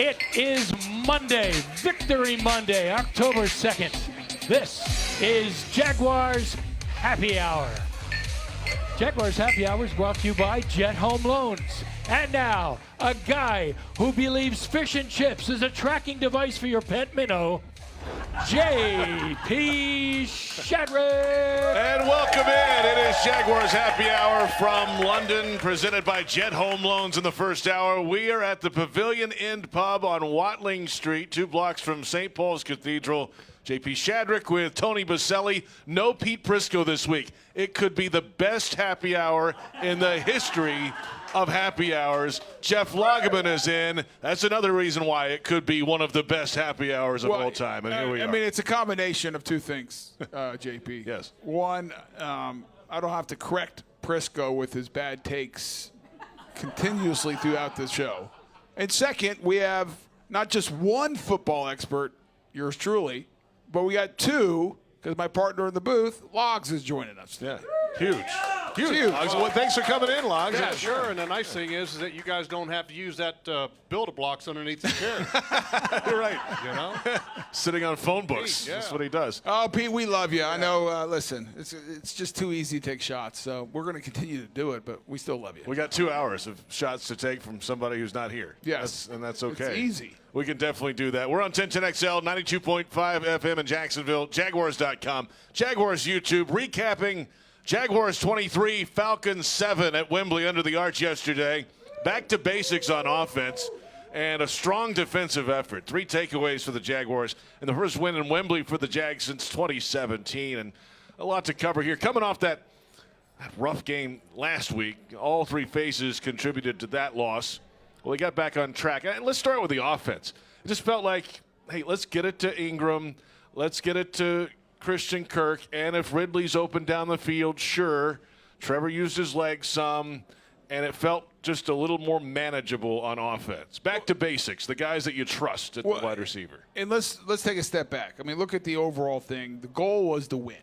It is Monday, Victory Monday, October 2nd. This is Jaguars Happy Hour. Jaguars Happy Hour is brought to you by Jet Home Loans. And now, a guy who believes fish and chips is a tracking device for your pet minnow, J.P. Shadrick. And welcome in. It is Jaguars Happy Hour from London, presented by Jet Home Loans in the first hour. We are at the Pavilion End pub on Watling Street, 2 blocks from St. Paul's Cathedral. J.P. Shadrick with Tony Boselli. No Pete Prisco this week. It could be the best happy hour in the history of happy hours. Jeff Lageman is in. That's another reason why it could be one of the best happy hours of all time. And here we are. I mean, it's a combination of two things, JP. Yes. One, I don't have to correct Prisco with his bad takes continuously throughout the show. And second, we have not just one football expert, yours truly, but we got two, because my partner in the booth, Logs, is joining us. Yeah. Huge. Huge. Logs, well, thanks for coming in, Logs. Yeah, sure. And the nice thing is that you guys don't have to use that build-a-blocks underneath the chair. You're right. You know? Sitting on phone books. Pete, yeah. That's what he does. Oh, Pete, we love you. I know, listen, it's just too easy to take shots, so we're going to continue to do it, but we still love you. We got 2 hours of shots to take from somebody who's not here. Yes. And that's okay. It's easy. We can definitely do that. We're on 1010XL, 92.5 FM in Jacksonville, Jaguars.com, Jaguars YouTube, recapping Jaguars 23, Falcons 7 at Wembley under the arch yesterday. Back to basics on offense and a strong defensive effort. 3 takeaways for the Jaguars and the first win in Wembley for the Jags since 2017. And a lot to cover here. Coming off that rough game last week, all 3 phases contributed to that loss. Well, they got back on track. And let's start with the offense. It just felt like, hey, let's get it to Ingram. Let's get it to Christian Kirk. And if Ridley's open down the field, sure. Trevor used his legs some. And it felt just a little more manageable on offense. Back to basics, the guys that you trust at the wide receiver. And let's take a step back. I mean, look at the overall thing. The goal was to win.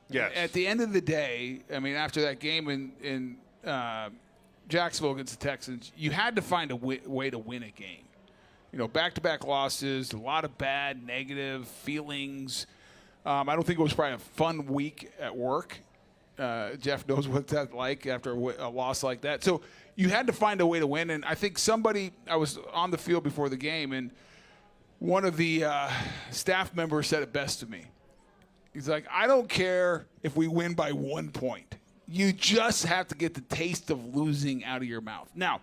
Yes. At the end of the day, I mean, after that game in Jacksonville against the Texans, you had to find a way to win a game. You know, back-to-back losses, a lot of bad, negative feelings. I don't think it was probably a fun week at work. Jeff knows what that's like after a loss like that. So you had to find a way to win. And I think I was on the field before the game, and one of the staff members said it best to me. He's like, I don't care if we win by 1 point. You just have to get the taste of losing out of your mouth. Now,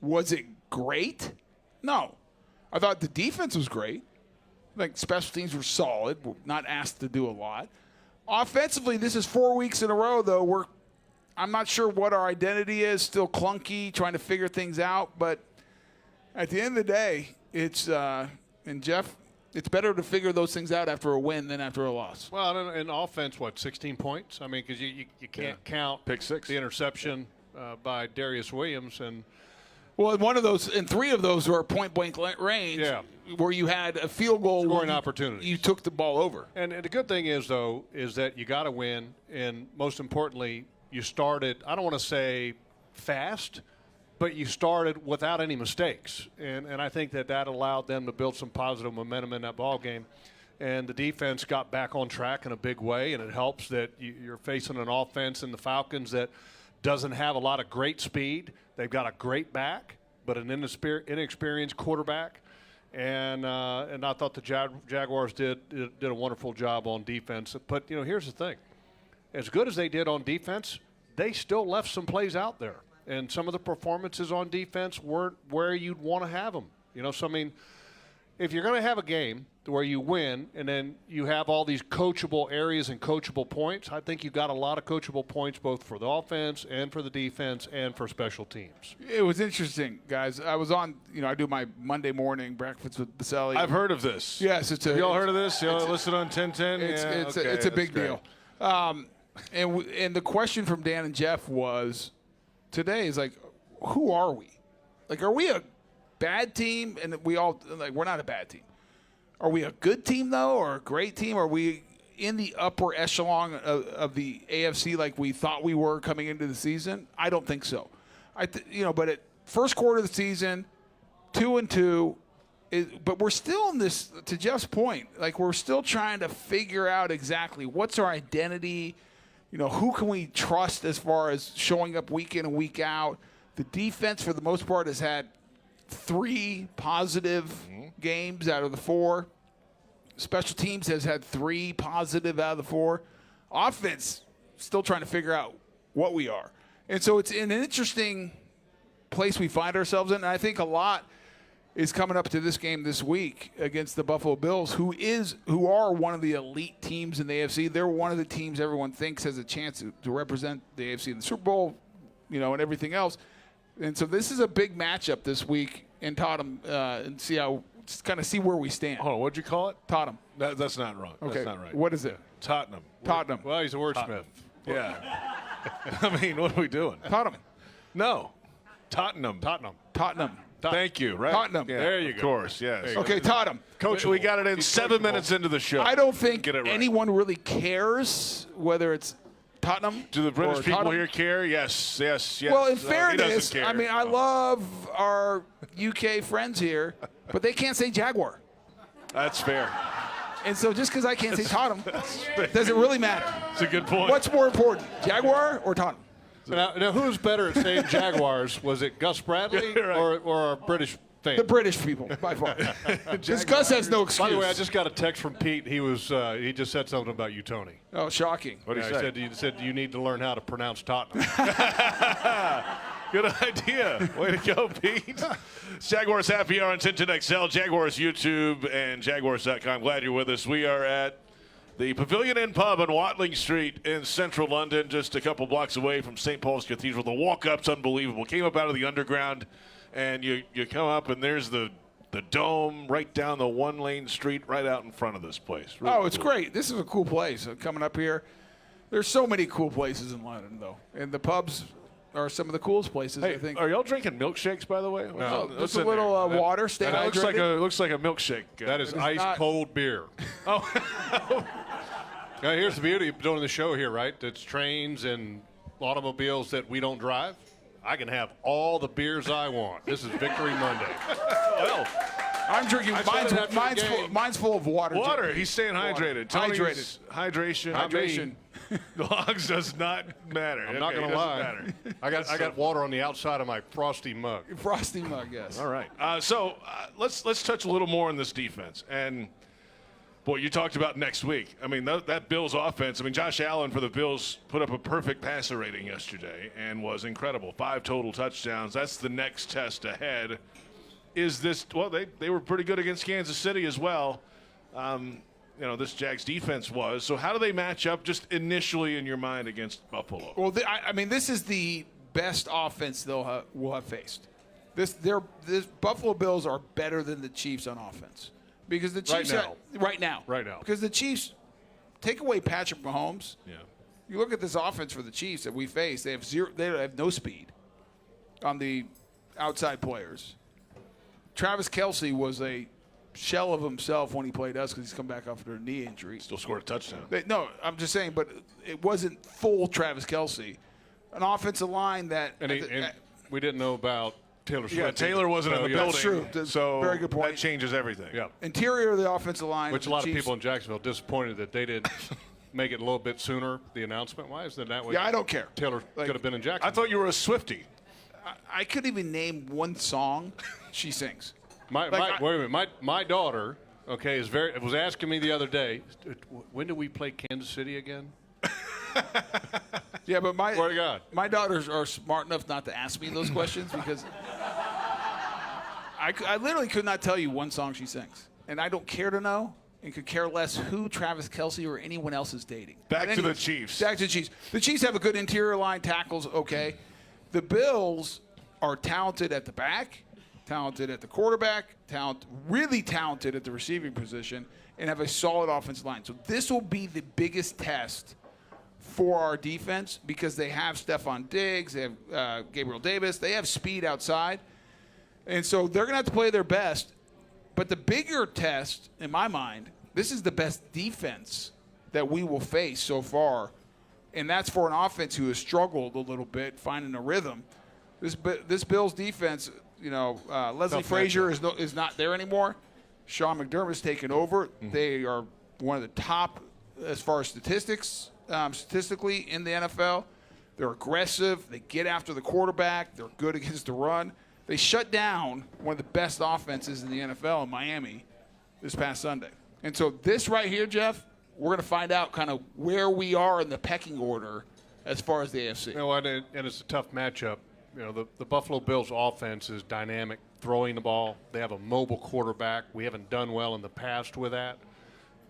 was it great? No. I thought the defense was great. Like, special teams were solid. We're not asked to do a lot. Offensively, this is 4 weeks in a row, though. I'm not sure what our identity is. Still clunky, trying to figure things out. But at the end of the day, it's and Jeff, it's better to figure those things out after a win than after a loss. Well, in offense, 16 points? I mean, because you can't count Pick 6. the interception by Darius Williams. And Well, one of those, and 3 of those were point-blank range, where you had a field goal scoring opportunity. You took the ball over. And the good thing is, though, is that you got to win, and most importantly, you started, I don't want to say fast, but you started without any mistakes. And I think that allowed them to build some positive momentum in that ball game. And the defense got back on track in a big way, and it helps that you're facing an offense in the Falcons that doesn't have a lot of great speed. They've got a great back, but an inexperienced quarterback. And I thought the Jaguars did a wonderful job on defense. But, you know, here's the thing. As good as they did on defense, they still left some plays out there. And some of the performances on defense weren't where you'd want to have them. You know, so, I mean, if you're going to have a game where you win and then you have all these coachable areas and coachable points, I think you've got a lot of coachable points both for the offense and for the defense and for special teams. It was interesting, guys. I was on, I do my Monday morning breakfast with Boselli. I've heard of this. Yes. Have you all heard of this? You all listen on 1010? It's a big deal. And the question from Dan and Jeff was, today is like, who are we? Like, are we a bad team? And we're not a bad team. Are we a good team, though, or a great team? Are we in the upper echelon of the AFC like we thought we were coming into the season? I don't think so. But at first quarter of the season, 2-2, but we're still in this, to Jeff's point, like we're still trying to figure out exactly what's our identity. Who can we trust as far as showing up week in and week out? The defense, for the most part, has had 3 positive games out of the 4. Special teams has had 3 positive out of the 4. Offense, still trying to figure out what we are. And so it's in an interesting place we find ourselves in. And I think a lot is coming up to this game this week against the Buffalo Bills, who are one of the elite teams in the AFC. They're one of the teams everyone thinks has a chance to represent the AFC in the Super Bowl, and everything else. And so this is a big matchup this week in Tottenham, and see where we stand. Hold on, what'd you call it? Tottenham. That's not wrong. Okay. That's not right. What is it? Tottenham. Tottenham. Well, he's a wordsmith. Yeah. I mean, what are we doing? Tottenham. No. Tottenham. Thank you. Right. Tottenham. Yeah, there you of go. Course. Yes. Okay, Tottenham. Coach, we got it in 7 minutes into the show. I don't think Get it right. anyone really cares whether it's Tottenham. Do the British or people Tottenham. here care? Yes. Well, in He fairness, doesn't care. I mean, I love our UK friends here, but they can't say Jaguar. That's fair. And so just because I can't say Tottenham, does it really matter? That's a good point. What's more important, Jaguar or Tottenham? Now, who's better at saying Jaguars? Was it Gus Bradley Right. or our British fan? The British people, by far. Because Gus has no excuse. By the way, I just got a text from Pete. He just said something about you, Tony. Oh, shocking. What did he He said you need to learn how to pronounce Tottenham. Good idea. Way to go, Pete. Jaguars Happy Hour on Tintin XL, Jaguars YouTube, and Jaguars.com. Glad you're with us. We are at the Pavilion End Pub on Watling Street in central London, just a couple blocks away from St. Paul's Cathedral. The walk-up's unbelievable. Came up out of the underground, and you come up, and there's the dome right down the one-lane street right out in front of this place. Really It's cool. great. This is a cool place. Coming up here, there's so many cool places in London, though. And the pubs are some of the coolest places, Hey, I think. are y'all drinking milkshakes, by the way? No, What's just a in little there? water, stay That hydrated. looks like a milkshake. That is not- ice-cold beer. Oh. Now, here's the beauty of doing the show here, right? It's trains and automobiles that we don't drive. I can have all the beers I want. This is Victory Monday. Well, I'm drinking. I said it after the game. Mine's full of water. water. Jim. He's staying hydrated. Tony's hydration. Hydration. Logs does not matter. I'm not going to lie. I got water on the outside of my frosty mug. Frosty mug, yes. All right. So let's touch a little more on this defense. And, boy, you talked about next week. I mean, that Bills offense, I mean, Josh Allen for the Bills put up a perfect passer rating yesterday and was incredible. 5 total touchdowns. That's the next test ahead. Is this – well, they were pretty good against Kansas City as well. This Jags defense was. So how do they match up just initially in your mind against Buffalo? Well, I mean, this is the best offense will have faced. This Buffalo Bills are better than the Chiefs on offense because the Chiefs right now because the Chiefs take away Patrick Mahomes. Yeah. You look at this offense for the Chiefs that we face. They have no speed on the outside players. Travis Kelce was a shell of himself when he played us because he's come back after a knee injury. Still scored a touchdown. No, I'm just saying, but it wasn't full Travis Kelce. An offensive line that And we didn't know about Taylor Swift. Yeah, Taylor wasn't in the building. That's true. That's so very good point. that changes everything. Yeah. Interior of the offensive line. Which a the lot of Chiefs- people in Jacksonville disappointed that they didn't make it a little bit sooner, the announcement. Why is that way? Yeah, I don't care. Taylor Like, could have been in Jacksonville. I thought you were a Swiftie. I couldn't even name one song she sings. wait a minute. My daughter, okay, was asking me the other day, when do we play Kansas City again? Yeah, but Swear to God. my daughters are smart enough not to ask me those questions because I literally could not tell you one song she sings. And I don't care to know and could care less who Travis Kelce or anyone else is dating. Back But to the anyways, Chiefs. Back to the Chiefs. The Chiefs have a good interior line, tackles, okay. The Bills are talented at the back, talented at the quarterback, really talented at the receiving position, and have a solid offensive line. So this will be the biggest test for our defense because they have Stephon Diggs, they have Gabriel Davis, they have speed outside. And so they're going to have to play their best. But the bigger test, in my mind, this is the best defense that we will face so far. And that's for an offense who has struggled a little bit finding a rhythm. This Bills defense, Leslie Frazier is not there anymore. Sean McDermott's taken over. Mm-hmm. They are one of the top as far as statistically in the NFL. They're aggressive. They get after the quarterback. They're good against the run. They shut down one of the best offenses in the NFL in Miami this past Sunday. And so this right here, Jeff, we're going to find out kind of where we are in the pecking order as far as the AFC. And it's a tough matchup. The Buffalo Bills offense is dynamic, throwing the ball. They have a mobile quarterback. We haven't done well in the past with that.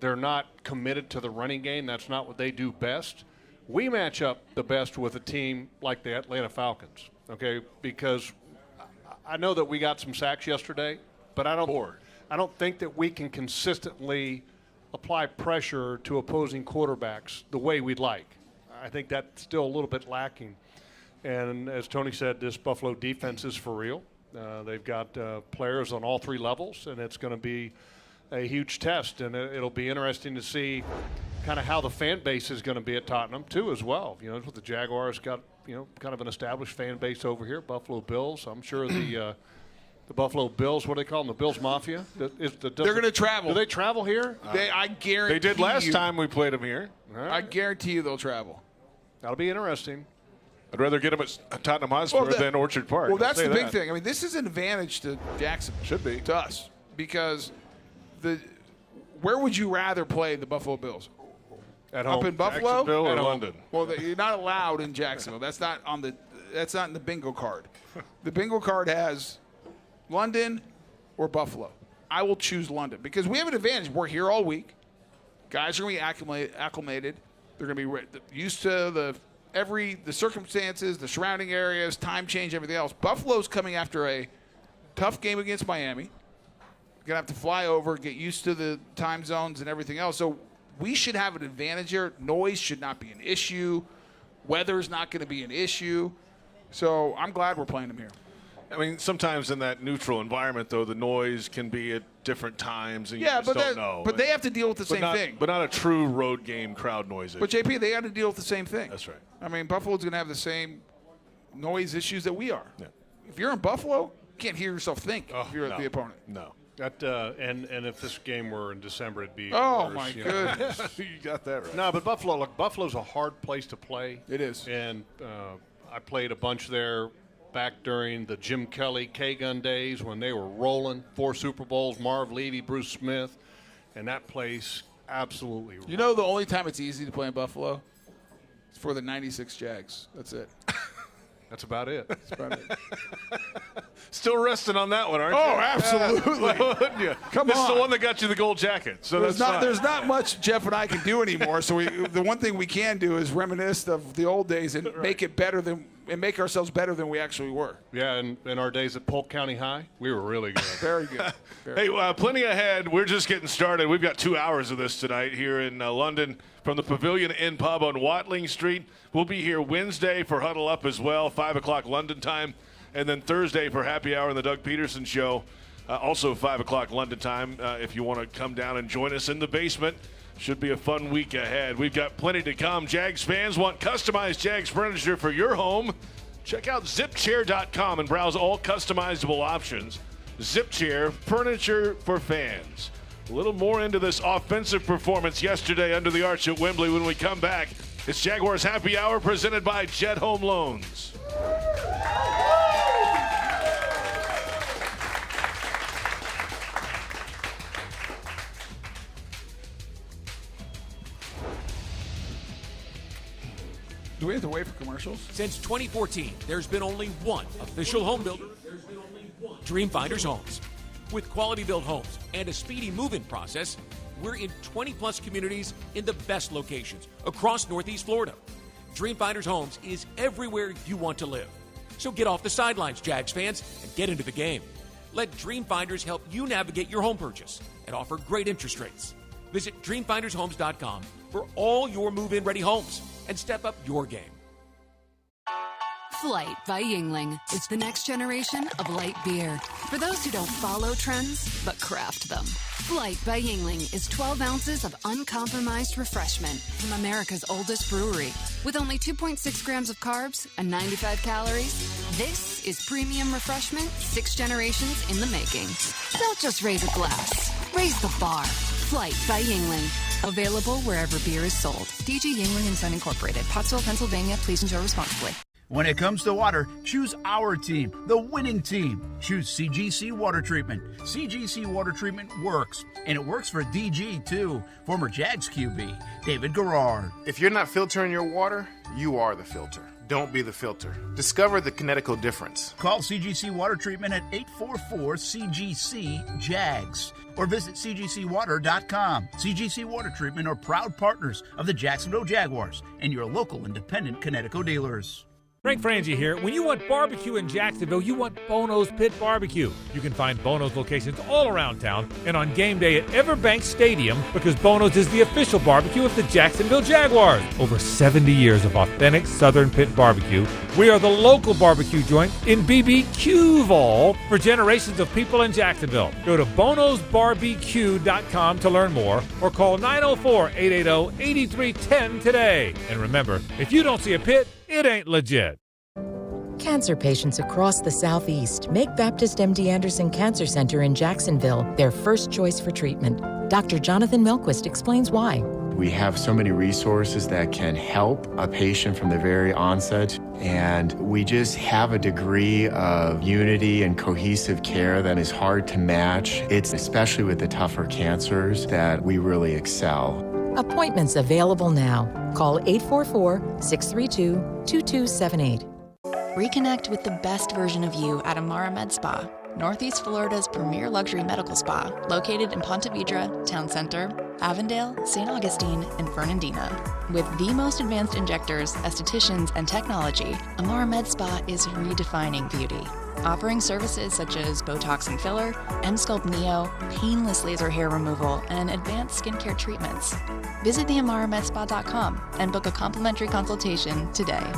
They're not committed to the running game. That's not what they do best. We match up the best with a team like the Atlanta Falcons, okay? Because I know that we got some sacks yesterday, but I don't think that we can consistently apply pressure to opposing quarterbacks the way we'd like. I think that's still a little bit lacking. And as Tony said, this Buffalo defense is for real. They've got players on all three levels, and it's going to be a huge test. And it'll be interesting to see kind of how the fan base is going to be at Tottenham, too, as well. The Jaguars got, kind of an established fan base over here, Buffalo Bills. I'm sure the Buffalo Bills, what do they call them, the Bills Mafia? They're going to travel. Do they travel here? I guarantee they did last time we played them here. Right. I guarantee you they'll travel. That'll be interesting. I'd rather get them at Tottenham Hotspur than Orchard Park. Well, that's the big thing. I mean, this is an advantage to Jacksonville. Should be. To us. Because where would you rather play the Buffalo Bills? At home. Up in Buffalo? Jacksonville or London? Well, you're not allowed in Jacksonville. That's not in the bingo card. The bingo card has London or Buffalo. I will choose London because we have an advantage. We're here all week. Guys are going to be acclimated. They're going to be used to the circumstances, the surrounding areas, time change, everything else. Buffalo's coming after a tough game against Miami. Going to have to fly over, get used to the time zones and everything else. So we should have an advantage here. Noise should not be an issue. Weather's not going to be an issue. So I'm glad we're playing them here. I mean, sometimes in that neutral environment, though, the noise can be at different times, and you just don't know. But they have to deal with the same thing. But not a true road game crowd noise issue. But, JP, they got to deal with the same thing. That's right. I mean, Buffalo's going to have the same noise issues that we are. Yeah. If you're in Buffalo, you can't hear yourself think if you're the opponent. No. That and if this game were in December, it'd be worse, my goodness. You got that right. No, but Buffalo's a hard place to play. It is. And I played a bunch there back during the Jim Kelly K-Gun days when they were rolling 4 Super Bowls, Marv Levy, Bruce Smith, and that place absolutely rolled. The only time it's easy to play in Buffalo is for the 96 Jags. That's it. That's about it. That's about it. Still resting on that one, aren't you? Oh, absolutely. Yeah. Come this on. is the one that got you the gold jacket. So there's not much Jeff and I can do anymore. So the one thing we can do is reminisce of the old days and make ourselves better than we actually were. Yeah, and in our days at Polk County High, we were really good. Very good. Hey, plenty ahead. We're just getting started. We've got 2 hours of this tonight here in London from the Pavilion End Pub on Watling Street. We'll be here Wednesday for Huddle Up as well, 5 o'clock London time, and then Thursday for Happy Hour and the Doug Peterson Show, also 5 o'clock London time. If you want to come down and join us in the basement, should be a fun week ahead. We've got plenty to come. Jags fans want customized Jags furniture for your home? Check out zipchair.com and browse all customizable options. ZipChair, furniture for fans. A little more into this offensive performance yesterday under the arch at Wembley when we come back. It's Jaguars Happy Hour presented by Jet Home Loans. Do we have to wait for commercials? Since 2014, there's been only one official home builder. Dream Finders Homes. With quality-built homes and a speedy move-in process, we're in 20-plus communities in the best locations across Northeast Florida. Dream Finders Homes is everywhere you want to live. So get off the sidelines, Jags fans, and get into the game. Let Dream Finders help you navigate your home purchase and offer great interest rates. Visit DreamFindersHomes.com for all your move-in ready homes and step up your game. Flight by Yingling is the next generation of light beer. For those who don't follow trends, but craft them. Flight by Yingling is 12 ounces of uncompromised refreshment from America's oldest brewery. With only 2.6 grams of carbs and 95 calories, This is premium refreshment 6 generations in the making. Don't just raise a glass, raise the bar. Flight by Yingling. Available wherever beer is sold. DG Yingling & Son Incorporated, Pottsville, Pennsylvania. Please enjoy responsibly. When it comes to water, choose our team, the winning team. Choose CGC Water Treatment. CGC Water Treatment works, and it works for DG too. Former Jags QB, David Garrard. If you're not filtering your water, you are the filter. Don't be the filter. Discover the kinetical difference. Call CGC Water Treatment at 844-CGC-JAGS or visit cgcwater.com. CGC Water Treatment are proud partners of the Jacksonville Jaguars and your local independent Kinetico dealers. Frank Frangie here. When you want barbecue in Jacksonville, you want Bono's Pit Barbecue. You can find Bono's locations all around town and on game day at Everbank Stadium because Bono's is the official barbecue of the Jacksonville Jaguars. Over 70 years of authentic Southern Pit Barbecue. We are the local barbecue joint in BBQval for generations of people in Jacksonville. Go to bonosbarbecue.com to learn more or call 904-880-8310 today. And remember, if you don't see a pit, it ain't legit. Cancer patients across the Southeast make Baptist MD Anderson Cancer Center in Jacksonville their first choice for treatment. Dr. Jonathan Milquist explains why. We have so many resources that can help a patient from the very onset, and we just have a degree of unity and cohesive care that is hard to match. It's especially with the tougher cancers that we really excel. Appointments available now. Call 844-632-2278. Reconnect with the best version of you at Amara Med Spa, Northeast Florida's premier luxury medical spa, located in Ponte Vedra, Town Center, Avondale, St. Augustine, and Fernandina. With the most advanced injectors, estheticians, and technology, Amara Med Spa is redefining beauty, offering services such as Botox and filler, M-Sculpt Neo, painless laser hair removal, and advanced skincare treatments. Visit theamaramedspa.com and book a complimentary consultation today.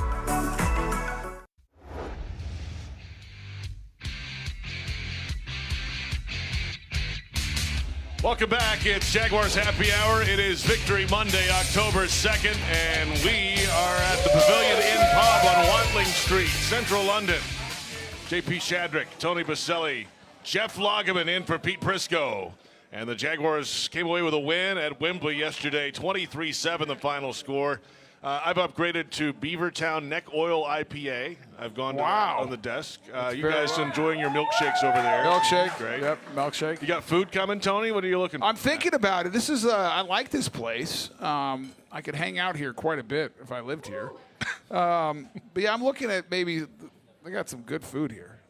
Welcome back. It's Jaguars Happy Hour. It is Victory Monday, October 2nd, and we are at the Pavilion End Pub on Watling Street, Central London. JP Shadrick, Tony Boselli, Jeff Lageman in for Pete Prisco. And the Jaguars came away with a win at Wembley yesterday, 23-7 the final score. I've upgraded to Beavertown Neck Oil IPA. I've gone on the desk. You guys enjoying your milkshakes over there? Milkshake. Great. Yep, milkshake. You got food coming, Tony? What are you looking for? I'm thinking about it. This is, I like this place. I could hang out here quite a bit if I lived here. But yeah, I'm looking at maybe, they got some good food here.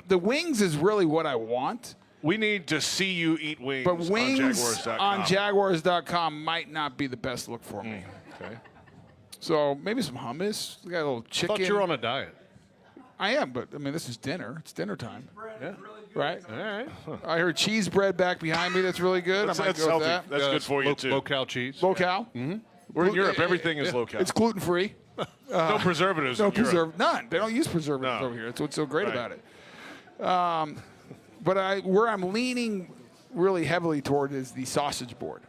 The wings is really what I want. We need to see you eat wings, but wings on Jaguars.com might not be the best look for me. Okay. So maybe some hummus. We got a little chicken. I thought you were on a diet. I am, but I mean, this is dinner. It's dinner time. Yeah. Right? All right. I heard cheese bread back behind me. That's really good. That's I might go healthy. with that. That's good for you, too. Low-cal cheese. Low-cal? Mm-hmm. We're in Europe. Everything is low-cal. It's gluten-free. No preservatives in Europe. None. They don't use preservatives over here. That's what's so great about it. But where I'm leaning really heavily toward is the sausage board.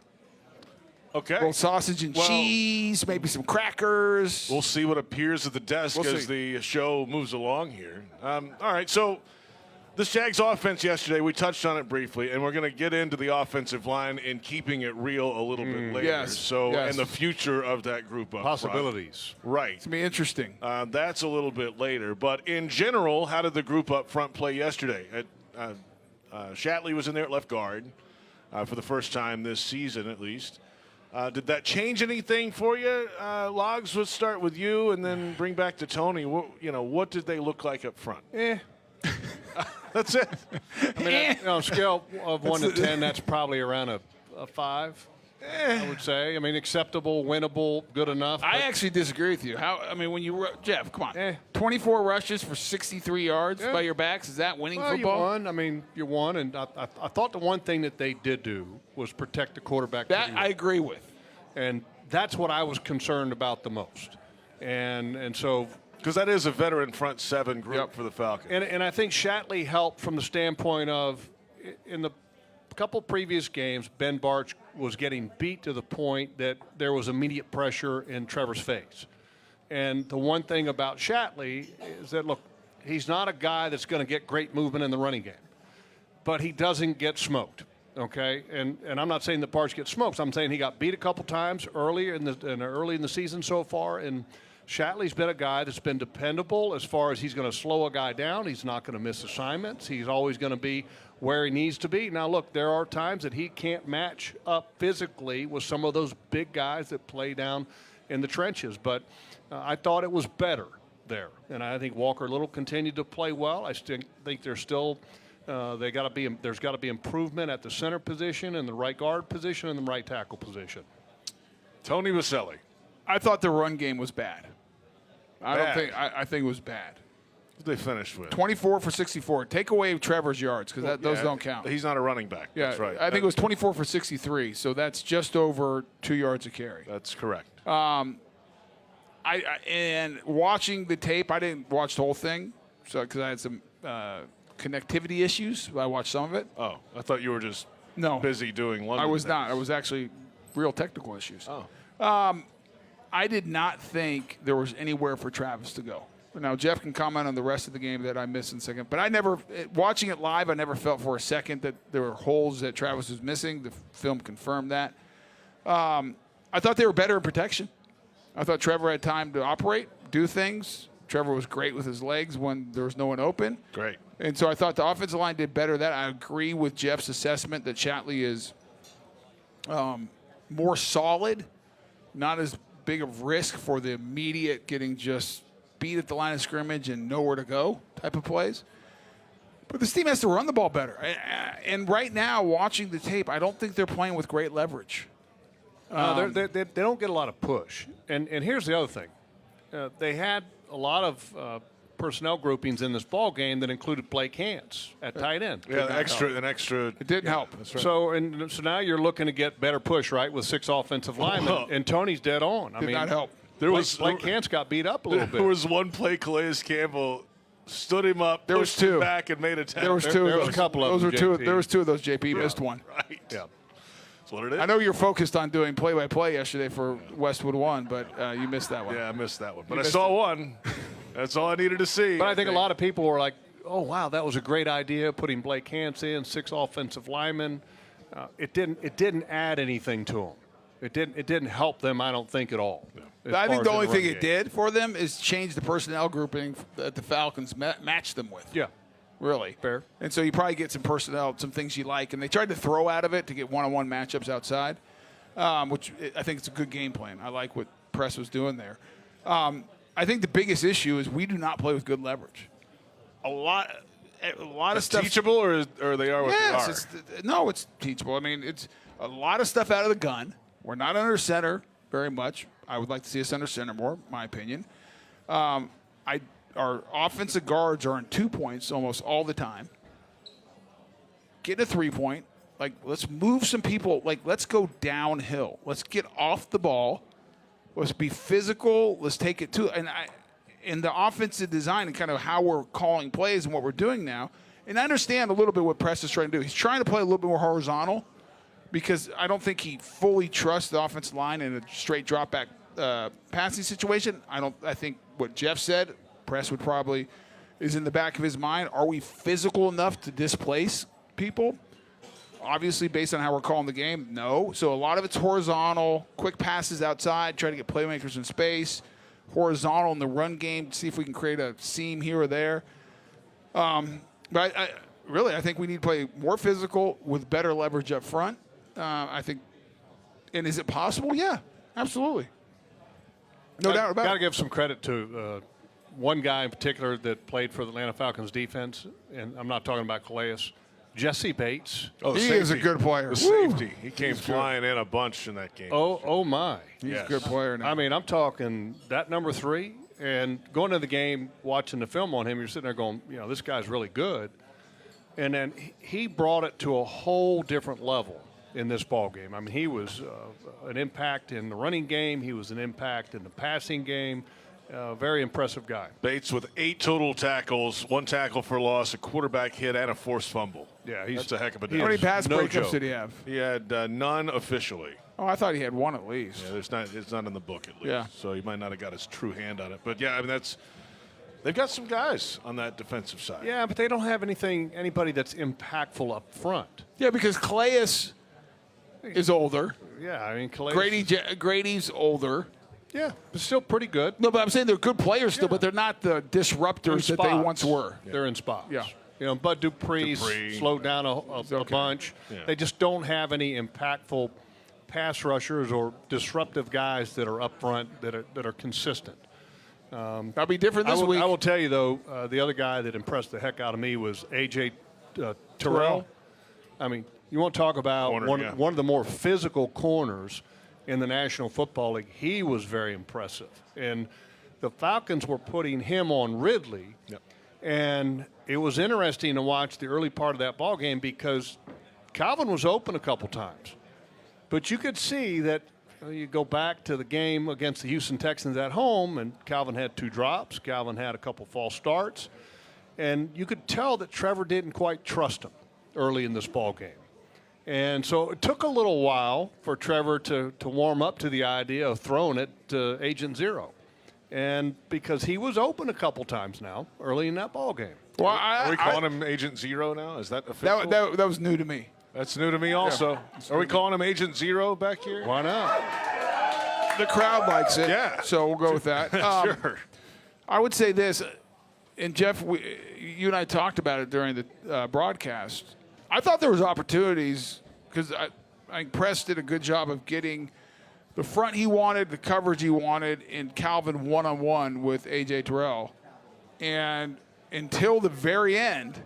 Okay. A little sausage and cheese, maybe some crackers. We'll see what appears at the desk as the show moves along here. All right, so this Jags offense yesterday, we touched on it briefly, and we're going to get into the offensive line and keeping it real a little bit later. And the future of that group up Possibilities. front. Right. It's going to be interesting. That's a little bit later. But in general, how did the group up front play yesterday? Shatley was in there at left guard for the first time this season, at least. Did that change anything for you? Logs, let's start with you and then bring back to Tony. What did they look like up front? That's it. I mean, on a scale of 1 to 10, that's probably around a 5. I would say. I mean, acceptable, winnable, good enough. I actually disagree with you. When you Jeff, come on, 24 rushes for 63 yards by your backs. Is that winning football? You won. I mean, you won, and I thought the one thing that they did do was protect the quarterback. That I agree with, and that's what I was concerned about the most. And so. Because that is a veteran front seven group for the Falcons. And I think Shatley helped from the standpoint of, in the couple previous games, Ben Barch was getting beat to the point that there was immediate pressure in Trevor's face. And the one thing about Shatley is that, look, he's not a guy that's going to get great movement in the running game, but he doesn't get smoked. Okay, and I'm not saying the Parks get smoked. I'm saying he got beat a couple times early in the season so far, and Shatley's been a guy that's been dependable as far as he's going to slow a guy down. He's not going to miss assignments. He's always going to be where he needs to be. Now, look, there are times that he can't match up physically with some of those big guys that play down in the trenches, but I thought it was better there. And I think Walker Little continued to play well. I still think there's still there's got to be improvement at the center position and the right guard position and the right tackle position. Tony Boselli. I thought the run game was bad. I think it was bad. What did they finish with? 24 for 64. Take away Trevor's yards because those don't count. He's not a running back. Yeah, that's right. I think it was 24 for 63, so that's just over 2 yards a carry. That's correct. And watching the tape, I didn't watch the whole thing, so because I had some connectivity issues. I watched some of it. Oh, I thought you were just busy doing London. I was things. not. I was actually real technical issues. Oh. I did not think there was anywhere for Travis to go. Now, Jeff can comment on the rest of the game that I missed in a second. But I never, watching it live, I never felt for a second that there were holes that Travis was missing. The film confirmed that. I thought they were better in protection. I thought Trevor had time to operate, do things. Trevor was great with his legs when there was no one open. Great. And so I thought the offensive line did better that. I agree with Jeff's assessment that Shatley is more solid, not as big of risk for the immediate getting just beat at the line of scrimmage and nowhere to go type of plays. But this team has to run the ball better. And right now, watching the tape, I don't think they're playing with great leverage. They don't get a lot of push. And here's the other thing. They had a lot of personnel groupings in this ball game that included Blake Hance at tight end. Yeah, an extra. It didn't help. That's right. So now you're looking to get better push, right, with 6 offensive linemen, and Tony's dead on. Did not help. Blake Hance got beat up a little bit. There was one play, Calais Campbell stood him up, pushed him back, and made a tackle. There was two. There was a couple of them. There was 2 of those. JP missed one. Right. Yeah. That's what it is. I know you're focused on doing play-by-play yesterday for Westwood 1, but you missed that one. Yeah, I missed that one. But I saw one. That's all I needed to see. But I think a lot of people were like, oh, wow, that was a great idea, putting Blake Hance in, 6 offensive linemen. It didn't add anything to them. It didn't help them, I don't think, at all. Yeah. I think the only thing it did for them is change the personnel grouping that the Falcons matched them with. Yeah. Really. Fair. And so you probably get some personnel, some things you like. And they tried to throw out of it to get one-on-one matchups outside, which I think it's a good game plan. I like what Press was doing there. I think the biggest issue is we do not play with good leverage. A lot of stuff. Teachable, or they are what they are? No, it's teachable. I mean, it's a lot of stuff out of the gun. We're not under center very much. I would like to see us under center more, my opinion. Our offensive guards are in 2 points almost all the time. Get a 3-point. Like, let's move some people. Like, let's go downhill. Let's get off the ball. Let's be physical. Let's take it to – and in the offensive design and kind of how we're calling plays and what we're doing now, and I understand a little bit what Press is trying to do. He's trying to play a little bit more horizontal because I don't think he fully trusts the offensive line in a straight drop-back passing situation. I think what Jeff said, Press would probably is in the back of his mind. Are we physical enough to displace people? Obviously, based on how we're calling the game, no. So a lot of it's horizontal, quick passes outside, try to get playmakers in space, horizontal in the run game, see if we can create a seam here or there. But I think we need to play more physical with better leverage up front. I think, and is it possible? Yeah, absolutely. No doubt about it. Got to give some credit to one guy in particular that played for the Atlanta Falcons defense, and I'm not talking about Calais. Jesse Bates. Oh, he is a good player. The safety. He came flying in a bunch in that game. Oh my. He's a good player now. I mean, I'm talking that number 3, and going to the game, watching the film on him, you're sitting there going, this guy's really good. And then he brought it to a whole different level in this ball game. I mean, he was an impact in the running game. He was an impact in the passing game. Very impressive guy. Bates with 8 total tackles, 1 tackle for loss, a quarterback hit, and a forced fumble. Yeah, that's a heck of a day. How many pass breakups did he have? He had none officially. Oh, I thought he had 1 at least. Yeah, it's not in the book at least. Yeah. So he might not have got his true hand on it. But yeah, I mean They've got some guys on that defensive side. Yeah, but they don't have anybody that's impactful up front. Yeah, because Calais is older. Yeah, I mean, Calais. Grady's older. Yeah, but still pretty good. No, but I'm saying they're good players still, but they're not the disruptors that they once were. Yeah. They're in spots. Yeah. You know, Bud Dupree's slowed down a bunch. Yeah. They just don't have any impactful pass rushers or disruptive guys that are up front that are consistent. That'll be different this week. I will tell you, though, the other guy that impressed the heck out of me was A.J. Terrell. I mean, you want to talk about one of the more physical corners in the National Football League. He was very impressive. And the Falcons were putting him on Ridley. Yep. And it was interesting to watch the early part of that ball game because Calvin was open a couple times. But you could see that you go back to the game against the Houston Texans at home, and Calvin had 2 drops. Calvin had a couple false starts. And you could tell that Trevor didn't quite trust him early in this ball game. And so it took a little while for Trevor to warm up to the idea of throwing it to Agent Zero. And because he was open a couple times now early in that ball game. Well, are we calling him Agent Zero now? Is that official? That was new to me. That's new to me also. Yeah. Are we calling him Agent Zero back here? Why not? The crowd likes it. Yeah. So we'll go with that. Sure. I would say this, and Jeff, you and I talked about it during the broadcast. I thought there was opportunities because I think Press did a good job of getting the front he wanted, the coverage he wanted, and Calvin one-on-one with A.J. Terrell. And until the very end,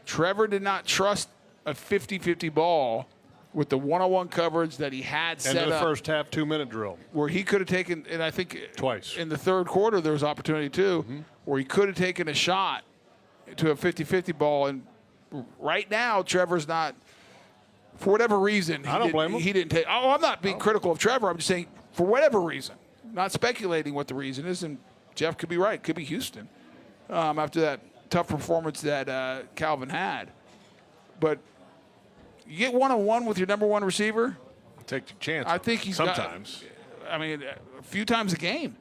Trevor did not trust a 50-50 ball with the one-on-one coverage that he had set up. And the first half 2-minute drill. Where he could have taken, and I think twice. In the third quarter there was opportunity too, where he could have taken a shot to a 50-50 ball. And right now, Trevor's not, for whatever reason, I don't blame him. He didn't take. Oh, I'm not being critical of Trevor. I'm just saying, for whatever reason, not speculating what the reason is, and Jeff could be right. Could be Houston after that tough performance that Calvin had. But you get one-on-one with your number one receiver. Take the chance. I think he's sometimes. A few times a game.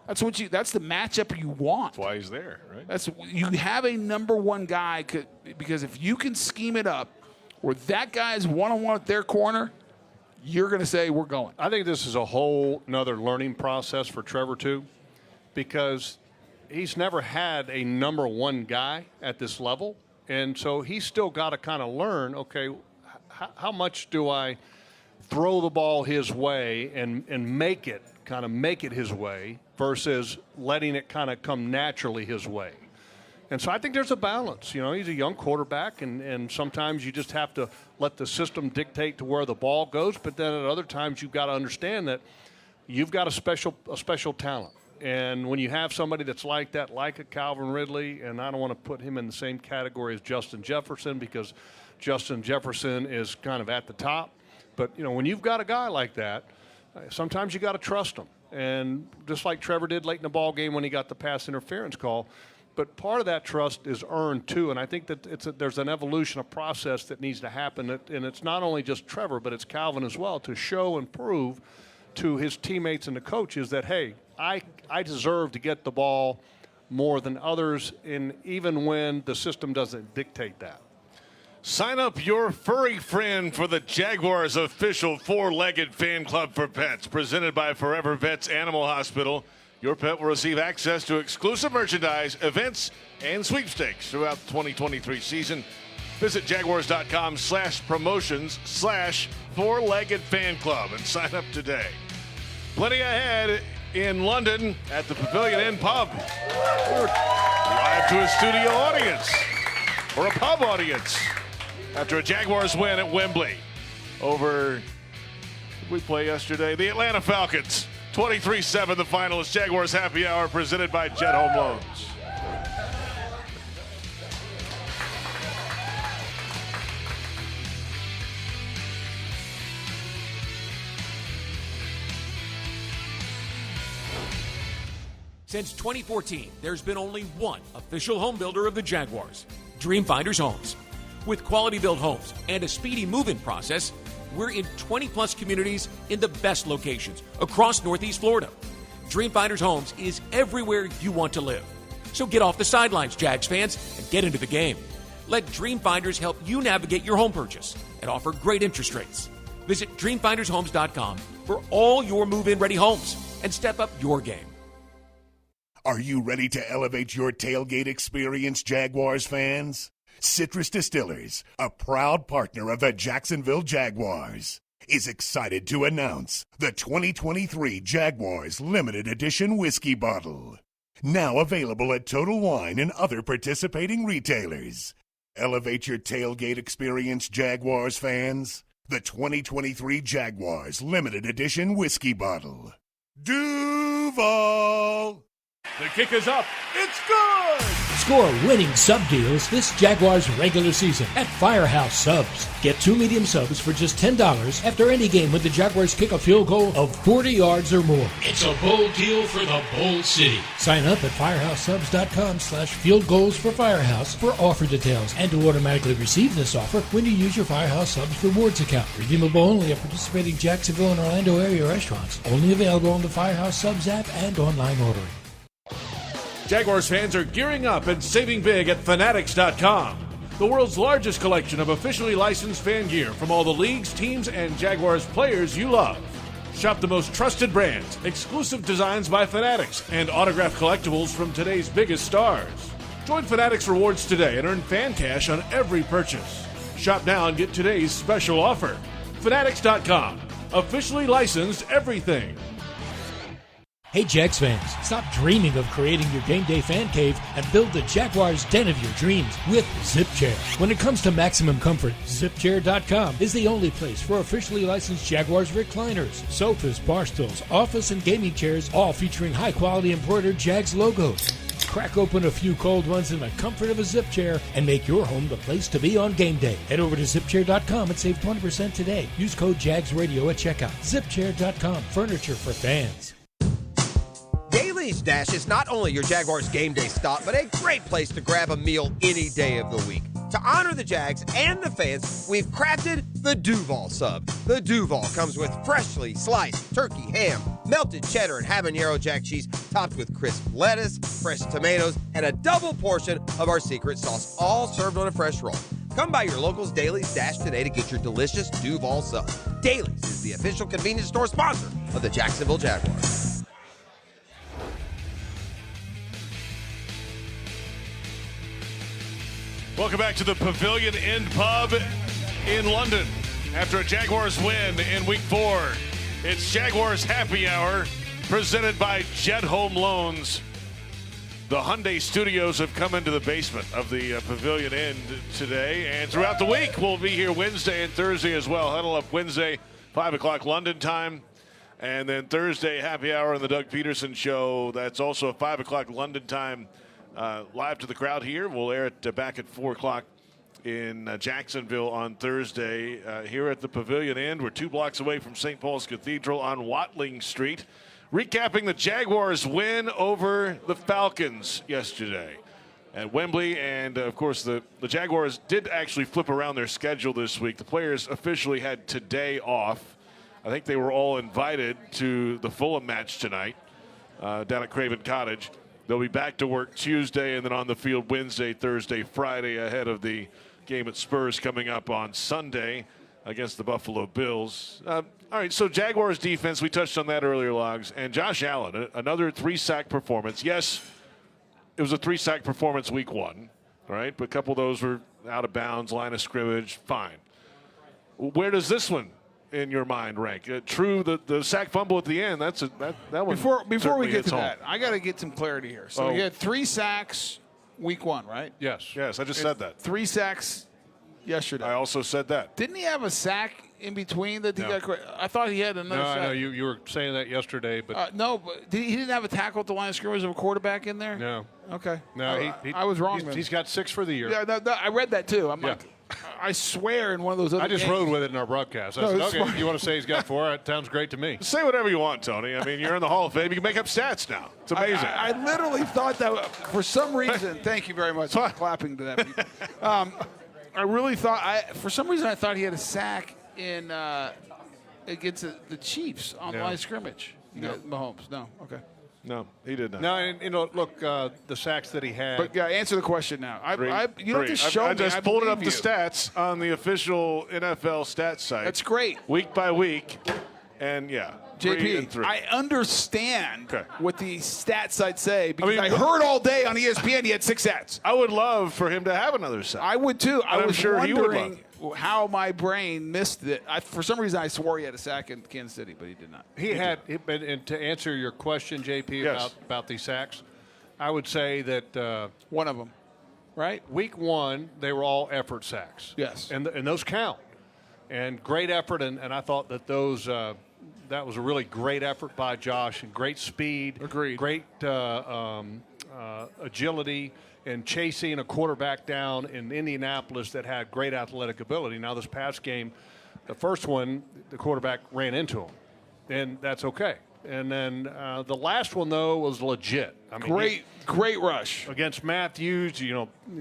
That's what that's the matchup you want. That's why he's there, right? You have a number one guy because if you can scheme it up where that guy is one-on-one at their corner, you're going to say we're going. I think this is a whole nother learning process for Trevor too, because he's never had a number one guy at this level. And so he's still got to kind of learn, okay, how much do I throw the ball his way and make it his way versus letting it kind of come naturally his way. And so I think there's a balance. You know, he's a young quarterback, and sometimes you just have to let the system dictate to where the ball goes. But then at other times you've got to understand that you've got a special talent. And when you have somebody that's like that, like a Calvin Ridley, and I don't want to put him in the same category as Justin Jefferson because Justin Jefferson is kind of at the top. But, you know, when you've got a guy like that, sometimes you got to trust him. And just like Trevor did late in the ball game when he got the pass interference call. But part of that trust is earned, too. And I think that there's an evolution, a process that needs to happen. And it's not only just Trevor, but it's Calvin as well, to show and prove to his teammates and the coaches that, hey, I deserve to get the ball more than others, and even when the system doesn't dictate that. Sign up your furry friend for the Jaguars official four-legged fan club for pets, presented by Forever Vets Animal Hospital. Your pet will receive access to exclusive merchandise, events, and sweepstakes throughout the 2023 season. Visit jaguars.com/promotions/four-legged fan club and sign up today. Plenty ahead in London at the Pavilion End pub. We're live to a studio audience or a pub audience after a Jaguars win at Wembley over, did we play yesterday? The Atlanta Falcons. 23-7 the final is Jaguars Happy Hour presented by Jet Home Loans. Since 2014, there's been only one official home builder of the Jaguars, Dreamfinders Homes. With quality-built homes and a speedy move-in process, we're in 20-plus communities in the best locations across Northeast Florida. Dreamfinders Homes is everywhere you want to live. So get off the sidelines, Jags fans, and get into the game. Let Dreamfinders help you navigate your home purchase and offer great interest rates. Visit DreamfindersHomes.com for all your move-in ready homes and step up your game. Are you ready to elevate your tailgate experience, Jaguars fans? Citrus Distillers, a proud partner of the Jacksonville Jaguars, is excited to announce the 2023 Jaguars Limited Edition Whiskey Bottle. Now available at Total Wine and other participating retailers. Elevate your tailgate experience, Jaguars fans. The 2023 Jaguars Limited Edition Whiskey Bottle. Duval! The kick is up. It's good! Score winning sub deals this Jaguars regular season at Firehouse Subs. Get 2 medium subs for just $10 after any game when the Jaguars kick a field goal of 40 yards or more. It's a bold deal for the bold city. Sign up at firehousesubs.com/field goals for Firehouse for offer details and to automatically receive this offer when you use your Firehouse Subs rewards account. Redeemable only at participating Jacksonville and Orlando area restaurants. Only available on the Firehouse Subs app and online ordering. Jaguars fans are gearing up and saving big at Fanatics.com, the world's largest collection of officially licensed fan gear from all the leagues, teams, and Jaguars players you love. Shop the most trusted brands, exclusive designs by Fanatics, and autographed collectibles from today's biggest stars. Join Fanatics Rewards today and earn fan cash on every purchase. Shop now and get today's special offer. Fanatics.com, officially licensed everything. Hey Jags fans, stop dreaming of creating your game day fan cave and build the Jaguars den of your dreams with ZipChair. When it comes to maximum comfort, ZipChair.com is the only place for officially licensed Jaguars recliners, sofas, bar stools, office and gaming chairs, all featuring high quality embroidered Jags logos. Crack open a few cold ones in the comfort of a ZipChair and make your home the place to be on game day. Head over to ZipChair.com and save 20% today. Use code JagsRadio at checkout. ZipChair.com, furniture for fans. Daly's Dash is not only your Jaguars game day stop, but a great place to grab a meal any day of the week. To honor the Jags and the fans, we've crafted the Duval Sub. The Duval comes with freshly sliced turkey ham, melted cheddar and habanero jack cheese, topped with crisp lettuce, fresh tomatoes, and a double portion of our secret sauce, all served on a fresh roll. Come by your local's Daly's Dash today to get your delicious Duval Sub. Daly's is the official convenience store sponsor of the Jacksonville Jaguars. Welcome back to the Pavilion End Pub in London. After a Jaguars win in Week 4, it's Jaguars Happy Hour presented by Jet Home Loans. The Hyundai Studios have come into the basement of the Pavilion End today, and throughout the week we'll be here Wednesday and Thursday as well. Huddle up Wednesday, 5 o'clock London time, and then Thursday Happy Hour on the Doug Peterson Show. That's also 5 o'clock London time. Live to the crowd here. We'll air it back at 4 o'clock in Jacksonville on Thursday. Here at the Pavilion End, we're 2 blocks away from St. Paul's Cathedral on Watling Street. Recapping the Jaguars' win over the Falcons yesterday at Wembley. And, of course, the Jaguars did actually flip around their schedule this week. The players officially had today off. I think they were all invited to the Fulham match tonight down at Craven Cottage. They'll be back to work Tuesday and then on the field Wednesday, Thursday, Friday ahead of the game at Spurs coming up on Sunday against the Buffalo Bills. All right, so Jaguars defense, we touched on that earlier, Logs. And Josh Allen, another 3-sack performance. Yes, it was a 3-sack performance week 1, all right? But a couple of those were out of bounds, line of scrimmage, fine. Where does this one in your mind rank? True, the sack fumble at the end, that one. Before we get to that, I got to get some clarity here. So he had 3 sacks week 1, right? Yes, I just said that. 3 sacks yesterday. I also said that. Didn't he have a sack in between that he got? I thought he had another sack. No, you were saying that yesterday, but no, but he didn't have a tackle at the line of scrimmage of a quarterback in there. No. Okay. No, I was wrong. He's got 6 for the year. Yeah, I read that too. I'm like, I swear in one of those other I just games. rode with it in our broadcast. I said, okay, you want to say he's got 4? That sounds great to me. Say whatever you want, Tony. I mean, you're in the Hall of Fame. You can make up stats now. It's amazing. I literally thought that for some reason. Thank you very much for clapping to that. People. I really thought for some reason I thought he had a sack in against the Chiefs on the line of scrimmage. You got Mahomes. No, okay. No, he did not. No, and look, the sacks that he had. But answer the question now. You don't just show I me. just pulled it up the you. stats on the official NFL stats site. That's great. Week by week, and yeah. 3 JP, and 3. I understand what the stat sites say because I mean, heard all day on ESPN he had 6 sacks. I would love for him to have another sack. I would too. I was sure he would wondering how my brain missed it. For some reason, I swore he had a sack in Kansas City, but he did not. He had, and to answer your question, JP, about these sacks, I would say that one of them, right? Week 1, they were all effort sacks. Yes, and those count. And great effort, and I thought that those. That was a really great effort by Josh and great speed. Agreed. Great agility and chasing a quarterback down in Indianapolis that had great athletic ability. Now, this past game, the first one, the quarterback ran into him, and that's okay. And then the last one, though, was legit. I mean, great rush. Against Matthews,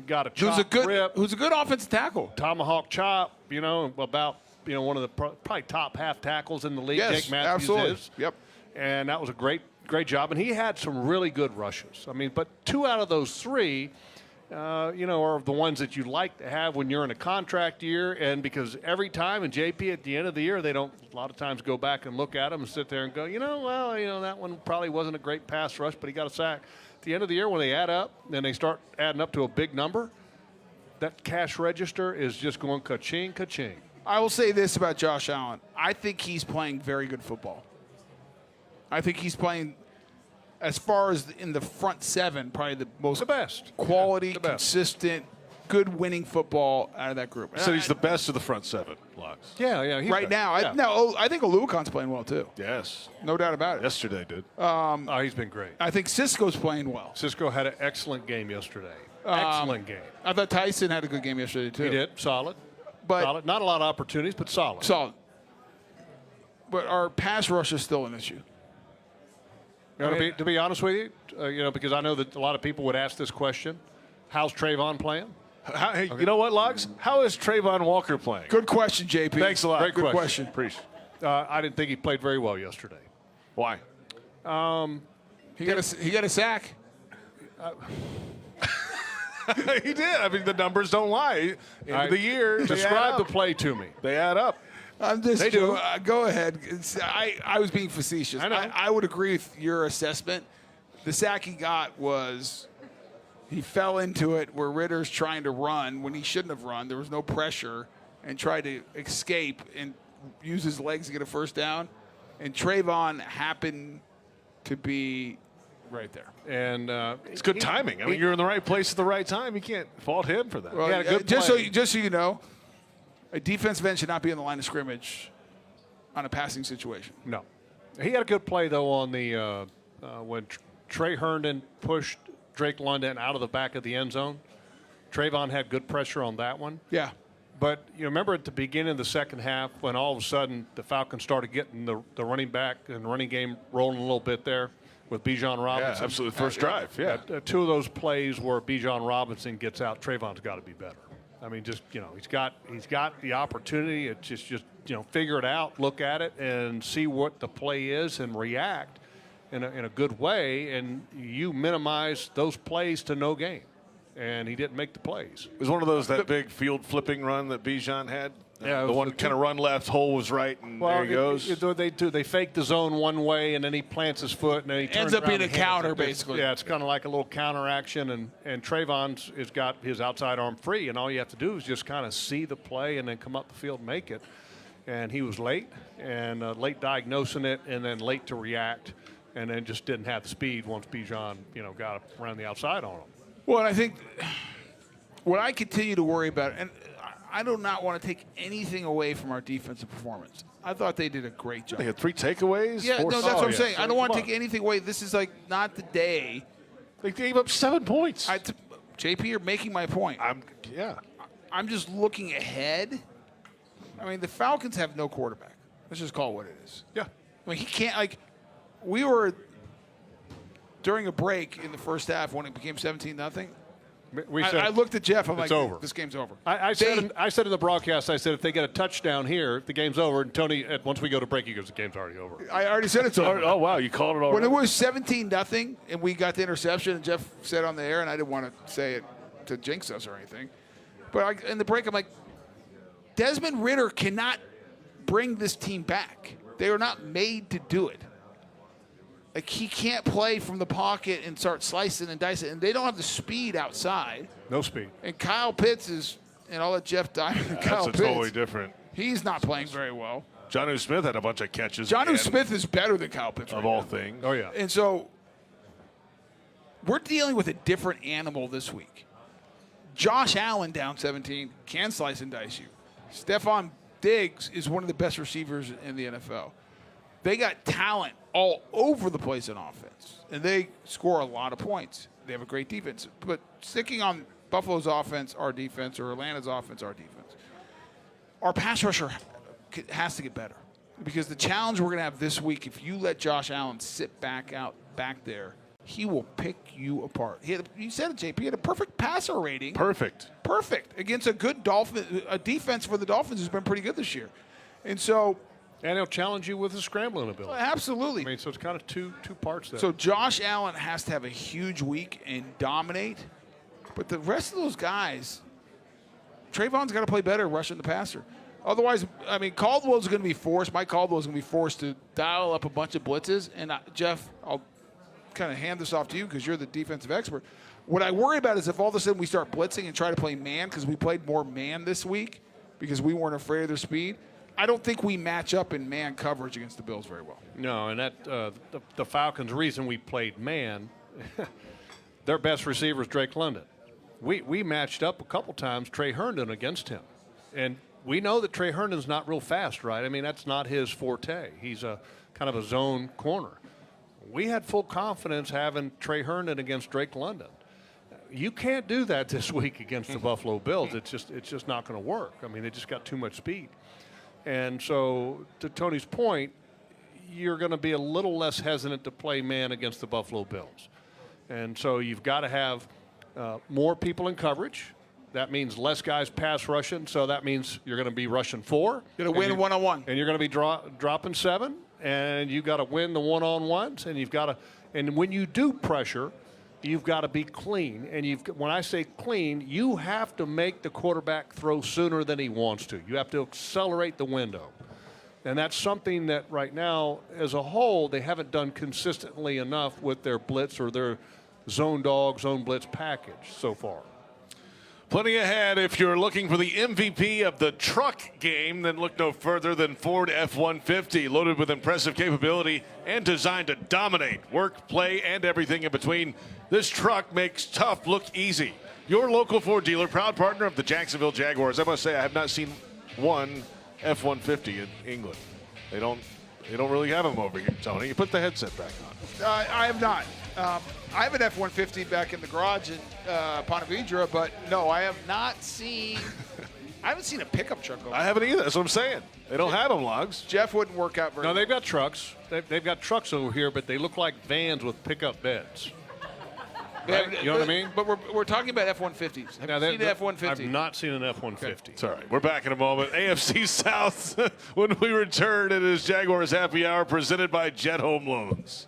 got a chop rip. Who's a good offensive tackle. Tomahawk chop, about one of the probably top half tackles in the league. Yes, Jake Matthews absolutely. is. Yep. And that was a great job. And he had some really good rushes. I mean, but 2 out of those 3, are the ones that you like to have when you're in a contract year. And because every time, and JP at the end of the year, they don't a lot of times go back and look at them and sit there and go, that one probably wasn't a great pass rush, but he got a sack. At the end of the year, when they add up, and they start adding up to a big number, that cash register is just going ka-ching, ka-ching. I will say this about Josh Allen. I think he's playing very good football. I think he's playing, as far as in the front 7, probably the best quality, consistent, good winning football out of that group. So he's the best of the front 7, Locks. Yeah. Right now. I think Oluokan's playing well, too. Yes. No doubt about it. Yesterday did. He's been great. I think Cisco's playing well. Cisco had an excellent game yesterday. Excellent game. I thought Tyson had a good game yesterday, too. He did. Solid. But not a lot of opportunities, but solid. Solid. But our pass rush is still an issue. To be honest with you, because I know that a lot of people would ask this question, how's Trayvon playing? Hey, you know what, Logs? How is Trayvon Walker playing? Good question, JP. Thanks a lot. Great Good question. Appreciate it. I didn't think he played very well yesterday. Why? He got a sack. He did. I mean, the numbers don't lie. End of the year, describe the play to me. They add up. I'm just They do. Go ahead. I was being facetious. I would agree with your assessment. The sack he got was he fell into it where Ritter's trying to run when he shouldn't have run. There was no pressure and tried to escape and use his legs to get a first down. And Trayvon happened to be right there. And it's good timing. I mean, you're in the right place at the right time. You can't fault him for that. Well, he had a good just play. so you know, a defensive end should not be in the line of scrimmage on a passing situation. No. He had a good play, though, on the when Trey Herndon pushed Drake London out of the back of the end zone. Trayvon had good pressure on that one. Yeah. But you remember at the beginning of the second half when all of a sudden the Falcons started getting the running back and running game rolling a little bit there with Bijan Robinson. Yeah, absolutely. First drive, yeah. 2 of those plays where Bijan Robinson gets out, Trayvon's got to be better. I mean, just, he's got the opportunity. It's just figure it out, look at it, and see what the play is and react in a good way, and you minimize those plays to no gain. And he didn't make the plays. It was one of those, that big field flipping run that Bijan had. Yeah, the one kind of run left, hole was right, and there he goes. They fake the zone one way, and then he plants his foot, and then he turns ends up around being a and hands counter, it. basically. Yeah, it's kind of like a little counter action, and Trayvon's has got his outside arm free, and all you have to do is just kind of see the play and then come up the field and make it. And he was late, and late diagnosing it, and then late to react, and then just didn't have the speed once Bijan, got around the outside on him. Well, and I think what I continue to worry about, and I do not want to take anything away from our defensive performance. I thought they did a great job. They had 3 takeaways. Yeah, no, that's what I'm saying. I don't want to take anything away. This is not the day. They gave up 7 points. JP, you're making my point. I'm just looking ahead. I mean, the Falcons have no quarterback. Let's just call it what it is. Yeah. I mean, he can't, we were during a break in the first half when it became 17-0. I looked at Jeff. I'm it's like, over. This game's over. I said in the broadcast, I said if they get a touchdown here, the game's over. And Tony, once we go to break, he goes, the game's already over. I already said it's over. Oh, wow, you called it already. When it was 17-0 and we got the interception, and Jeff said on the air, and I didn't want to say it to jinx us or anything, but in the break, I'm like, Desmond Ridder cannot bring this team back. They are not made to do it. Like, he can't play from the pocket and start slicing and dicing, and they don't have the speed outside. No speed. And Kyle Pitts is, and I'll let Jeff dive into Kyle Pitts. That's totally different. He's not playing very well. Jonnu Smith had a bunch of catches. Jonnu Smith is better than Kyle Pitts. Of all things. Oh, yeah. And so we're dealing with a different animal this week. Josh Allen down 17 can slice and dice you. Stephon Diggs is one of the best receivers in the NFL. They got talent all over the place in offense, and they score a lot of points. They have a great defense. But sticking on Buffalo's offense, our defense, or Atlanta's offense, our defense, our pass rusher has to get better. Because the challenge we're going to have this week, if you let Josh Allen sit back there, he will pick you apart. You said it, JP. He had a perfect passer rating. Perfect Against a good a defense for the Dolphins who's been pretty good this year. And he'll challenge you with his scrambling ability. Absolutely. I mean, so it's kind of two parts there. So Josh Allen has to have a huge week and dominate. But the rest of those guys, Trayvon's got to play better rushing the passer. Otherwise, I mean, Caldwell's going to be forced. Mike Caldwell's going to be forced to dial up a bunch of blitzes. And Jeff, I'll kind of hand this off to you because you're the defensive expert. What I worry about is if all of a sudden we start blitzing and try to play man, because we played more man this week because we weren't afraid of their speed. I don't think we match up in man coverage against the Bills very well. No, and that the Falcons' reason we played man, their best receiver is Drake London. We matched up a couple times Trey Herndon against him. And we know that Trey Herndon's not real fast, right? I mean, that's not his forte. He's a kind of a zone corner. We had full confidence having Trey Herndon against Drake London. You can't do that this week against the Buffalo Bills. It's just not going to work. I mean, they just got too much speed. And so, to Tony's point, you're going to be a little less hesitant to play man against the Buffalo Bills. And so you've got to have more people in coverage. That means less guys pass rushing, so that means you're going to be rushing 4. You're going to win one-on-one. And you're going to be dropping 7, and you've got to win the one-on-ones, and you've got to – and when you do pressure – you've got to be clean. And when I say clean, you have to make the quarterback throw sooner than he wants to. You have to accelerate the window. And that's something that right now, as a whole, they haven't done consistently enough with their blitz or their zone dog, zone blitz package so far. Plenty ahead. If you're looking for the MVP of the truck game, then look no further than Ford F-150, loaded with impressive capability and designed to dominate work, play, and everything in between. This truck makes tough look easy. Your local Ford dealer, proud partner of the Jacksonville Jaguars. I must say, I have not seen one F-150 in England. They don't really have them over here, Tony. You put the headset back on. I have not. I have an F-150 back in the garage in Ponte Vedra, but no, I have not seen. I haven't seen a pickup truck over. I haven't either. That's what I'm saying. They don't have them, Logs. Jeff wouldn't work out very well. No, they've got trucks. They've got trucks over here, but they look like vans with pickup beds. Right? You know what I mean? But we're talking about F-150s. Have you seen an F-150? I've not seen an F-150. Okay. It's all right. We're back in a moment. AFC South. When we return, it is Jaguars Happy Hour presented by Jet Home Loans.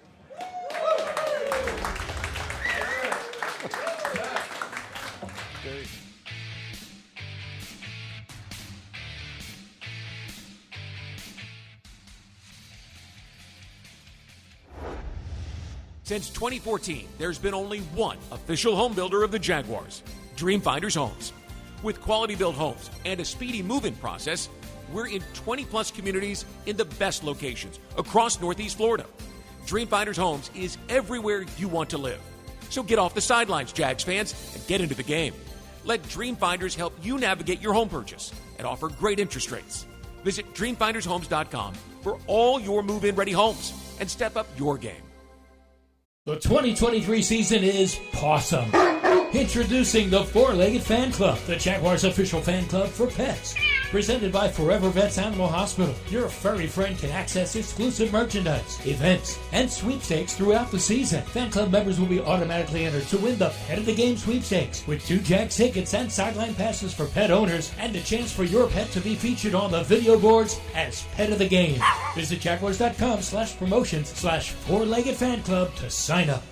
Since 2014, there's been only one official home builder of the Jaguars, Dreamfinders Homes. With quality-built homes and a speedy move-in process, we're in 20-plus communities in the best locations across Northeast Florida. Dreamfinders Homes is everywhere you want to live. So get off the sidelines, Jags fans, and get into the game. Let Dreamfinders help you navigate your home purchase and offer great interest rates. Visit DreamfindersHomes.com for all your move-in ready homes and step up your game. The 2023 season is Pawsome. Introducing the Four-Legged Fan Club, the Jaguars official fan club for pets. Presented by Forever Vets Animal Hospital. Your furry friend can access exclusive merchandise, events, and sweepstakes throughout the season. Fan club members will be automatically entered to win the Pet of the Game sweepstakes with 2 Jags tickets and sideline passes for pet owners and a chance for your pet to be featured on the video boards as Pet of the Game. Visit Jaguars.com/promotions/4-legged fan club to sign up.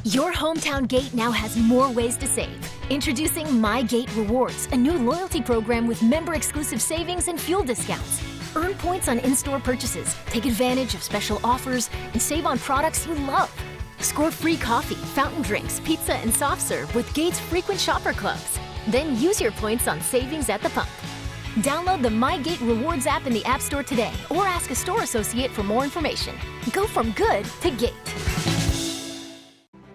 Your hometown gate now has more ways to save. Introducing My Gate Rewards, a new loyalty program with member-exclusive savings and fuel discounts. Earn points on in-store purchases, take advantage of special offers, and save on products you love. Score free coffee, fountain drinks, pizza, and soft serve with Gate's frequent shopper clubs. Then use your points on savings at the pump. Download the My Gate Rewards app in the App Store today or ask a store associate for more information. Go from good to Gate.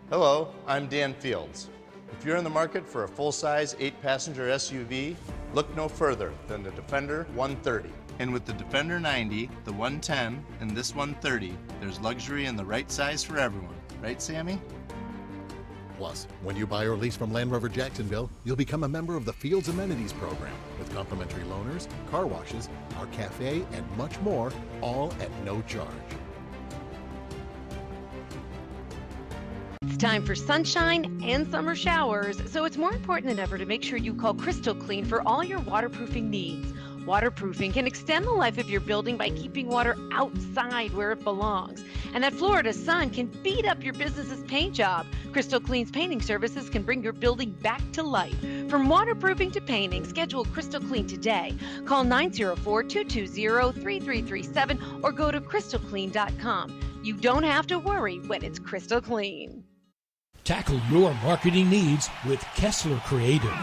Hello, I'm Dan Fields. If you're in the market for a full-size 8-passenger SUV, look no further than the Defender 130. And with the Defender 90, the 110, and this 130, there's luxury in the right size for everyone. Right, Sammy? Plus, when you buy or lease from Land Rover Jacksonville, you'll become a member of the Fields Amenities Program with complimentary loaners, car washes, our cafe, and much more, all at no charge. It's time for sunshine and summer showers, so it's more important than ever to make sure you call Crystal Clean for all your waterproofing needs. Waterproofing can extend the life of your building by keeping water outside where it belongs. And that Florida sun can beat up your business's paint job. Crystal Clean's painting services can bring your building back to life. From waterproofing to painting, schedule Crystal Clean today. Call 904-220-3337 or go to crystalclean.com. You don't have to worry when it's Crystal Clean. Tackle your marketing needs with Kessler Creative.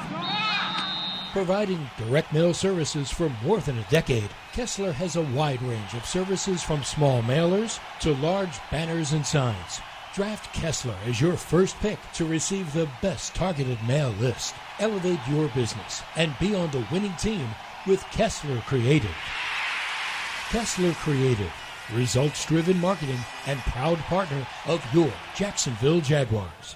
Providing direct mail services for more than a decade, Kessler has a wide range of services from small mailers to large banners and signs. Draft Kessler as your first pick to receive the best targeted mail list. Elevate your business and be on the winning team with Kessler Creative. Kessler Creative, results-driven marketing and proud partner of your Jacksonville Jaguars.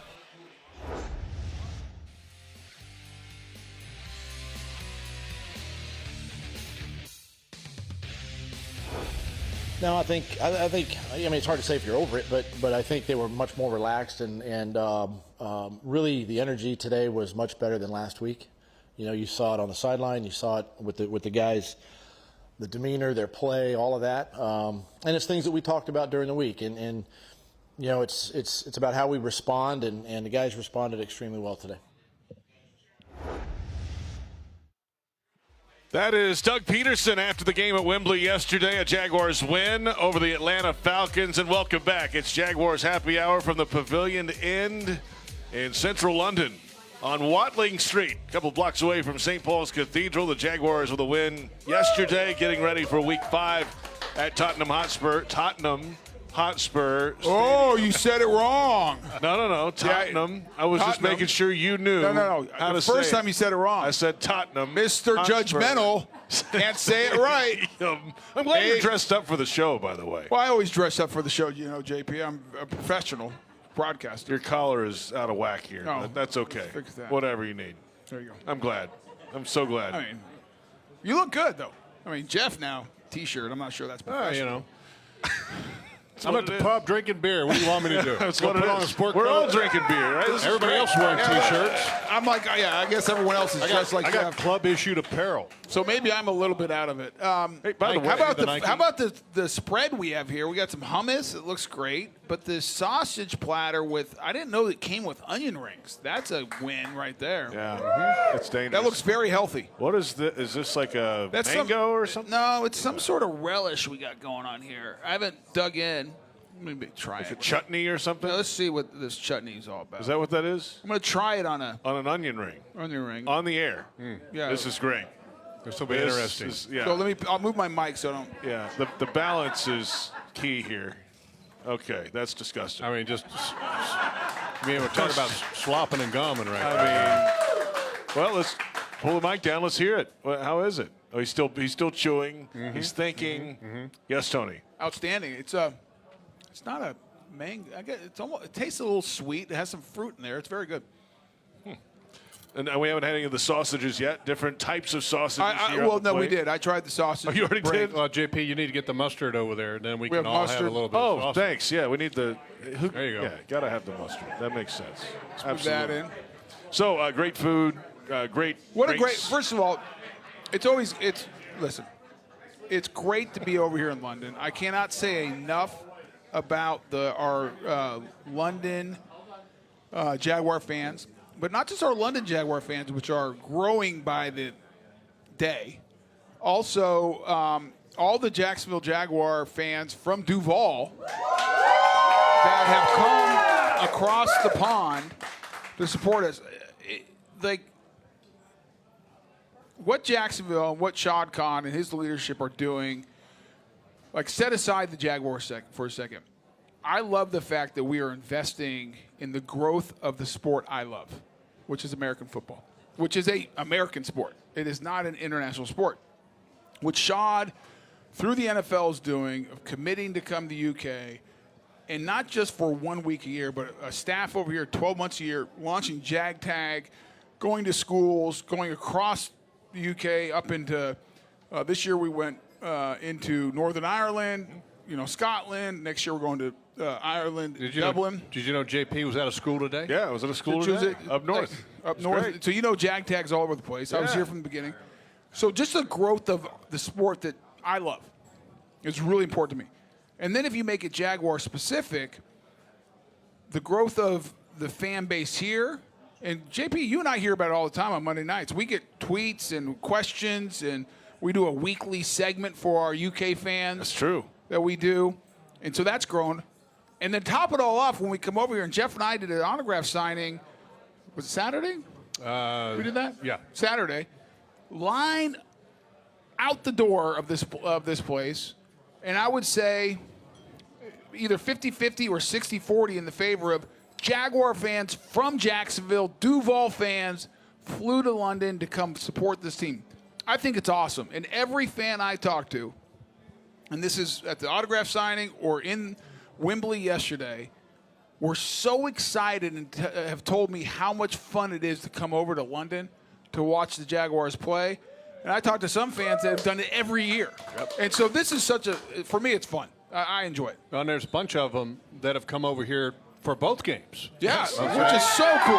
No, I mean, it's hard to say if you're over it, but I think they were much more relaxed and really the energy today was much better than last week. You know, you saw it on the sideline, you saw it with the guys, the demeanor, their play, all of that, and it's things that we talked about during the week, and you know, it's about how we respond, and the guys responded extremely well today. That is Doug Peterson after the game at Wembley yesterday. A Jaguars win over the Atlanta Falcons. And welcome back. It's Jaguars Happy Hour from the Pavilion End in central London on Watling Street, a couple blocks away from St. Paul's Cathedral. The Jaguars with a win yesterday, getting ready for Week 5 at Tottenham Hotspur Stadium. Oh, you said it wrong. No. Tottenham. I was just making sure you knew No. how the to say first it. time you said it wrong. I said Tottenham. Mr. Hotspur. Judgmental can't say it right. I'm glad you're dressed up for the show, by the way. Well, I always dress up for the show, you know, JP. I'm a professional broadcaster. Your collar is out of whack here. No, that's okay. fix that. Whatever you need. There you go. I'm glad. I'm so glad. I mean, you look good, though. I mean, Jeff now, T-shirt. I'm not sure that's professional. You know. I'm at the pub drinking beer. What do you want me to do? That's Go what put it on a is. sport We're coat? all drinking beer, right? Everybody else wearing T-shirts. I'm like, yeah, I guess everyone else is dressed like I got Jeff. club-issued apparel. So maybe I'm a little bit out of it. Hey, by the way, how about the spread we have here? We got some hummus. It looks great. But this sausage platter I didn't know it came with onion rings. That's a win right there. Yeah, it's dangerous. That looks very healthy. What is this? Is this like a mango or something? No, it's some sort of relish we got going on here. I haven't dug in. Maybe try like it. A chutney or something? Let's see what this chutney is all about. Is that what that is? I'm going to try it on an onion ring. Onion ring. On the air. Yeah. This is great. This will be interesting. Yeah. So I'll move my mic so I don't. Yeah. The balance is key here. Okay, that's disgusting. I mean, we're talking about slopping and gumming right now. Well, let's pull the mic down. Let's hear it. How is it? Oh, he's still chewing. Mm-hmm. He's thinking. Yes, Tony. Outstanding. It's not a mango. It tastes a little sweet. It has some fruit in there. It's very good. And we haven't had any of the sausages yet. Different types of sausages. Well, no, we did. I tried the sausage. Oh, you already did? Well, JP, you need to get the mustard over there, and then we can have all mustard. have a little bit of sausage. Thanks. Yeah, we need the. There you go. Yeah, gotta have the mustard. That makes sense. Put that in. So great food, great. First of all, listen. It's great to be over here in London. I cannot say enough about our London Jaguar fans, but not just our London Jaguar fans, which are growing by the day. Also, all the Jacksonville Jaguar fans from Duval that have come across the pond to support us. What Jacksonville and what Shad Khan and his leadership are doing, set aside the Jaguars for a second. I love the fact that we are investing in the growth of the sport I love, which is American football, which is an American sport. It is not an international sport. What Shad, through the NFL, is doing of committing to come to the UK, and not just for 1 week a year, but a staff over here 12 months a year, launching Jag Tag, going to schools, going across the UK up into this year we went into Northern Ireland, Scotland. Next year we're going to Ireland, Dublin. Did you know JP was at a school today? Yeah, I was at a school today. Up north. Up north. Great. So Jag Tag's all over the place. I was here from the beginning. So just the growth of the sport that I love is really important to me. And then if you make it Jaguar specific, the growth of the fan base here. And, JP, you and I hear about it all the time on Monday nights. We get tweets and questions, and we do a weekly segment for our UK fans. That's true. That we do. And so that's grown. And then top it all off, when we come over here, and Jeff and I did an autograph signing. Was it Saturday? We did that? Yeah. Saturday. Line out the door of this place. And I would say either 50-50 or 60-40 in the favor of Jaguar fans from Jacksonville, Duval fans, flew to London to come support this team. I think it's awesome. And every fan I talk to, and this is at the autograph signing or in Wembley yesterday, were so excited and have told me how much fun it is to come over to London to watch the Jaguars play. And I talked to some fans that have done it every year. Yep. And so this is for me, it's fun. I enjoy it. And there's a bunch of them that have come over here for both games. Yeah, which is so cool.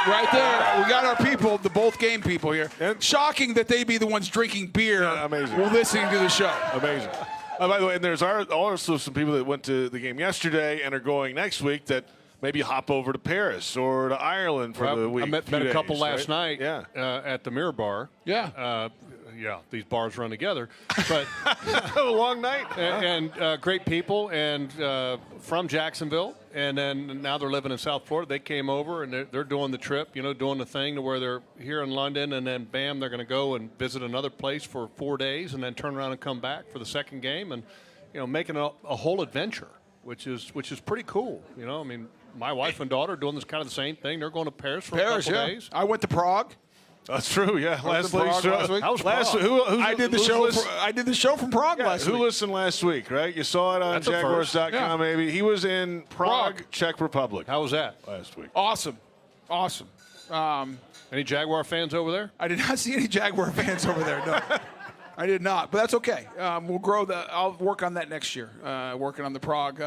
Right there, we got our people, the both game people here. Shocking that they be the ones drinking beer while listening to the show. Amazing. By the way, and there's also some people that went to the game yesterday and are going next week that maybe hop over to Paris or to Ireland for the week. I met a couple last night at the Mirror Bar. Yeah. These bars run together. But a long night. And great people and from Jacksonville. And then now they're living in South Florida. They came over and they're doing the trip, doing the thing to where they're here in London. And then, bam, they're going to go and visit another place for 4 days and then turn around and come back for the second game. And, making a whole adventure, which is pretty cool. My wife and daughter are doing this kind of the same thing. They're going to Paris for a couple days. I went to Prague. That's true. Yeah, last week. How was Prague? I did the show from Prague last week. Who listened last week? Right, you saw it on Jaguars.com. Yeah. Maybe he was in Prague, Czech Republic. How was that last week? Awesome. Any Jaguar fans over there? I did not see any Jaguar fans over there. No, I did not. But that's okay. We'll grow I'll work on that next year. Working on the Prague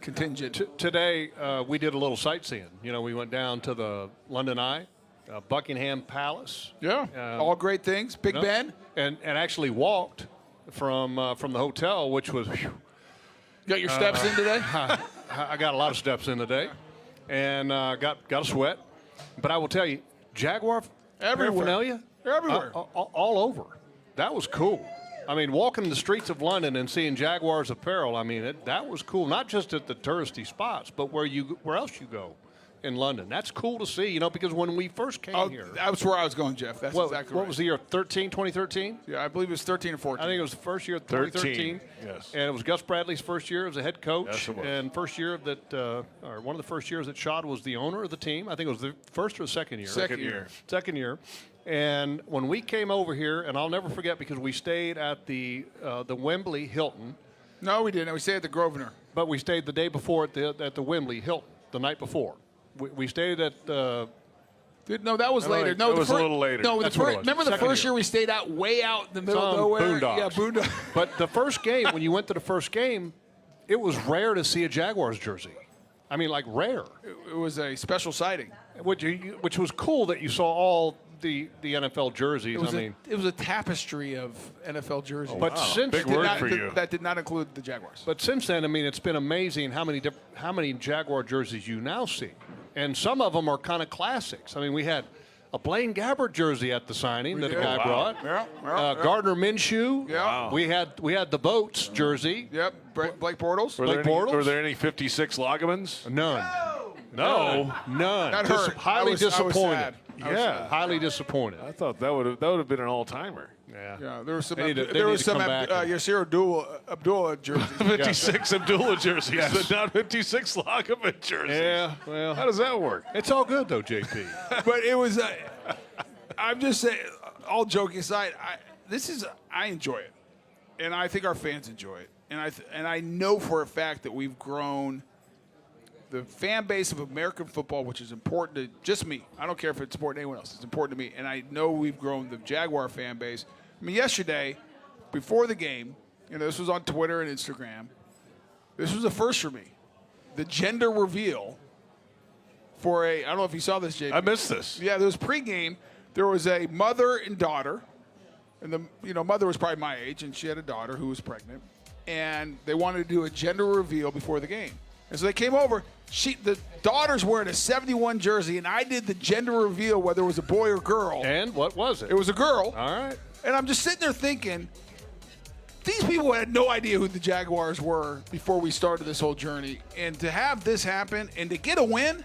contingent. Today we did a little sightseeing. We went down to the London Eye. Buckingham Palace. Yeah, all great things. Big Ben. And actually walked from the hotel, which was. You got your steps in today? I got a lot of steps in today, and got a sweat. But I will tell you, Jaguar paraphernalia everywhere, all over. That was cool. Walking the streets of London and seeing Jaguars apparel. That was cool. Not just at the touristy spots, but where else you go. In London. That's cool to see, because when we first came here. That's where I was going, Jeff. That's exactly right. What was the year, 2013? Yeah, I believe it was 13 or 14. I think it was the first year of 2013. Yes. And it was Gus Bradley's first year as a head coach. Yes, it was. And first year or one of the first years that Shad was the owner of the team. I think it was the first or the second year. Second year. And when we came over here, and I'll never forget because we stayed at the Wembley Hilton. No, we didn't. We stayed at the Grosvenor. But we stayed the day before at the Wembley Hilton, the night before. We stayed at No, that was later. No, it was a little later. No, remember the Second first year we stayed out way out in the middle of nowhere? Boondocks. Yeah, boondocks. But the first game, when you went to the first game, it was rare to see a Jaguars jersey. I mean, like rare. It was a special sighting. Which was cool that you saw all the NFL jerseys. It was a tapestry of NFL jerseys. But since big word for you. That did not include the Jaguars. But since then, I mean, it's been amazing how many Jaguar jerseys you now see, and some of them are kind of classics. I mean, we had a Blaine Gabbert jersey at the signing that a guy brought. Yeah. Gardner Minshew. Yeah. We had the Boats jersey. Yep. Blake Bortles. Were there any 56 Lagemans? None. No. None. That hurt. Highly disappointed. Yeah, highly disappointed. I thought that would have been an all-timer. Yeah, there was some. They need to Yasir Abdullah jerseys. 56 Abdullah jerseys, but not 56 Lageman jerseys. Yeah, well, how does that work? It's all good though, JP. But it was. I'm just saying. All joking aside, I enjoy it, and I think our fans enjoy it, and I know for a fact that we've grown the fan base of American football, which is important to just me. I don't care if it's important to anyone else. It's important to me. And I know we've grown the Jaguar fan base. I mean, yesterday, before the game, this was on Twitter and Instagram, this was a first for me. The gender reveal for I don't know if you saw this, JP. I missed this. Yeah, there was pregame. There was a mother and daughter. And the mother was probably my age, and she had a daughter who was pregnant. And they wanted to do a gender reveal before the game. And so they came over. The daughter's wearing a 71 jersey, and I did the gender reveal, whether it was a boy or girl. And what was it? It was a girl. All right. And I'm just sitting there thinking, these people had no idea who the Jaguars were before we started this whole journey. And to have this happen and to get a win,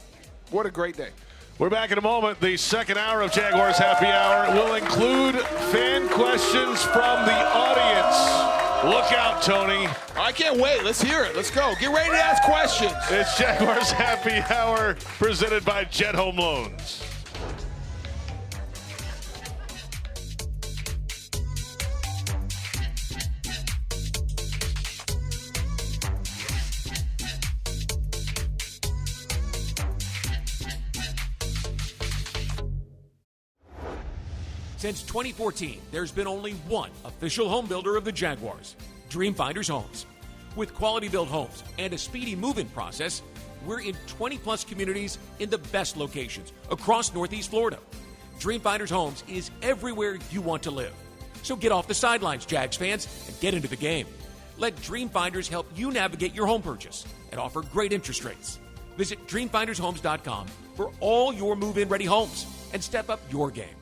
what a great day. We're back in a moment. The second hour of Jaguars Happy Hour will include fan questions from the audience. Look out, Tony. I can't wait. Let's hear it. Let's go. Get ready to ask questions. It's Jaguars Happy Hour presented by Jet Home Loans. Since 2014, there's been only one official home builder of the Jaguars, Dreamfinders Homes. With quality-built homes and a speedy move-in process, we're in 20-plus communities in the best locations across Northeast Florida. Dreamfinders Homes is everywhere you want to live. So get off the sidelines, Jags fans, and get into the game. Let Dreamfinders help you navigate your home purchase and offer great interest rates. Visit DreamfindersHomes.com for all your move-in ready homes and step up your game.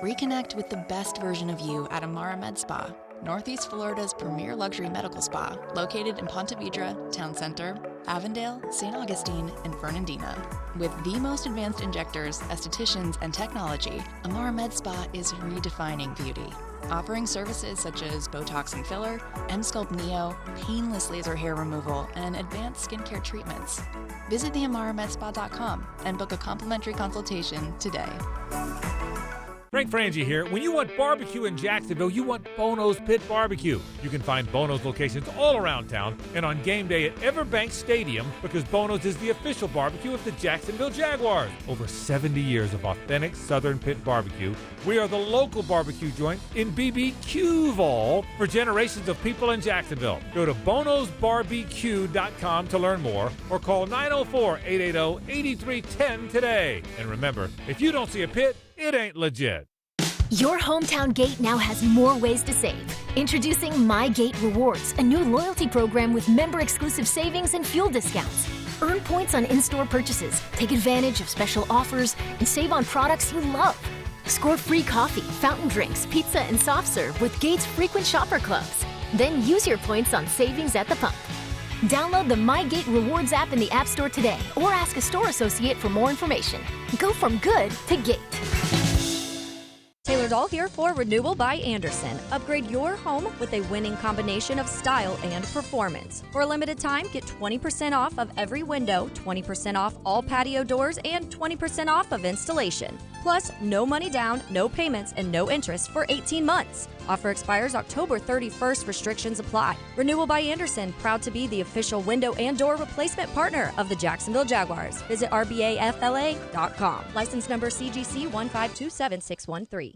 Reconnect with the best version of you at Amara Med Spa, Northeast Florida's premier luxury medical spa, located in Ponte Vedra, Town Center, Avondale, St. Augustine, and Fernandina. With the most advanced injectors, estheticians, and technology, Amara Med Spa is redefining beauty, offering services such as Botox and filler, M-Sculpt Neo, painless laser hair removal, and advanced skincare treatments. Visit theamaramedspa.com and book a complimentary consultation today. Frank Frangie here. When you want barbecue in Jacksonville, you want Bono's Pit Barbecue. You can find Bono's locations all around town and on game day at Everbank Stadium, because Bono's is the official barbecue of the Jacksonville Jaguars. Over 70 years of authentic Southern Pit barbecue. We are the local barbecue joint in BBQval for generations of people in Jacksonville. Go to bonosbarbecue.com to learn more or call 904-880-8310 today. And remember, if you don't see a pit, it ain't legit. Your hometown gate now has more ways to save. Introducing My Gate Rewards, a new loyalty program with member-exclusive savings and fuel discounts. Earn points on in-store purchases, take advantage of special offers, and save on products you love. Score free coffee, fountain drinks, pizza, and soft serve with Gate's frequent shopper clubs. Then use your points on savings at the pump. Download the My Gate Rewards app in the App Store today or ask a store associate for more information. Go from good to Gate. Taylor Doll here for Renewal by Anderson. Upgrade your home with a winning combination of style and performance. For a limited time, get 20% off of every window, 20% off all patio doors, and 20% off of installation. Plus, no money down, no payments, and no interest for 18 months. Offer expires October 31st. Restrictions apply. Renewal by Andersen, proud to be the official window and door replacement partner of the Jacksonville Jaguars. Visit rbafla.com. License number CGC 1527613.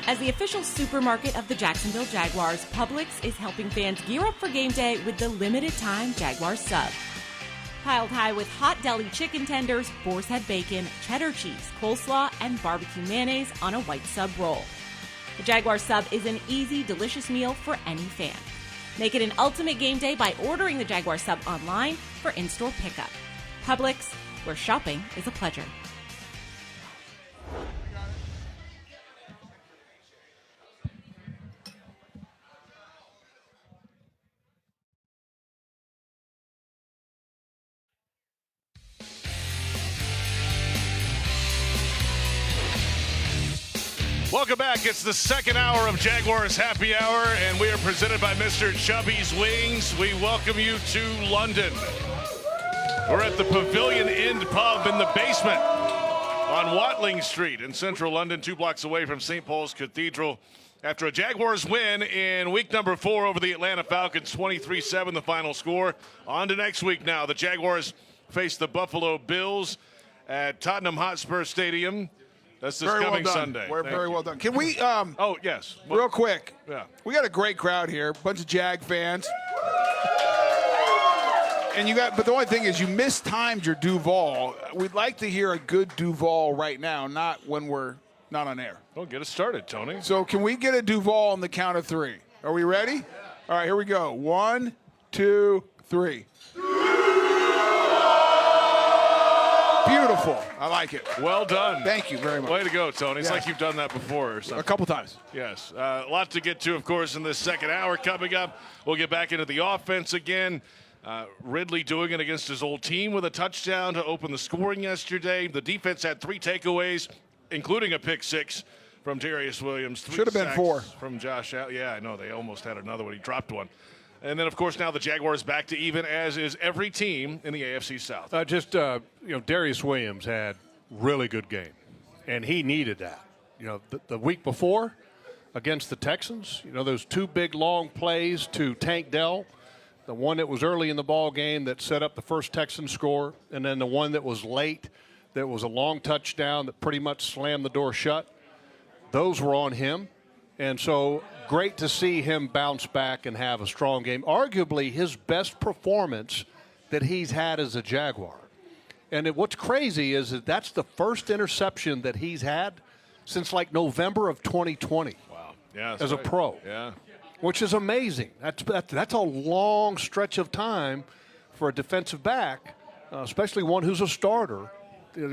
As the official supermarket of the Jacksonville Jaguars, Publix is helping fans gear up for game day with the limited-time Jaguars sub. Piled high with hot deli chicken tenders, boar's head bacon, cheddar cheese, coleslaw, and barbecue mayonnaise on a white sub roll. The Jaguars sub is an easy, delicious meal for any fan. Make it an ultimate game day by ordering the Jaguars sub online for in-store pickup. Publix, where shopping is a pleasure. Welcome back. It's the second hour of Jaguars Happy Hour, and we are presented by Mr. Chubby's Wings. We welcome you to London. We're at the Pavilion End pub in the basement on Watling Street in central London, 2 blocks away from St. Paul's Cathedral. After a Jaguars win in week number 4 over the Atlanta Falcons, 23-7 the final score. On to next week now. The Jaguars face the Buffalo Bills at Tottenham Hotspur Stadium. That's this coming Sunday. We're very well done. Can we? Oh, yes. Real quick. Yeah. We got a great crowd here. Bunch of Jag fans. And but the only thing is you mistimed your Duval. We'd like to hear a good Duval right now, not when we're not on air. Well, get us started, Tony. So can we get a Duval on the count of 3? Are we ready? Yeah. All right, here we go. 1, 2, 3. Beautiful. I like it. Well done. Thank you very much. Way to go, Tony. It's like you've done that before or something. A couple times. Yes. A lot to get to, of course, in this second hour coming up. We'll get back into the offense again. Ridley doing it against his old team with a touchdown to open the scoring yesterday. The defense had 3 takeaways, including a pick 6 from Darius Williams. 3 Should have been 4. From Josh Allen. Yeah, I know. They almost had another one. He dropped one. And then, of course, now the Jaguars back to even, as is every team in the AFC South. Darius Williams had really good game, and he needed that. The week before against the Texans, those 2 big long plays to Tank Dell, the one that was early in the ball game that set up the first Texan score, and then the one that was late that was a long touchdown that pretty much slammed the door shut. Those were on him. And so great to see him bounce back and have a strong game. Arguably his best performance that he's had as a Jaguar. And what's crazy is that that's the first interception that he's had since like November of 2020. Wow. Yeah. As a pro. Yeah. Which is amazing. That's a long stretch of time for a defensive back, especially one who's a starter,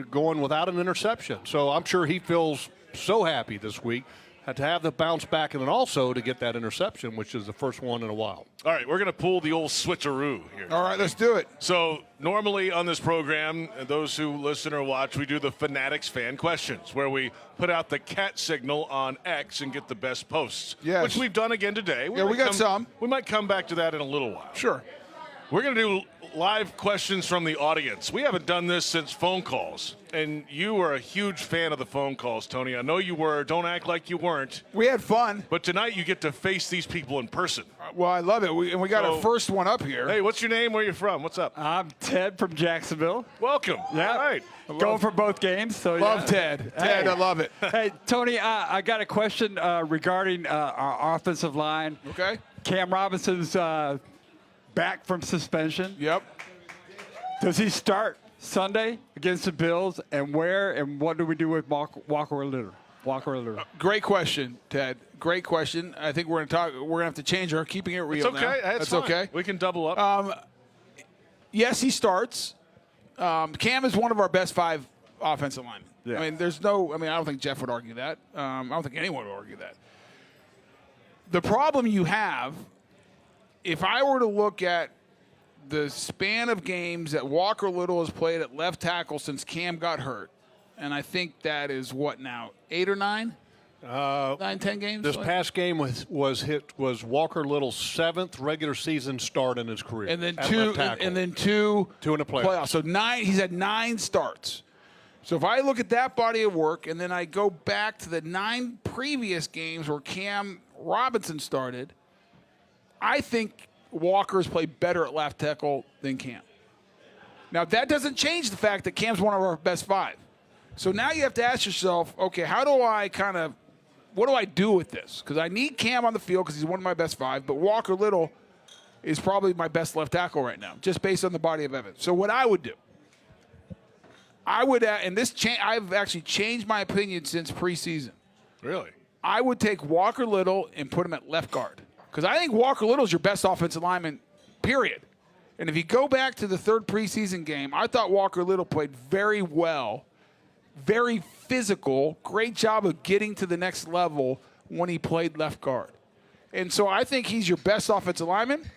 going without an interception. So I'm sure he feels so happy this week. Had to have the bounce back and then also to get that interception, which is the first one in a while. All right, we're going to pull the old switcheroo here. All right, let's do it. So normally on this program, those who listen or watch, we do the Fanatics fan questions, where we put out the cat signal on X and get the best posts, which we've done again today. We got some. We might come back to that in a little while. Sure. We're going to do live questions from the audience. We haven't done this since phone calls, and you were a huge fan of the phone calls, Tony. I know you were. Don't act like you weren't. We had fun. But tonight you get to face these people in person. Well, I love it. We got our first one up here. Hey, what's your name? Where are you from? What's up? I'm Ted from Jacksonville. Welcome. Yeah. All right. Going for both games. So love Ted. Ted, I love it. Hey, Tony, I got a question regarding our offensive line. Okay. Cam Robinson's back from suspension. Yep. Does he start Sunday against the Bills, and where and what do we do with Walker Little? Great question, Ted. Great question. I think we're gonna have to change our keeping it real. It's okay. Now. That's okay. We can double up. Yes, he starts. Cam is one of our best 5 offensive linemen. Yeah. I don't think Jeff would argue that. I don't think anyone would argue that. The problem you have, if I were to look at the span of games that Walker Little has played at left tackle since Cam got hurt, and I think that is what now, 8 or 9? 9, 10 games? This past game was Walker Little's 7th regular season start in his career. And then two in the two in the playoffs. So 9. He's had 9 starts. So if I look at that body of work and then I go back to the 9 previous games where Cam Robinson started, I think Walker's played better at left tackle than Cam. Now, that doesn't change the fact that Cam's one of our best 5. So now you have to ask yourself, okay, what do I do with this? Because I need Cam on the field because he's one of my best 5, but Walker Little is probably my best left tackle right now, just based on the body of evidence. So what I would do, I've actually changed my opinion since preseason. Really? I would take Walker Little and put him at left guard because I think Walker Little is your best offensive lineman, period. And if you go back to the 3rd preseason game, I thought Walker Little played very well, very physical, great job of getting to the next level when he played left guard. And so I think he's your best offensive lineman.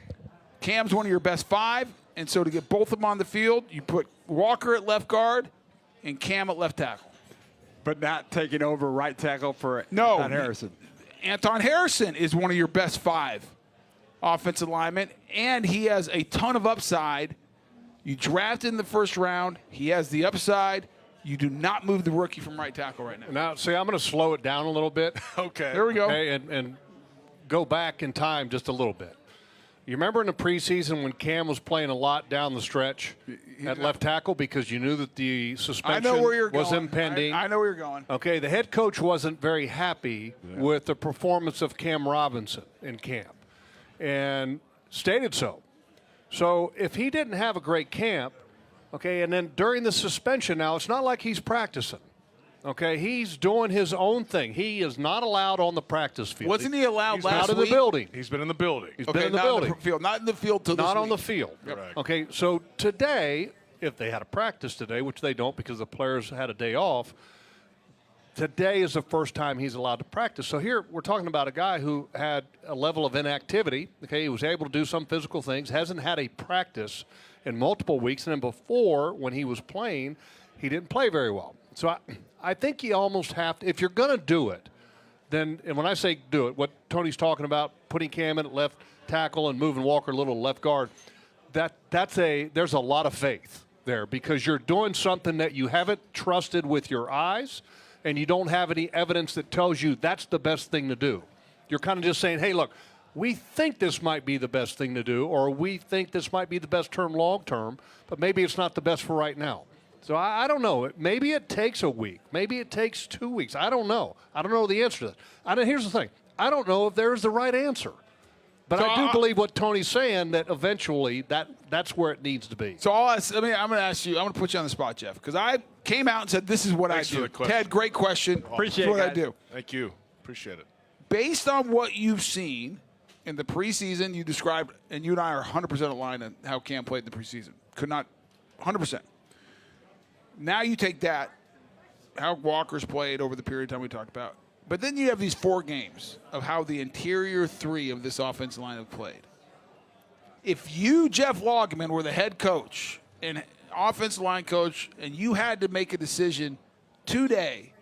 Cam's one of your best 5. And so to get both of them on the field, you put Walker at left guard and Cam at left tackle. But not taking over right tackle for Anton Harrison. Anton Harrison is one of your best 5 offensive linemen, and he has a ton of upside. You drafted in the 1st round. He has the upside. You do not move the rookie from right tackle right now. Now, see, I'm going to slow it down a little bit. Okay. There we go. Okay, and go back in time just a little bit. You remember in the preseason when Cam was playing a lot down the stretch at left tackle because you knew that the suspension was impending? I know where you're going. Okay, the head coach wasn't very happy with the performance of Cam Robinson in camp and stated so. So if he didn't have a great camp, okay, and then during the suspension now, it's not like he's practicing. Okay, he's doing his own thing. He is not allowed on the practice field. Wasn't he allowed He's last out of week? the building. He's been in the building. He's been in the building. Not in the field till this Not on week. the field. Correct. Okay, so today, if they had a practice today, which they don't because the players had a day off, today is the first time he's allowed to practice. So here we're talking about a guy who had a level of inactivity. Okay, he was able to do some physical things, hasn't had a practice in multiple weeks, and then before, when he was playing, he didn't play very well. So I think you almost have to, if you're going to do it, then, and when I say do it, what Tony's talking about, putting Cam in at left tackle and moving Walker Little to left guard, there's a lot of faith there because you're doing something that you haven't trusted with your eyes and you don't have any evidence that tells you that's the best thing to do. You're kind of just saying, hey, look, we think this might be the best thing to do, or we think this might be the best term long term, but maybe it's not the best for right now. So I don't know. Maybe it takes a week. Maybe it takes 2 weeks. I don't know. I don't know the answer to that. Here's the thing. I don't know if there's the right answer. But I do believe what Tony's saying, that eventually that's where it needs to be. So I'm going to ask you, I'm going to put you on the spot, Jeff, because I came out and said this is what I do. Ted, great question. Appreciate it, what guys. I do. Thank you. Appreciate it. Based on what you've seen in the preseason, you described, and you and I are 100% aligned on how Cam played in the preseason. Could not, 100%. Now you take that, how Walker's played over the period of time we talked about, but then you have these 4 games of how the interior 3 of this offensive line have played. If you, Jeff Lageman, were the head coach and offensive line coach, and you had to make a decision today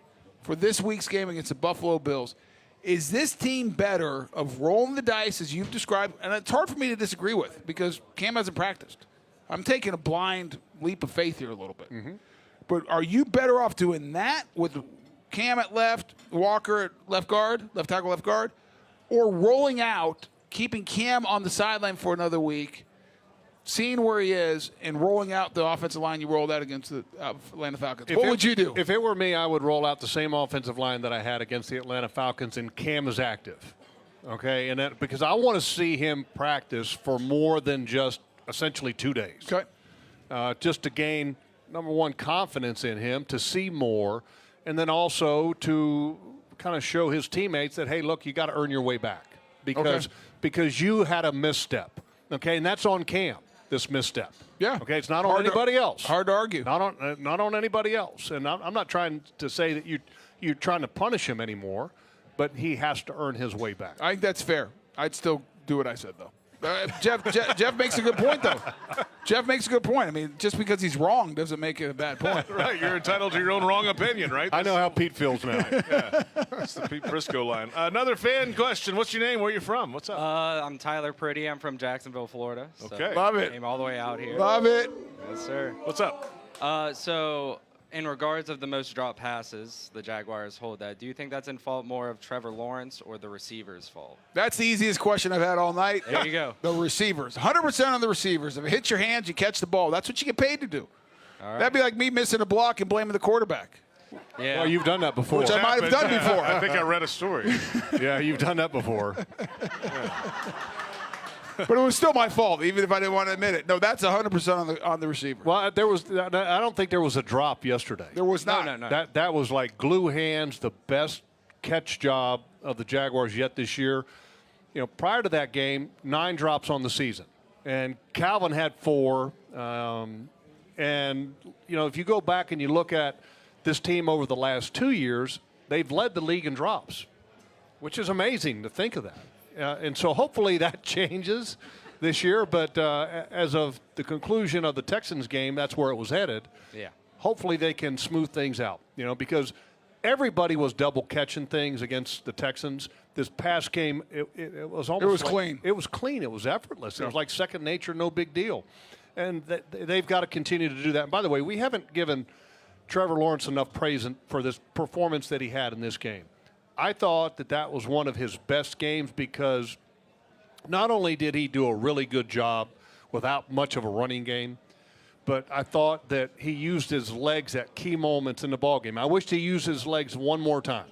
for this week's game against the Buffalo Bills, is this team better of rolling the dice as you've described? And it's hard for me to disagree with because Cam hasn't practiced. I'm taking a blind leap of faith here a little bit. Mm-hmm. But are you better off doing that with Cam at left, Walker at left guard, left tackle, left guard, or rolling out, keeping Cam on the sideline for another week, seeing where he is, and rolling out the offensive line you rolled out against the Atlanta Falcons? What would you do? If it were me, I would roll out the same offensive line that I had against the Atlanta Falcons, and Cam is active. Okay, and that, because I want to see him practice for more than just essentially 2 days. Okay. Just to gain, number one, confidence in him, to see more, and then also to kind of show his teammates that, hey, look, you got to earn your way back because you had a misstep. Okay, and that's on Cam, this misstep. Yeah. Okay, it's not on anybody else. Hard to argue. Not on anybody else. And I'm not trying to say that you're trying to punish him anymore, but he has to earn his way back. I think that's fair. I'd still do what I said, though. Jeff makes a good point, though. Jeff makes a good point. I mean, just because he's wrong doesn't make it a bad point. Right, you're entitled to your own wrong opinion, right? I know how Pete feels now. Yeah, that's the Pete Prisco line. Another fan question. What's your name? Where are you from? What's up? I'm Tyler Pretty. I'm from Jacksonville, Florida. So Okay. Love it. Came all the way out here. Love it. Yes, sir. What's up? So In regards of the most drop passes, the Jaguars hold that. Do you think that's in fault more of Trevor Lawrence or the receiver's fault? That's the easiest question I've had all night. There you go. The receivers. 100% on the receivers. If it hits your hands, you catch the ball. That's what you get paid to do. All right. That'd be like me missing a block and blaming the quarterback. Yeah. Well, you've done that before. Which I might have done before. I think I read a story. Yeah, you've done that before. But it was still my fault, even if I didn't want to admit it. No, that's 100% on the receiver. Well, I don't think there was a drop yesterday. There was not. No. That was like glue hands, the best catch job of the Jaguars yet this year. You know, prior to that game, 9 drops on the season, and Calvin had 4. And you know, if you go back and you look at this team over the last 2 years, they've led the league in drops, which is amazing to think of that. And so hopefully that changes this year. But as of the conclusion of the Texans game, that's where it was headed. Yeah. Hopefully they can smooth things out, you know, because everybody was double catching things against the Texans. This past game, it was almost clean. It was clean. It was effortless. It was like second nature, no big deal. And they've got to continue to do that. And by the way, we haven't given Trevor Lawrence enough praise for this performance that he had in this game. I thought that was one of his best games because not only did he do a really good job without much of a running game, but I thought that he used his legs at key moments in the ballgame. I wished he used his legs one more time,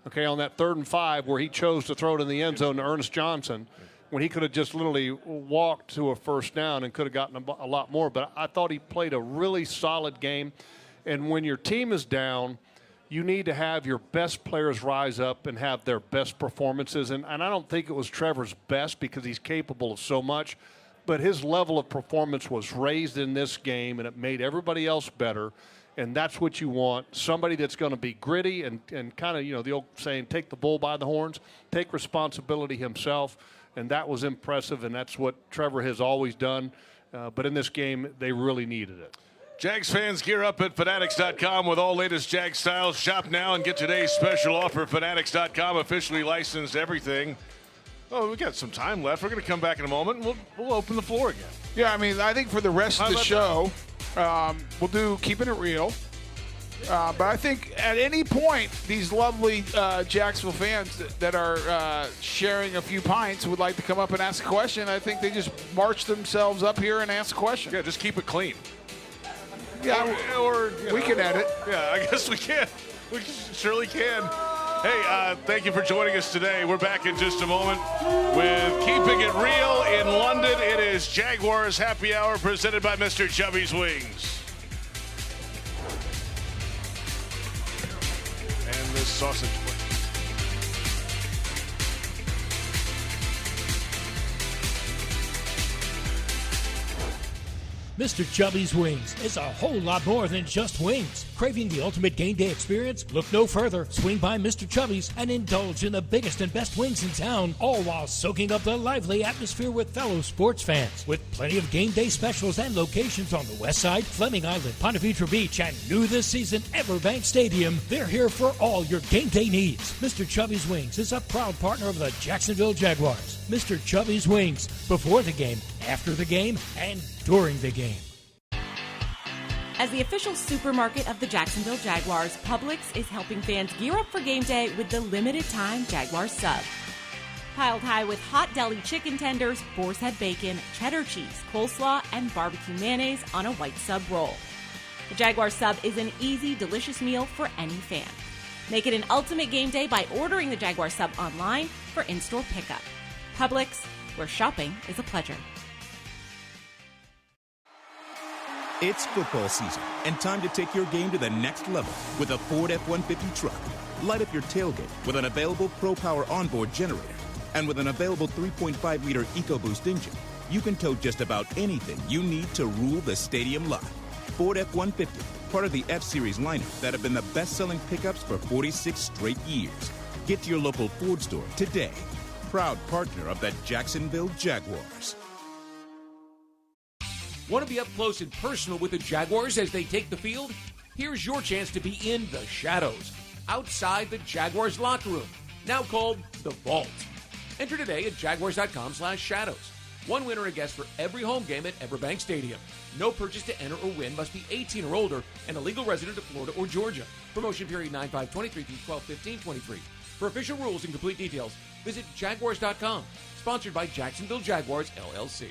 okay, on that 3rd and 5 where he chose to throw it in the end zone to Ernest Johnson when he could have just literally walked to a first down and could have gotten a lot more. But I thought he played a really solid game. And when your team is down, you need to have your best players rise up and have their best performances. And I don't think it was Trevor's best because he's capable of so much, but his level of performance was raised in this game, and it made everybody else better. And that's what you want, somebody that's going to be gritty and kind of, you know, the old saying, take the bull by the horns, take responsibility himself. And that was impressive, and that's what Trevor has always done. But in this game, they really needed it. Jags fans, gear up at Fanatics.com with all latest Jags styles. Shop now and get today's special offer. Fanatics.com, officially licensed everything. Oh, we got some time left. We're going to come back in a moment, and we'll open the floor again. Yeah, I mean, I think for the rest of the show, we'll do Keeping It Real. But I think at any point, these lovely Jacksonville fans that are sharing a few pints would like to come up and ask a question. I think they just march themselves up here and ask a question. Yeah, just keep it clean. Yeah, or we can edit. Yeah, I guess we can. We surely can. Hey, thank you for joining us today. We're back in just a moment with Keeping It Real in London. It is Jaguars Happy Hour presented by Mr. Chubby's Wings. And this sausage plate. Mr. Chubby's Wings is a whole lot more than just wings. Craving the ultimate game day experience? Look no further. Swing by Mr. Chubby's and indulge in the biggest and best wings in town, all while soaking up the lively atmosphere with fellow sports fans. With plenty of game day specials and locations on the West Side, Fleming Island, Ponte Vedra Beach, and new this season, Everbank Stadium, they're here for all your game day needs. Mr. Chubby's Wings is a proud partner of the Jacksonville Jaguars. Mr. Chubby's Wings, before the game, after the game, and during the game. As the official supermarket of the Jacksonville Jaguars, Publix is helping fans gear up for game day with the limited-time Jaguars sub. Piled high with hot deli chicken tenders, boar's head bacon, cheddar cheese, coleslaw, and barbecue mayonnaise on a white sub roll. The Jaguars sub is an easy, delicious meal for any fan. Make it an ultimate game day by ordering the Jaguars sub online for in-store pickup. Publix, where shopping is a pleasure. It's football season, and time to take your game to the next level with a Ford F-150 truck. Light up your tailgate with an available Pro Power onboard generator. And with an available 3.5-liter EcoBoost engine, you can tow just about anything you need to rule the stadium lot. Ford F-150, part of the F-Series lineup that have been the best-selling pickups for 46 straight years. Get to your local Ford store today. Proud partner of the Jacksonville Jaguars. Want to be up close and personal with the Jaguars as they take the field? Here's your chance to be in the shadows, outside the Jaguars locker room, now called the Vault. Enter today at jaguars.com/shadows. One winner and a guest for every home game at Everbank Stadium. No purchase to enter or win, must be 18 or older and a legal resident of Florida or Georgia. Promotion period 9/5/23 through 12/15/23. For official rules and complete details, visit Jaguars.com. Sponsored by Jacksonville Jaguars, LLC.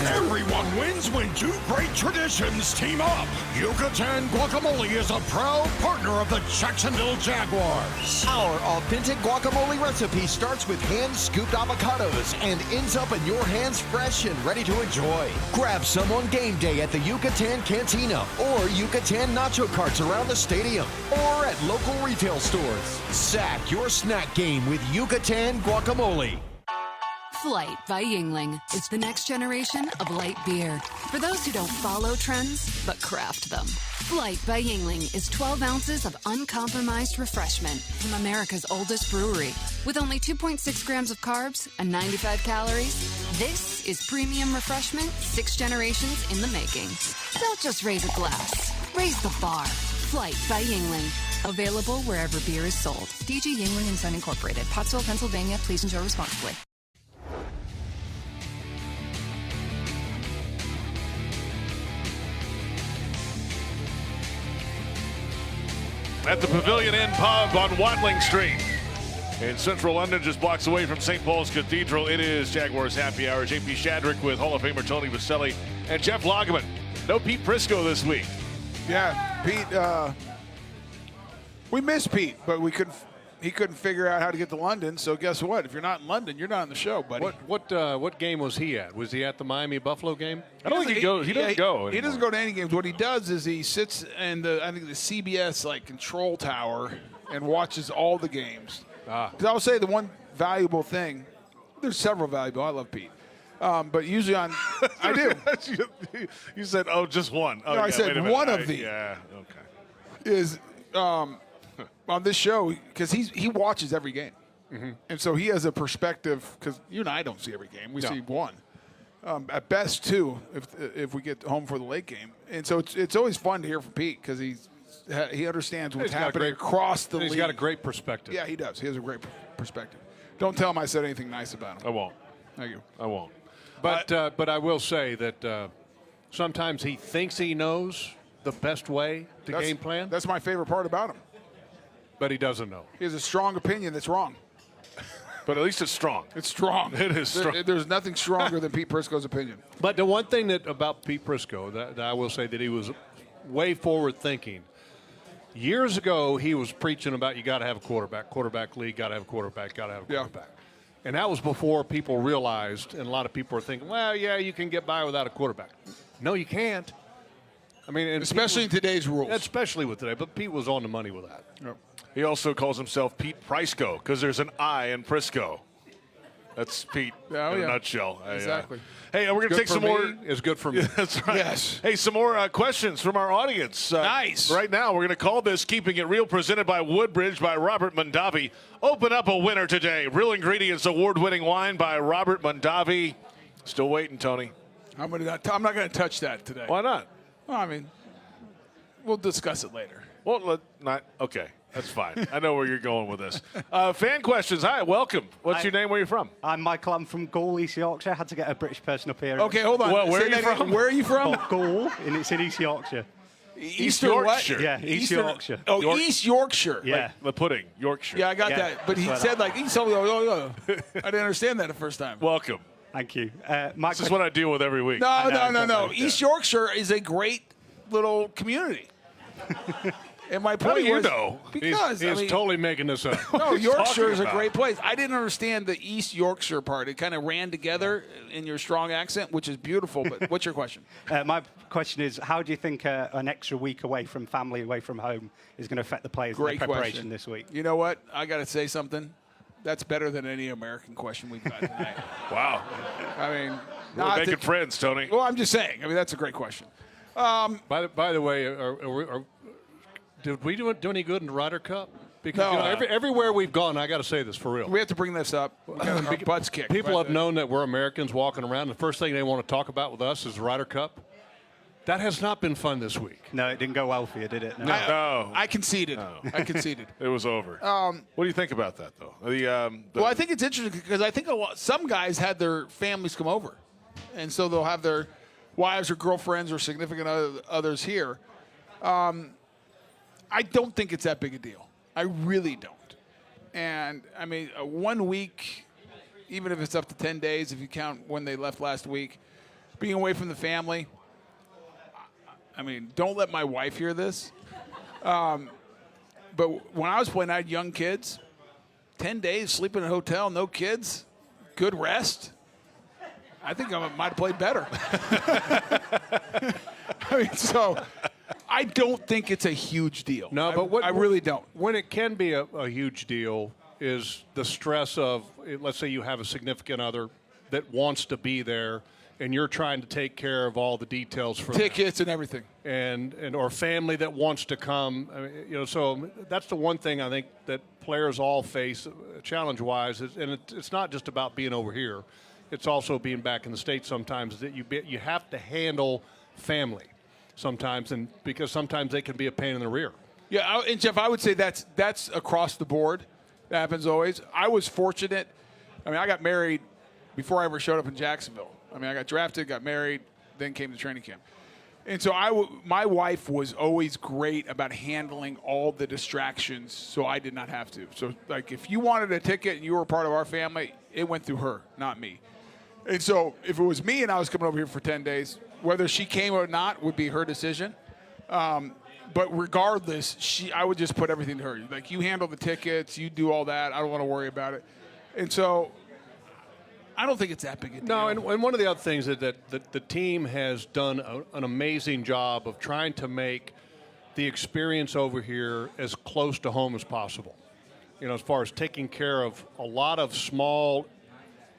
Everyone wins when two great traditions team up. Yucatan Guacamole is a proud partner of the Jacksonville Jaguars. Our authentic guacamole recipe starts with hand-scooped avocados and ends up in your hands fresh and ready to enjoy. Grab some on game day at the Yucatan Cantina or Yucatan nacho carts around the stadium or at local retail stores. Sack your snack game with Yucatan Guacamole. Flight by Yingling is the next generation of light beer. For those who don't follow trends, but craft them. Flight by Yingling is 12 ounces of uncompromised refreshment from America's oldest brewery. With only 2.6 grams of carbs and 95 calories, this is premium refreshment 6 generations in the making. Don't just raise a glass, raise the bar. Flight by Yingling. Available wherever beer is sold. DG Yingling & Son Incorporated, Pottsville, Pennsylvania. Please enjoy responsibly. At the Pavilion End pub on Watling Street in central London, just blocks away from St. Paul's Cathedral. It is Jaguars Happy Hour. JP Shadrick with Hall of Famer Tony Boselli and Jeff Lageman. No Pete Prisco this week. Yeah, Pete. We miss Pete, but he couldn't figure out how to get to London. So guess what? If you're not in London, you're not on the show, buddy. What game was he at? Was he at the Miami Buffalo game? I don't think he goes. He doesn't go anymore. He doesn't go to any games. What he does is he sits in the CBS control tower and watches all the games. Because I would say the one valuable thing. There's several valuable. I love Pete. But usually I do. You said, just one. No, I said one of the. Yeah, okay. Is on this show, because he watches every game. Mm-hmm. And so he has a perspective, because you and I don't see every game. We see one. At best, two, if we get home for the late game. And so it's always fun to hear from Pete, because he understands what's happening across the league. He's got a great perspective. Yeah, he does. He has a great perspective. Don't tell him I said anything nice about him. I won't. Thank you. I won't. But I will say that sometimes he thinks he knows the best way to game plan. That's my favorite part about him. But he doesn't know. He has a strong opinion that's wrong. But at least it's strong. It's strong. It is strong. There's nothing stronger than Pete Prisco's opinion. But the one thing about Pete Prisco that I will say that he was way forward thinking. Years ago, he was preaching about you got to have a quarterback league, got to have a quarterback, got to have a quarterback. And that was before people realized, and a lot of people were thinking, well, yeah, you can get by without a quarterback. No, you can't. I mean, especially in today's rules. Especially with today, but Pete was on the money with that. Yep. He also calls himself Pete Prisco because there's an I in Prisco. That's Pete in a nutshell. Exactly. Hey, we're going to take some more. It's good for me. That's right. Yes. Hey, some more questions from our audience. Nice. Right now, we're going to call this Keeping It Real, presented by Woodbridge by Robert Mondavi. Open up a winner today. Real Ingredients award-winning wine by Robert Mondavi. Still waiting, Tony. I'm not going to touch that today. Why not? Well, I mean, we'll discuss it later. Well, okay. That's fine. I know where you're going with this. Fan questions. Hi, welcome. What's your name? Where are you from? I'm Michael. I'm from Gaul, East Yorkshire. Had to get a British person up here. Okay, hold on. Well, where are you from? Where are you from? Gaul, and it's in East Yorkshire. East Yorkshire. Yeah, East Yorkshire. Oh, East Yorkshire. Yeah. Like the pudding, Yorkshire. Yeah, I got that. But he said he told me, I didn't understand that the first time. Welcome. Thank you. This is what I deal with every week. No. East Yorkshire is a great little community. And my point was, because he's totally making this up. No, Yorkshire is a great place. I didn't understand the East Yorkshire part. It kind of ran together in your strong accent, which is beautiful. But what's your question? My question is, how do you think an extra week away from family, away from home, is going to affect the players' in their preparation this week? You know what? I got to say something. That's better than any American question we've got tonight. Wow. I mean, we're making friends, Tony. Well, I'm just saying. I mean, that's a great question. By the way, did we do any good in the Ryder Cup? Because everywhere we've gone, I got to say this for real. We have to bring this up. We got our butts kicked. People have known that we're Americans walking around. The first thing they want to talk about with us is the Ryder Cup. That has not been fun this week. No, it didn't go well for you, did it? No. I conceded. No. I conceded. It was over. What do you think about that, though? Well, I think it's interesting because I think some guys had their families come over, and so they'll have their wives or girlfriends or significant others here. I don't think it's that big a deal. I really don't. And, I mean, 1 week, even if it's up to 10 days, if you count when they left last week, being away from the family, I mean, don't let my wife hear this. But when I was playing, I had young kids. 10 days, sleeping in a hotel, no kids, good rest. I think I might have played better. I mean, so I don't think it's a huge deal. No, but I really don't. When it can be a huge deal is the stress of, let's say you have a significant other that wants to be there, and you're trying to take care of all the details for tickets and everything, and or family that wants to come. I mean, so that's the one thing I think that players all face, challenge-wise, and it's not just about being over here. It's also being back in the States sometimes that you have to handle family sometimes, and because sometimes they can be a pain in the rear. Yeah, and Jeff, I would say that's across the board. That happens always. I was fortunate. I mean, I got married before I ever showed up in Jacksonville. I mean, I got drafted, got married, then came to training camp. And so my wife was always great about handling all the distractions, so I did not have to. So, like, if you wanted a ticket and you were part of our family, it went through her, not me. And so if it was me and I was coming over here for 10 days, whether she came or not would be her decision. But regardless, I would just put everything to her. Like, you handle the tickets, you do all that. I don't want to worry about it. And so I don't think it's that big a deal. No, and one of the other things is that the team has done an amazing job of trying to make the experience over here as close to home as possible. You know, as far as taking care of a lot of small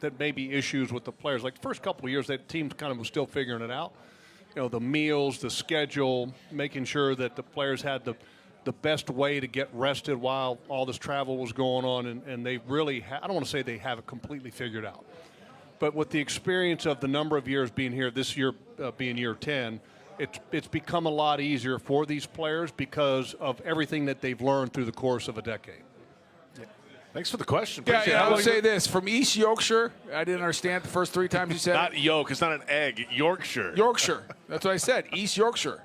that may be issues with the players. Like the first couple of years, that team kind of was still figuring it out. You know, the meals, the schedule, making sure that the players had the best way to get rested while all this travel was going on. And they really, I don't want to say they have it completely figured out. But with the experience of the number of years being here, this year being year 10, it's become a lot easier for these players because of everything that they've learned through the course of a decade. Thanks for the question. Yeah, I would say this. From East Yorkshire, I didn't understand the first 3 times you said Not yolk. It's not an egg. Yorkshire. Yorkshire. That's what I said. East Yorkshire.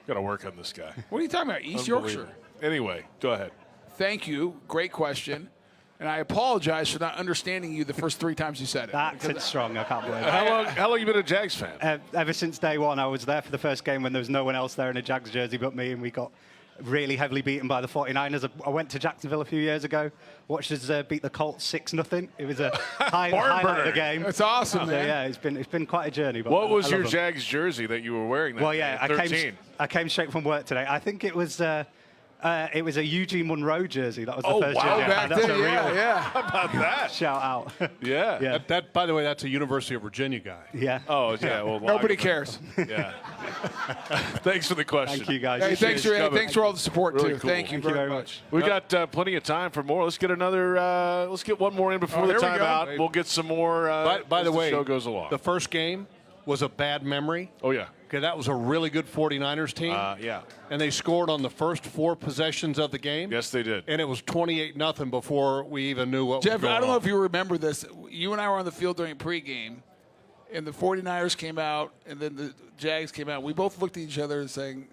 Got to work on this guy. What are you talking about? East Yorkshire. Anyway, go ahead. Thank you. Great question. And I apologize for not understanding you the first 3 times you said it. That accent's strong. I can't believe it. How long you been a Jags fan? Ever since day one. I was there for the first game when there was no one else there in a Jags jersey but me, and we got really heavily beaten by the 49ers. I went to Jacksonville a few years ago, watched us beat the Colts 6-0. It was a highlight of the game. That's awesome, man. Yeah, it's been quite a journey. But What was I your love them. Jags jersey that you were wearing that Well, yeah, day? I came straight from work today. I think it was a Eugene Monroe jersey. That was the first wow, jersey. back That's then, a real yeah. How about that? Shout out. Yeah. Yeah. That, by the way, that's a University of Virginia guy. Yeah. Oh, yeah. Well, Nobody cares. Yeah. Thanks for the question. Thank you, guys. Hey, thanks for all the support, Really too. cool. Thank you very much. We've got plenty of time for more. Let's get let's get one more in before the here we go. timeout. We'll get some more By the as way, show goes along. the first game was a bad memory. Oh, yeah. Okay, that was a really good 49ers team. Yeah. And they scored on the first 4 possessions of the game. Yes, they did. And it was 28-0 before we even knew what Jeff, was going on. I don't know if you remember this. You and I were on the field during pregame, and the 49ers came out, and then the Jags came out. We both looked at each other and saying,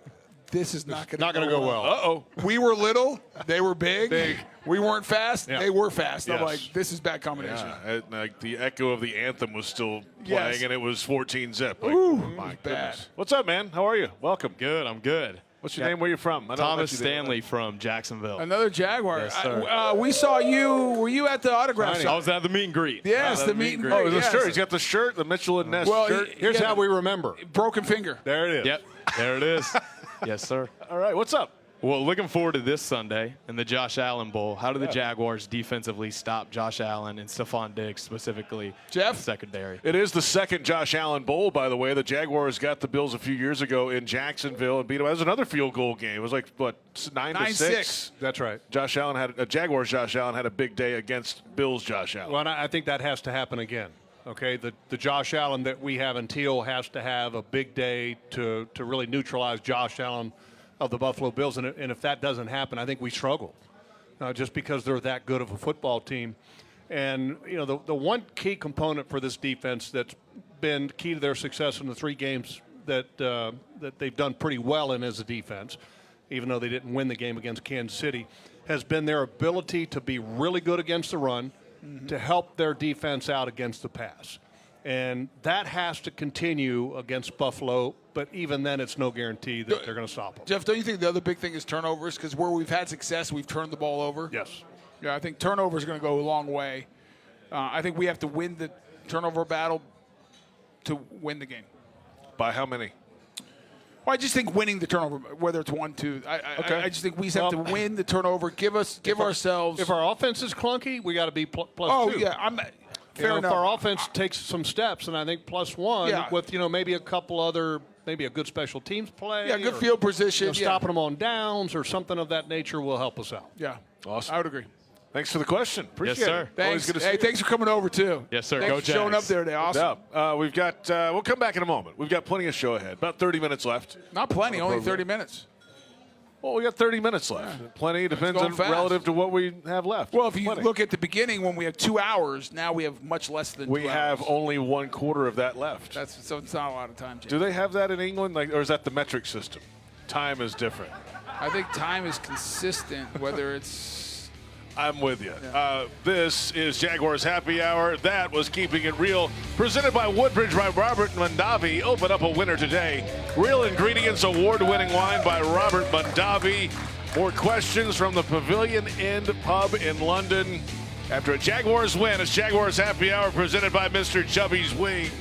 this is not going to go well. Uh-oh. We were little. They were big. We weren't fast. Yeah. They were fast. I'm Yes. like, this is bad combination. Yeah, like the echo of the anthem was still playing, Yes. and it was 14-zip. Like, Ooh, my bad. goodness. What's up, man? How are you? Welcome. Good, I'm good. What's your name? Where you from? I don't Thomas let you do that. Stanley from Jacksonville. Another Jaguar. Yes, sir. We saw you. Were you at the autograph I shop? was at the meet and greet. Yes, the meet and greet. Oh, the yes. shirt. He's got the shirt, the Mitchell and Ness Well, shirt. Here's how we remember. Broken finger. There it is. Yep, there it is. Yes, sir. All right, what's up? Well, looking forward to this Sunday in the Josh Allen Bowl. How do the Jaguars defensively stop Josh Allen and Stephon Diggs specifically? Jeff? Secondary. It is the second Josh Allen Bowl, by the way. The Jaguars got the Bills a few years ago in Jacksonville and beat them. It was another field goal game. It was like, what, 9-6? That's right. Josh Allen Jaguars Josh Allen had a big day against Bills Josh Allen. Well, and I think that has to happen again. Okay, the Josh Allen that we have in Teal has to have a big day to really neutralize Josh Allen of the Buffalo Bills. And if that doesn't happen, I think we struggle just because they're that good of a football team. And, the one key component for this defense that's been key to their success in the 3 games that they've done pretty well in as a defense, even though they didn't win the game against Kansas City, has been their ability to be really good against the run, to help their defense out against the pass. And that has to continue against Buffalo, but even then it's no guarantee that they're going to stop them. Jeff, don't you think the other big thing is turnovers? Because where we've had success, we've turned the ball over. Yes. Yeah, I think turnovers are going to go a long way. I think we have to win the turnover battle to win the game. By how many? Well, I just think winning the turnover, whether it's 1, 2, I just think we just have to win the turnover. Give ourselves. If our offense is clunky, we got to be plus 2. Oh yeah, fair enough. If our offense takes some steps, and I think +1 with maybe a couple other, maybe a good special teams play. Yeah, good field position. Stopping them on downs or something of that nature will help us out. Yeah, awesome. I would agree. Thanks for the question. Appreciate yes, sir. it. Thanks. Always good to see you. Thanks for coming over too. Yes, sir. Thanks Go for showing Jags. up there today. Awesome. We've got. We'll come back in a moment. We've got plenty of show ahead. About 30 minutes left. Not plenty. Only 30 minutes. Well, we got 30 minutes left. Yeah. Plenty depends on fast. relative to what we have left. Well, if you look at the beginning when we had 2 hours, now we have much less than 2 hours. We have only 1/4 of that left. So it's not a lot of time, James. Do they have that in England, or is that the metric system? Time is different. I think time is consistent, whether it's. I'm with you. Yeah. This is Jaguars Happy Hour. That was Keeping It Real. Presented by Woodbridge by Robert Mondavi. Open up a winner today. Real Ingredients award-winning wine by Robert Mondavi. More questions from the Pavilion End pub in London. After a Jaguars win, it's Jaguars Happy Hour presented by Mr. Chubby's Wings.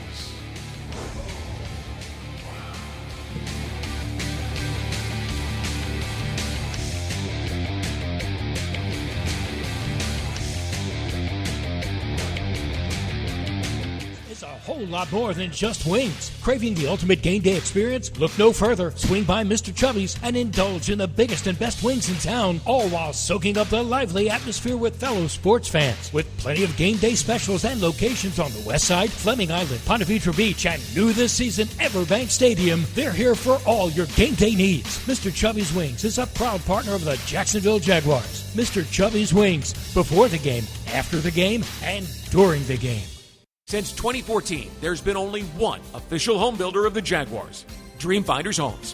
Whole lot more than just wings. Craving the ultimate game day experience? Look no further. Swing by Mr. Chubby's and indulge in the biggest and best wings in town, all while soaking up the lively atmosphere with fellow sports fans. With plenty of game day specials and locations on the West Side, Fleming Island, Ponte Vedra Beach, and new this season, Everbank Stadium, they're here for all your game day needs. Mr. Chubby's Wings is a proud partner of the Jacksonville Jaguars. Mr. Chubby's Wings, before the game, after the game, and during the game. Since 2014, there's been only one official home builder of the Jaguars, Dreamfinders Homes.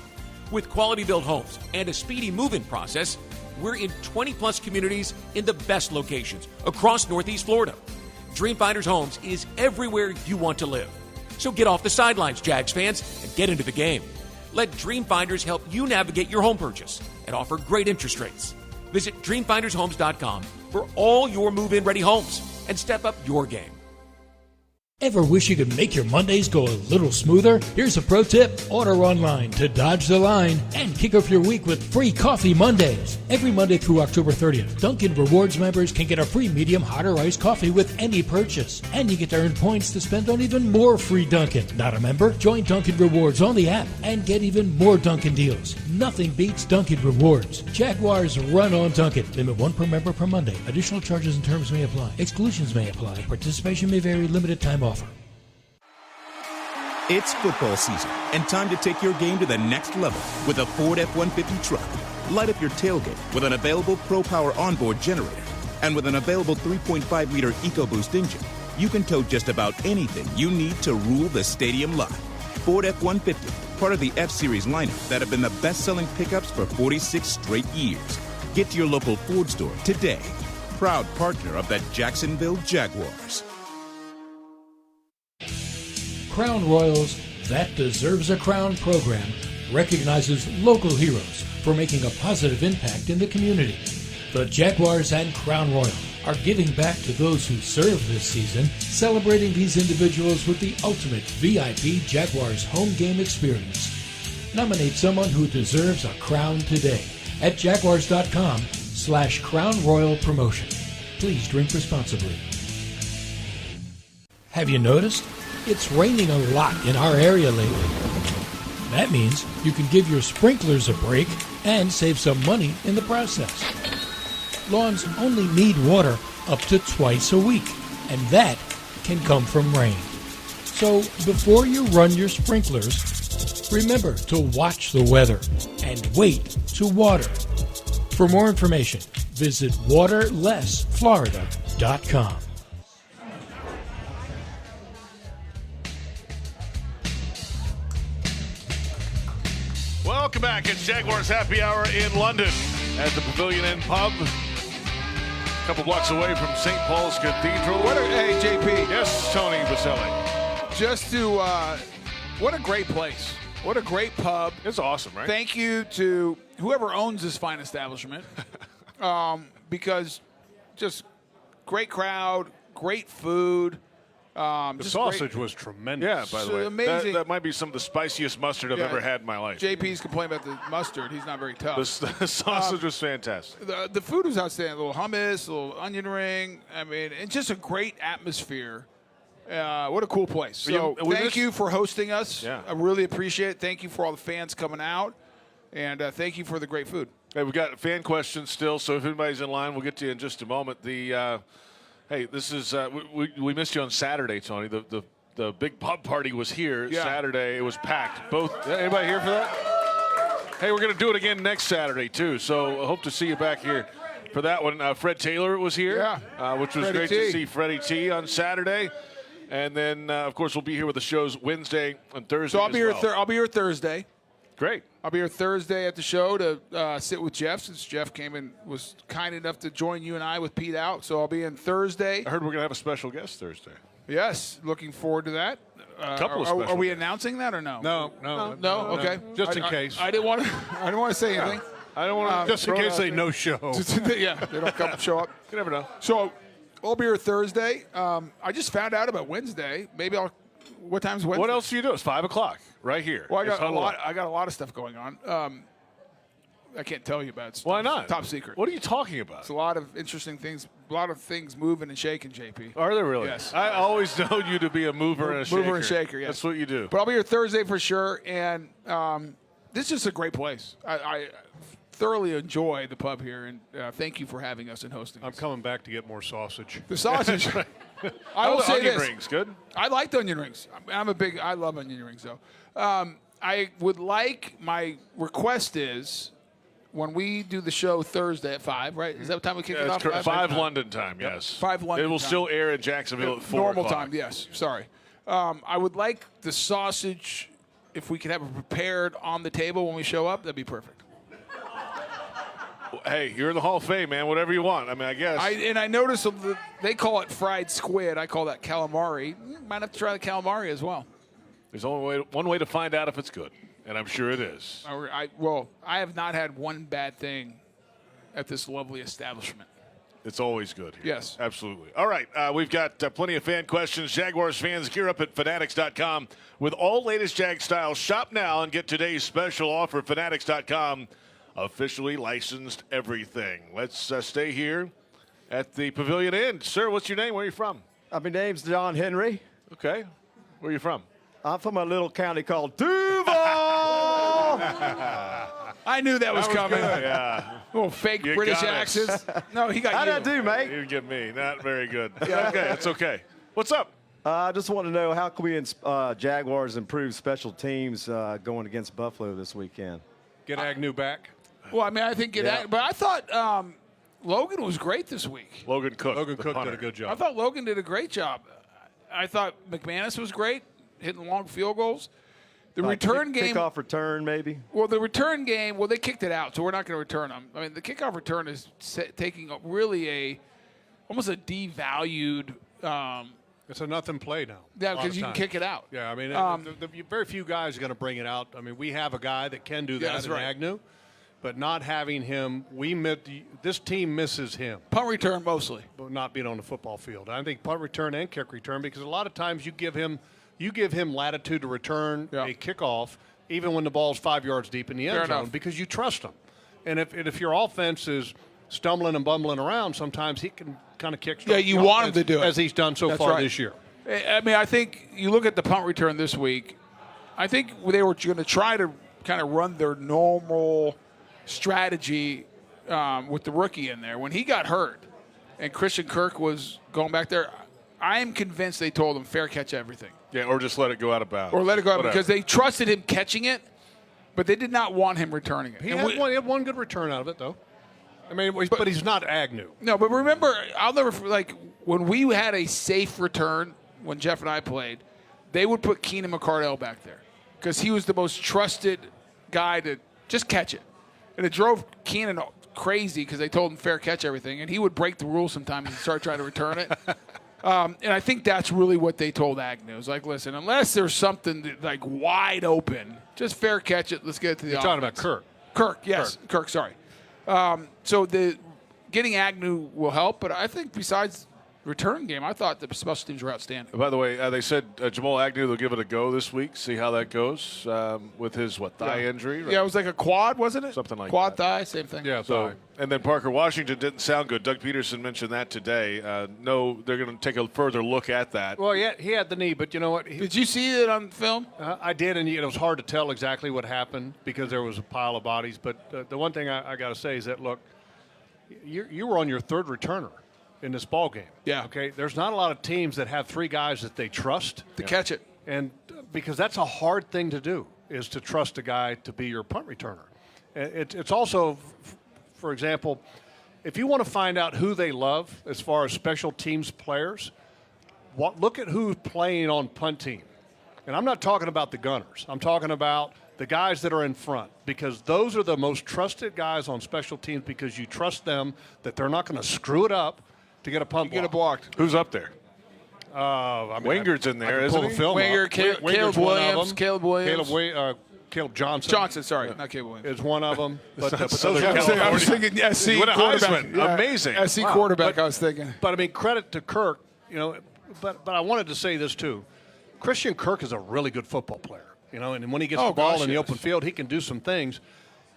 With quality-built homes and a speedy move-in process, we're in 20-plus communities in the best locations across Northeast Florida. Dreamfinders Homes is everywhere you want to live. So get off the sidelines, Jags fans, and get into the game. Let Dreamfinders help you navigate your home purchase and offer great interest rates. Visit DreamfindersHomes.com for all your move-in-ready homes and step up your game. Ever wish you could make your Mondays go a little smoother? Here's a pro tip. Order online to dodge the line and kick off your week with free coffee Mondays. Every Monday through October 30th, Dunkin' Rewards members can get a free medium hot or iced coffee with any purchase. And you get to earn points to spend on even more free Dunkin'. Not a member? Join Dunkin' Rewards on the app and get even more Dunkin' deals. Nothing beats Dunkin' Rewards. Jaguars run on Dunkin'. Limit 1 per member per Monday. Additional charges and terms may apply. Exclusions may apply. Participation may vary. Limited time offer. It's football season and time to take your game to the next level with a Ford F-150 truck. Light up your tailgate with an available Pro Power onboard generator. And with an available 3.5-liter EcoBoost engine, you can tow just about anything you need to rule the stadium lot. Ford F-150, part of the F-Series lineup that have been the best-selling pickups for 46 straight years. Get to your local Ford store today. Proud partner of the Jacksonville Jaguars. Crown Royals That Deserves a Crown program recognizes local heroes for making a positive impact in the community. The Jaguars and Crown Royal are giving back to those who served this season, celebrating these individuals with the ultimate VIP Jaguars home game experience. Nominate someone who deserves a crown today at jaguars.com/Crown Royal promotion. Please drink responsibly. Have you noticed? It's raining a lot in our area lately. That means you can give your sprinklers a break and save some money in the process. Lawns only need water up to twice a week, and that can come from rain. So before you run your sprinklers, remember to watch the weather and wait to water. For more information, visit waterlessflorida.com. Welcome back. It's Jaguars Happy Hour in London at the Pavilion End Pub. A couple blocks away from St. Paul's Cathedral. Hey, JP. Yes, Tony Boselli. Just to, what a great place. What a great pub. It's awesome, right? Thank you to whoever owns this fine establishment. Because just great crowd, great food. The sausage was tremendous. Yeah, by the way. Amazing. That might be some of the spiciest mustard I've ever had in my life. JP's complaining about the mustard. He's not very tough. The sausage was fantastic. The food was outstanding. A little hummus, a little onion ring. I mean, it's just a great atmosphere. What a cool place. So thank you for hosting us. Yeah. I really appreciate it. Thank you for all the fans coming out. And thank you for the great food. Hey, we've got fan questions still, so if anybody's in line, we'll get to you in just a moment. Hey, this is we missed you on Saturday, Tony. The big pub party was here Saturday. It was packed. Anybody here for that? Hey, we're going to do it again next Saturday too. So I hope to see you back here for that one. Fred Taylor was here, which was great to see Freddie T on Saturday. And then of course we'll be here with the shows Wednesday and Thursday. So I'll be here Thursday. Great. I'll be here Thursday at the show to sit with Jeff, since Jeff came and was kind enough to join you and I with Pete out. So I'll be in Thursday. I heard we're going to have a special guest Thursday. Yes, looking forward to that. A couple of special Are we announcing that or no? No. Okay. Just in case. I didn't want to say anything. I don't want to. Just in case they no show. Yeah, they don't come show up. You never know. So I'll be here Thursday. I just found out about Wednesday. Maybe I'll. What time's Wednesday? What else do you do? It's 5 o'clock right here. Well, I got a lot of stuff going on. I can't tell you about it. Why not? Top secret. What are you talking about? It's a lot of interesting things. A lot of things moving and shaking, JP. Are there really? Yes. I always know you to be a mover and a shaker. Mover and shaker, yes. That's what you do. But I'll be here Thursday for sure. And this is just a great place. I thoroughly enjoy the pub here. And thank you for having us and hosting us. I'm coming back to get more sausage. The sausage. I will say onion this. rings, good. I like the onion rings. I love onion rings, though. I would like, my request is, when we do the show Thursday at 5, right? Is that what time we kick it off? 5 London time, yes. 5 London time. It will still air in Jacksonville at 4 Normal o'clock. time, yes. Sorry. I would like the sausage, if we could have it prepared on the table when we show up, that'd be perfect. Hey, you're in the Hall of Fame, man. Whatever you want. I mean, I guess. I noticed they call it fried squid. I call that calamari. Might have to try the calamari as well. There's only one way to find out if it's good, and I'm sure it is. I have not had one bad thing at this lovely establishment. It's always good here. Yes. Absolutely. All right, we've got plenty of fan questions. Jaguars fans, gear up at Fanatics.com with all latest Jag styles. Shop now and get today's special offer. Fanatics.com. Officially licensed everything. Let's stay here at the Pavilion End. Sir, what's your name? Where are you from? My name's John Henry. Okay. Where are you from? I'm from a little county called Duval. I knew that was coming. Yeah. Little fake British accents. No, he got How'd I do, mate? You get me. Not very good. Okay, it's okay. What's up? I just want to know, how can we Jaguars improve special teams going against Buffalo this weekend? Get Agnew back. Well, I mean, I think but I thought Logan was great this week. Logan Cook did a good job. I thought Logan did a great job. I thought McManus was great, hitting long field goals. The return game. Kickoff return, maybe? Well, the return game, they kicked it out, so we're not going to return them. I mean, the kickoff return is taking really almost a devalued. It's a nothing play now. Yeah, because you can kick it out. Yeah, I mean, very few guys are going to bring it out. I mean, we have a guy that can do that in Agnew. But not having him, this team misses him. Punt return mostly. But not being on the football field. I think punt return and kick return, because a lot of times you give him latitude to return a kickoff even when the ball's 5 yards deep in the end zone, because you trust him. And if your offense is stumbling and bumbling around, sometimes he can kind of kick. Yeah, you want him to do it. As he's done so far this year. I mean, I think you look at the punt return this week, I think they were going to try to kind of run their normal strategy with the rookie in there. When he got hurt and Christian Kirk was going back there, I am convinced they told him fair catch everything. Yeah, or just let it go out of bounds. Or let it go out Whatever. because they trusted him catching it, but they did not want him returning it. He had one good return out of it, though. I mean, but he's not Agnew. No, but remember, I'll never when we had a safe return when Jeff and I played, they would put Keenan McCardell back there because he was the most trusted guy to just catch it, and it drove Keenan crazy because they told him fair catch everything, and he would break the rules sometimes and start trying to return it. And I think that's really what they told Agnew. It's like, listen, unless there's something like wide open, just fair catch it. Let's get it to the offense. You're talking about Kirk. Kirk, yes. Kirk, sorry. So getting Agnew will help, but I think besides return game, I thought the special teams were outstanding. By the way, they said Jamal Agnew, they'll give it a go this week, see how that goes with his, thigh injury? Right? Yeah, it was like a quad, wasn't it? Something like quad that. Thigh, same thing. Yeah, so, and then Parker Washington didn't sound good. Doug Peterson mentioned that today. No, they're going to take a further look at that. Well, yeah, he had the knee, but you know what? Did you see it on film? I did, and it was hard to tell exactly what happened because there was a pile of bodies. But the one thing I got to say is that, look, you were on your third returner in this ball game. Yeah. Okay. There's not a lot of teams that have three guys that they trust to catch it, and because that's a hard thing to do is to trust a guy to be your punt returner. It's also, for example, if you want to find out who they love as far as special teams players, look at who's playing on punt team, and I'm not talking about the gunners. I'm talking about the guys that are in front, because those are the most trusted guys on special teams because you trust them that they're not going to screw it up to get a punt block. Get it blocked. Who's up there? Winger's in there, isn't he? Winger, Caleb Williams. Caleb Johnson. Johnson, sorry, not Caleb Williams. Is one of them. But those are I was thinking SC quarterback. Amazing. SC quarterback, I was thinking. But, I mean, credit to Kirk, but I wanted to say this, too. Christian Kirk is a really good football player, and when he gets the ball in the open field, he can do some things.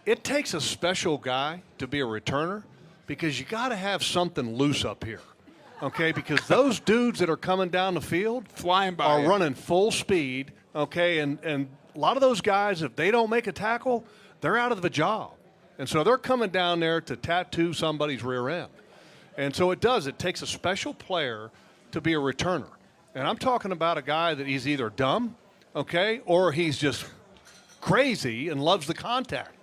It takes a special guy to be a returner because you got to have something loose up here, okay? Because those dudes that are coming down the field flying by are running full speed, okay? And a lot of those guys, if they don't make a tackle, they're out of the job. And so they're coming down there to tattoo somebody's rear end. And so it takes a special player to be a returner. And I'm talking about a guy that he's either dumb, okay, or he's just crazy and loves the contact.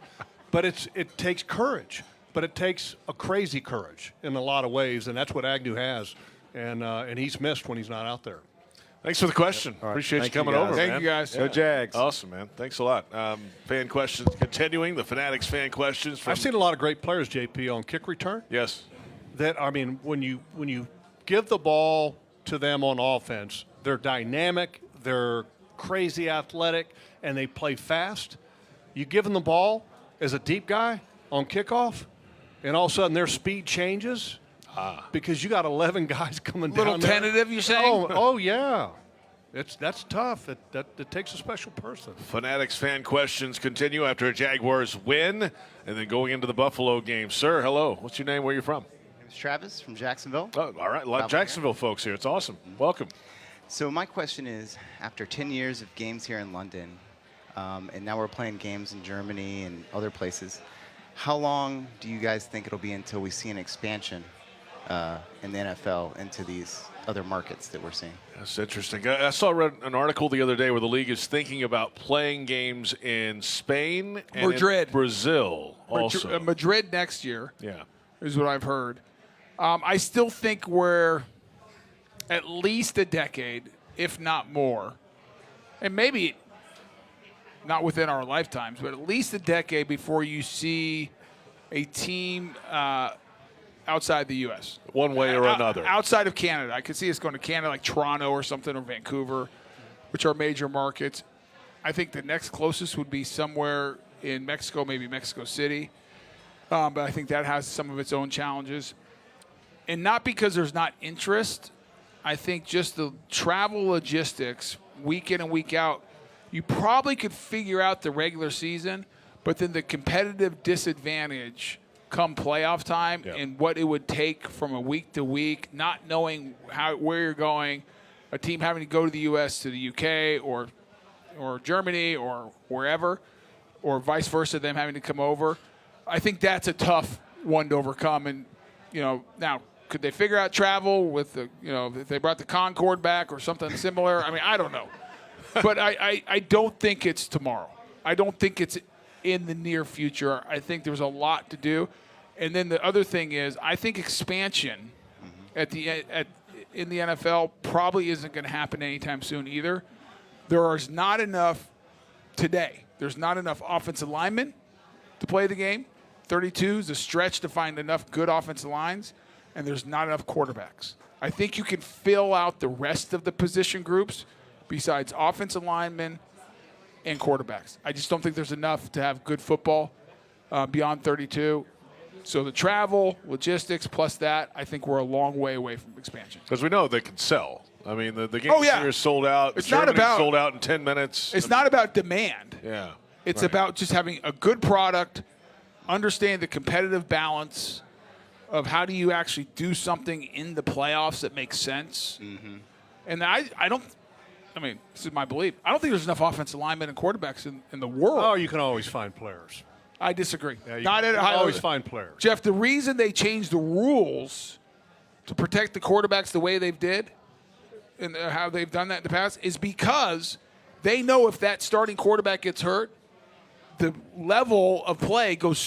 But it takes courage. But it takes a crazy courage in a lot of ways, and that's what Agnew has. And he's missed when he's not out there. Thanks for the question. Right. Appreciate Thank you coming you, over, Thank man. you, guys. Go Jags. Awesome, man. Thanks a lot. Fan questions continuing. The Fanatics fan questions. I've seen a lot of great players, JP, on kick return. Yes. That, I mean, when you give the ball to them on offense, they're dynamic, they're crazy athletic, and they play fast. You give them the ball as a deep guy on kickoff, and all of a sudden their speed changes because you got 11 guys coming down. Little tentative, you're saying? Oh yeah. That's tough. It takes a special person. Fanatics fan questions continue after a Jaguars win and then going into the Buffalo game. Sir, hello. What's your name? Where are you from? My name's Travis from Jacksonville. Oh, all right. A lot of Jacksonville folks here. It's awesome. Welcome. So my question is, after 10 years of games here in London, and now we're playing games in Germany and other places, how long do you guys think it'll be until we see an expansion in the NFL into these other markets that we're seeing? That's interesting. I read an article the other day where the league is thinking about playing games in Spain and Madrid. in Brazil also. Madrid next year. Yeah. Is what I've heard. I still think we're at least a decade, if not more, and maybe not within our lifetimes, but at least a decade before you see a team outside the U.S. One way or another. Outside of Canada. I could see us going to Canada, like Toronto or something, or Vancouver, which are major markets. I think the next closest would be somewhere in Mexico, maybe Mexico City. But I think that has some of its own challenges. And not because there's not interest. I think just the travel logistics, week in and week out, you probably could figure out the regular season, but then the competitive disadvantage come playoff time and what it would take from a week to week, not knowing where you're going, a team having to go to the U.S. to the U.K. or Germany or wherever, or vice versa, them having to come over. I think that's a tough one to overcome. And, now Could they figure out travel with the, if they brought the Concorde back or something similar? I mean, I don't know. But I don't think it's tomorrow. I don't think it's in the near future. I think there's a lot to do. And then the other thing is, I think expansion in the NFL probably isn't going to happen anytime soon either. There is not enough today. There's not enough offensive linemen to play the game. 32 is a stretch to find enough good offensive lines, and there's not enough quarterbacks. I think you can fill out the rest of the position groups besides offensive linemen and quarterbacks. I just don't think there's enough to have good football beyond 32. So the travel, logistics, plus that, I think we're a long way away from expansion. Because we know they can sell. I mean, the game here is sold out. It's not about sold out in 10 minutes. It's not about demand. Yeah. It's about just having a good product, understand the competitive balance of how do you actually do something in the playoffs that makes sense. Mm-hmm. And this is my belief. I don't think there's enough offensive linemen and quarterbacks in the world. Oh, you can always find players. I disagree. Yeah, Not at a high always level. find players. Jeff, the reason they changed the rules to protect the quarterbacks the way they've did and how they've done that in the past is because they know if that starting quarterback gets hurt, the level of play goes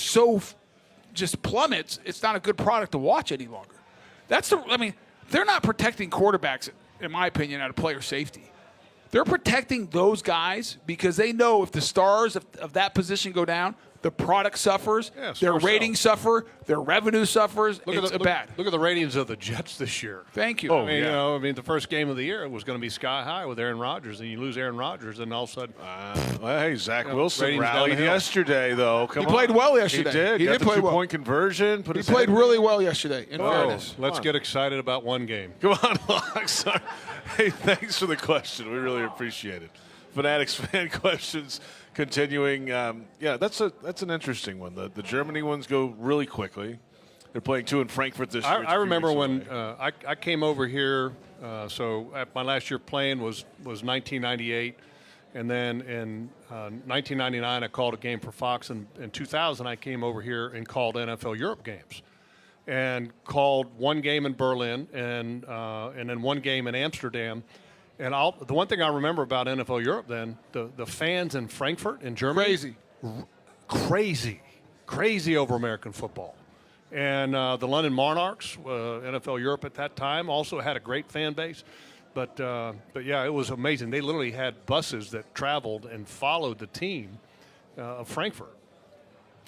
just plummets. It's not a good product to watch any longer. They're not protecting quarterbacks, in my opinion, out of player safety. They're protecting those guys because they know if the stars of that position go down, the product suffers, their ratings suffer, their revenue suffers. It's bad. Look at the ratings of the Jets this year. Thank you. I mean, the first game of the year was going to be sky high with Aaron Rodgers, and you lose Aaron Rodgers, and all of a sudden. Hey, Zach Wilson rallied yesterday, though. He played well yesterday. He did. He Got did the play well. Two-point conversion. He played really well yesterday, in fairness. Let's get excited about one game. Come on, Locks. Hey, thanks for the question. We really appreciate it. Fanatics fan questions continuing. That's an interesting one. The Germany ones go really quickly. They're playing 2 in Frankfurt this year. I remember when I came over here. So at my last year playing was 1998, and then in 1999 I called a game for Fox. And in 2000 I came over here and called NFL Europe games, and called one game in Berlin and then one game in Amsterdam. And the one thing I remember about NFL Europe then, the fans in Frankfurt in Germany. Crazy over American football. And the London Monarchs, NFL Europe at that time, also had a great fan base. But yeah, it was amazing. They literally had buses that traveled and followed the team of Frankfurt.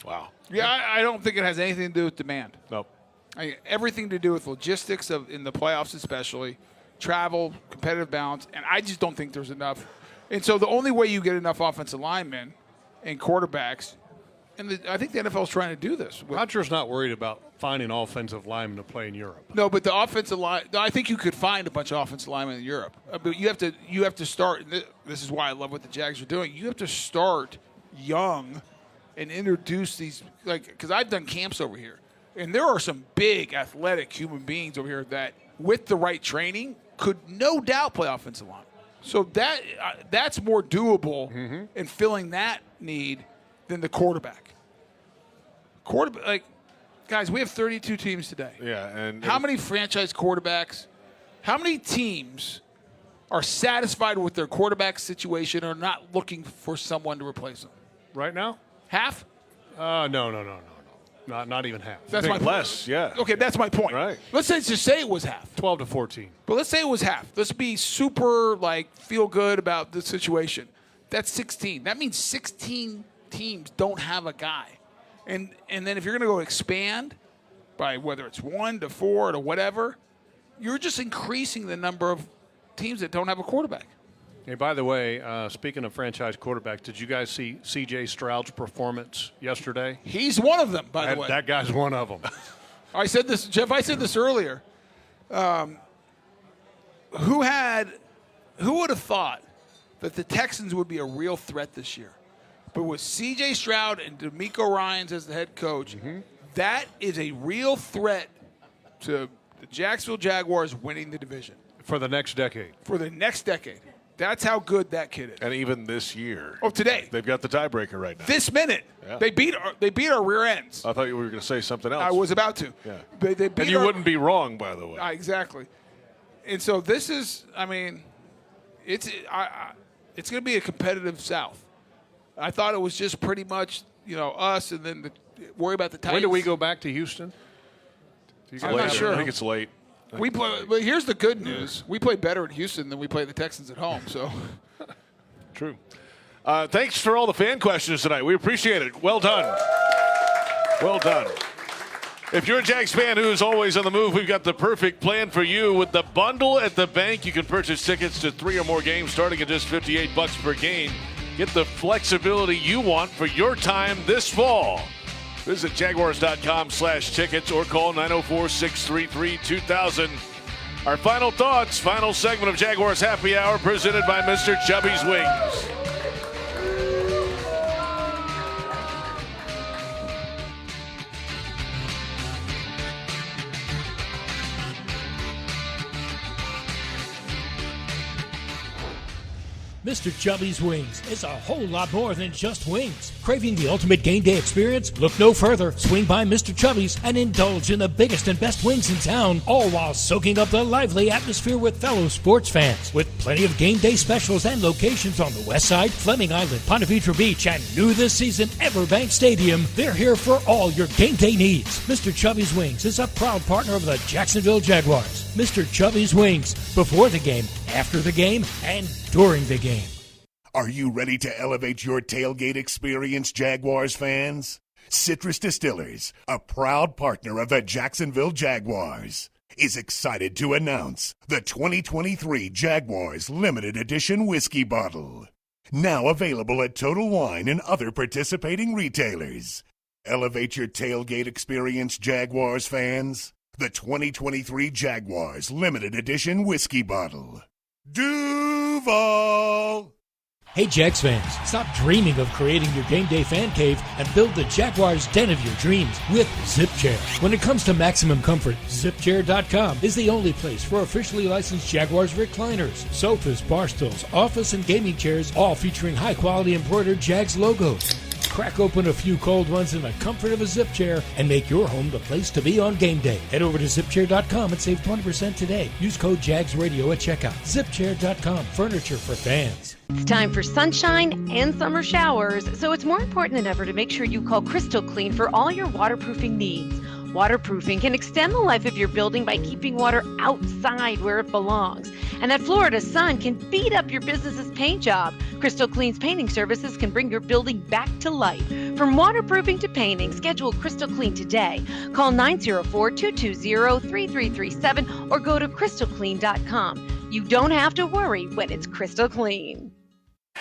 Wow. Yeah, I don't think it has anything to do with demand. Nope. Everything to do with logistics in the playoffs especially. Travel, competitive balance, and I just don't think there's enough. And so the only way you get enough offensive linemen and quarterbacks, and I think the NFL is trying to do this. Rodgers not worried about finding offensive linemen to play in Europe. No, but the offensive line, I think you could find a bunch of offensive linemen in Europe. But you have to start. This is why I love what the Jags are doing. You have to start young and introduce these, because I've done camps over here, and there are some big athletic human beings over here that, with the right training, could no doubt play offensive line. So that's more doable in filling that need than the quarterback. Guys, we have 32 teams today. Yeah, and how many franchise quarterbacks? How many teams are satisfied with their quarterback situation or are not looking for someone to replace them? Right now? Half? No. Not even half. That's my less, yeah. Okay, that's my point. Right. Let's just say it was half. 12 to 14. But let's say it was half. Let's be super, feel good about the situation. That's 16. That means 16 teams don't have a guy. And then if you're going to go expand by whether it's 1 to 4 to whatever, you're just increasing the number of teams that don't have a quarterback. Hey, by the way, speaking of franchise quarterbacks, did you guys see C.J. Stroud's performance yesterday? He's one of them, by the way. That guy's one of them. I said this, Jeff. I said this earlier. Who would have thought that the Texans would be a real threat this year? But with C.J. Stroud and DeMeco Ryans as the head coach, that is a real threat to the Jacksonville Jaguars winning the division. For the next decade. For the next decade. That's how good that kid is. And even this year. Oh, today. They've got the tiebreaker right now. This minute. Yeah. They beat our rear ends. I thought you were going to say something else. I was about to. Yeah. They beat and you wouldn't be wrong, by the way. Exactly. And so this is, I mean, it's going to be a competitive South. I thought it was just pretty much, us and then worry about the Titans. When do we go back to Houston? I'm not sure. I think it's late. We play, but here's the good news: we play better at Houston than we play the Texans at home. So, true. Thanks for all the fan questions tonight. We appreciate it. Well done. Well done. If you're a Jags fan who's always on the move, we've got the perfect plan for you. With the bundle at the bank, you can purchase tickets to 3 or more games starting at just $58 per game. Get the flexibility you want for your time this fall. Visit Jaguars.com/tickets or call 904-633-2000. Our final thoughts, final segment of Jaguars Happy Hour presented by Mr. Chubby's Wings. Mr. Chubby's Wings is a whole lot more than just wings. Craving the ultimate game day experience? Look no further. Swing by Mr. Chubby's and indulge in the biggest and best wings in town, all while soaking up the lively atmosphere with fellow sports fans. With plenty of game day specials and locations on the West Side, Fleming Island, Ponte Vedra Beach, and new this season, Everbank Stadium, they're here for all your game day needs. Mr. Chubby's Wings is a proud partner of the Jacksonville Jaguars. Mr. Chubby's Wings, before the game, after the game, and during the game. Are you ready to elevate your tailgate experience, Jaguars fans? Citrus Distillers, a proud partner of the Jacksonville Jaguars, is excited to announce the 2023 Jaguars Limited Edition Whiskey Bottle. Now available at Total Wine and other participating retailers. Elevate your tailgate experience, Jaguars fans. The 2023 Jaguars Limited Edition Whiskey Bottle. Duval! Hey Jags fans, stop dreaming of creating your game day fan cave and build the Jaguars den of your dreams with ZipChair. When it comes to maximum comfort, ZipChair.com is the only place for officially licensed Jaguars recliners, sofas, bar stools, office and gaming chairs, all featuring high-quality embroidered Jags logos. Crack open a few cold ones in the comfort of a Zip Chair and make your home the place to be on game day. Head over to ZipChair.com and save 20% today. Use code JagsRadio at checkout. ZipChair.com, furniture for fans. It's time for sunshine and summer showers, so it's more important than ever to make sure you call Crystal Clean for all your waterproofing needs. Waterproofing can extend the life of your building by keeping water outside where it belongs. And that Florida sun can beat up your business's paint job. Crystal Clean's painting services can bring your building back to life. From waterproofing to painting, schedule Crystal Clean today. Call 904-220-3337 or go to crystalclean.com. You don't have to worry when it's crystal clean.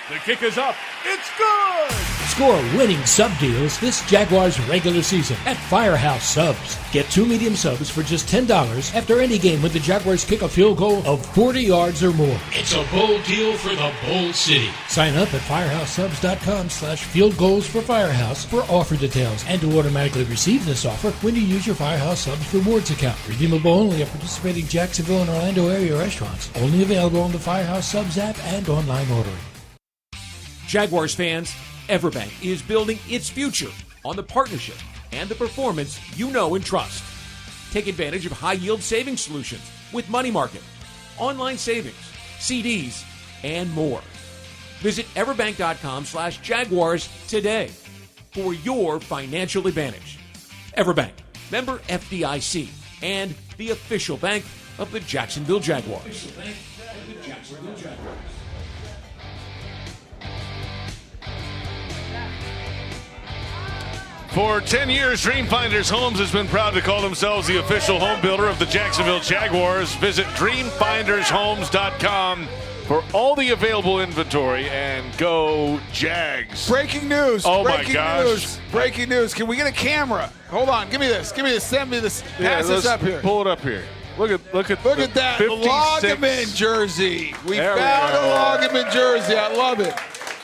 The kick is up. It's good! Score winning sub deals this Jaguars regular season at Firehouse Subs. Get 2 medium subs for just $10 after any game when the Jaguars kick a field goal of 40 yards or more. It's a bold deal for the bold city. Sign up at firehousesubs.com/field goals for Firehouse for offer details and to automatically receive this offer when you use your Firehouse Subs rewards account. Redeemable only at participating Jacksonville and Orlando area restaurants. Only available on the Firehouse Subs app and online ordering. Jaguars fans, Everbank is building its future on the partnership and the performance you know and trust. Take advantage of high-yield savings solutions with money market, online savings, CDs, and more. Visit everbank.com/Jaguars today for your financial advantage. Everbank, member FDIC, and the official bank of the Jacksonville Jaguars. For 10 years, Dreamfinders Homes has been proud to call themselves the official home builder of the Jacksonville Jaguars. Visit dreamfindershomes.com for all the available inventory and go Jags. Breaking news. Oh breaking my gosh. News. Breaking news. Can we get a camera? Hold on. Give me this. Send me this. Pass this up here. Pull it up here. Look at that. The 56. Lageman jersey. We found a Lageman jersey. I love it.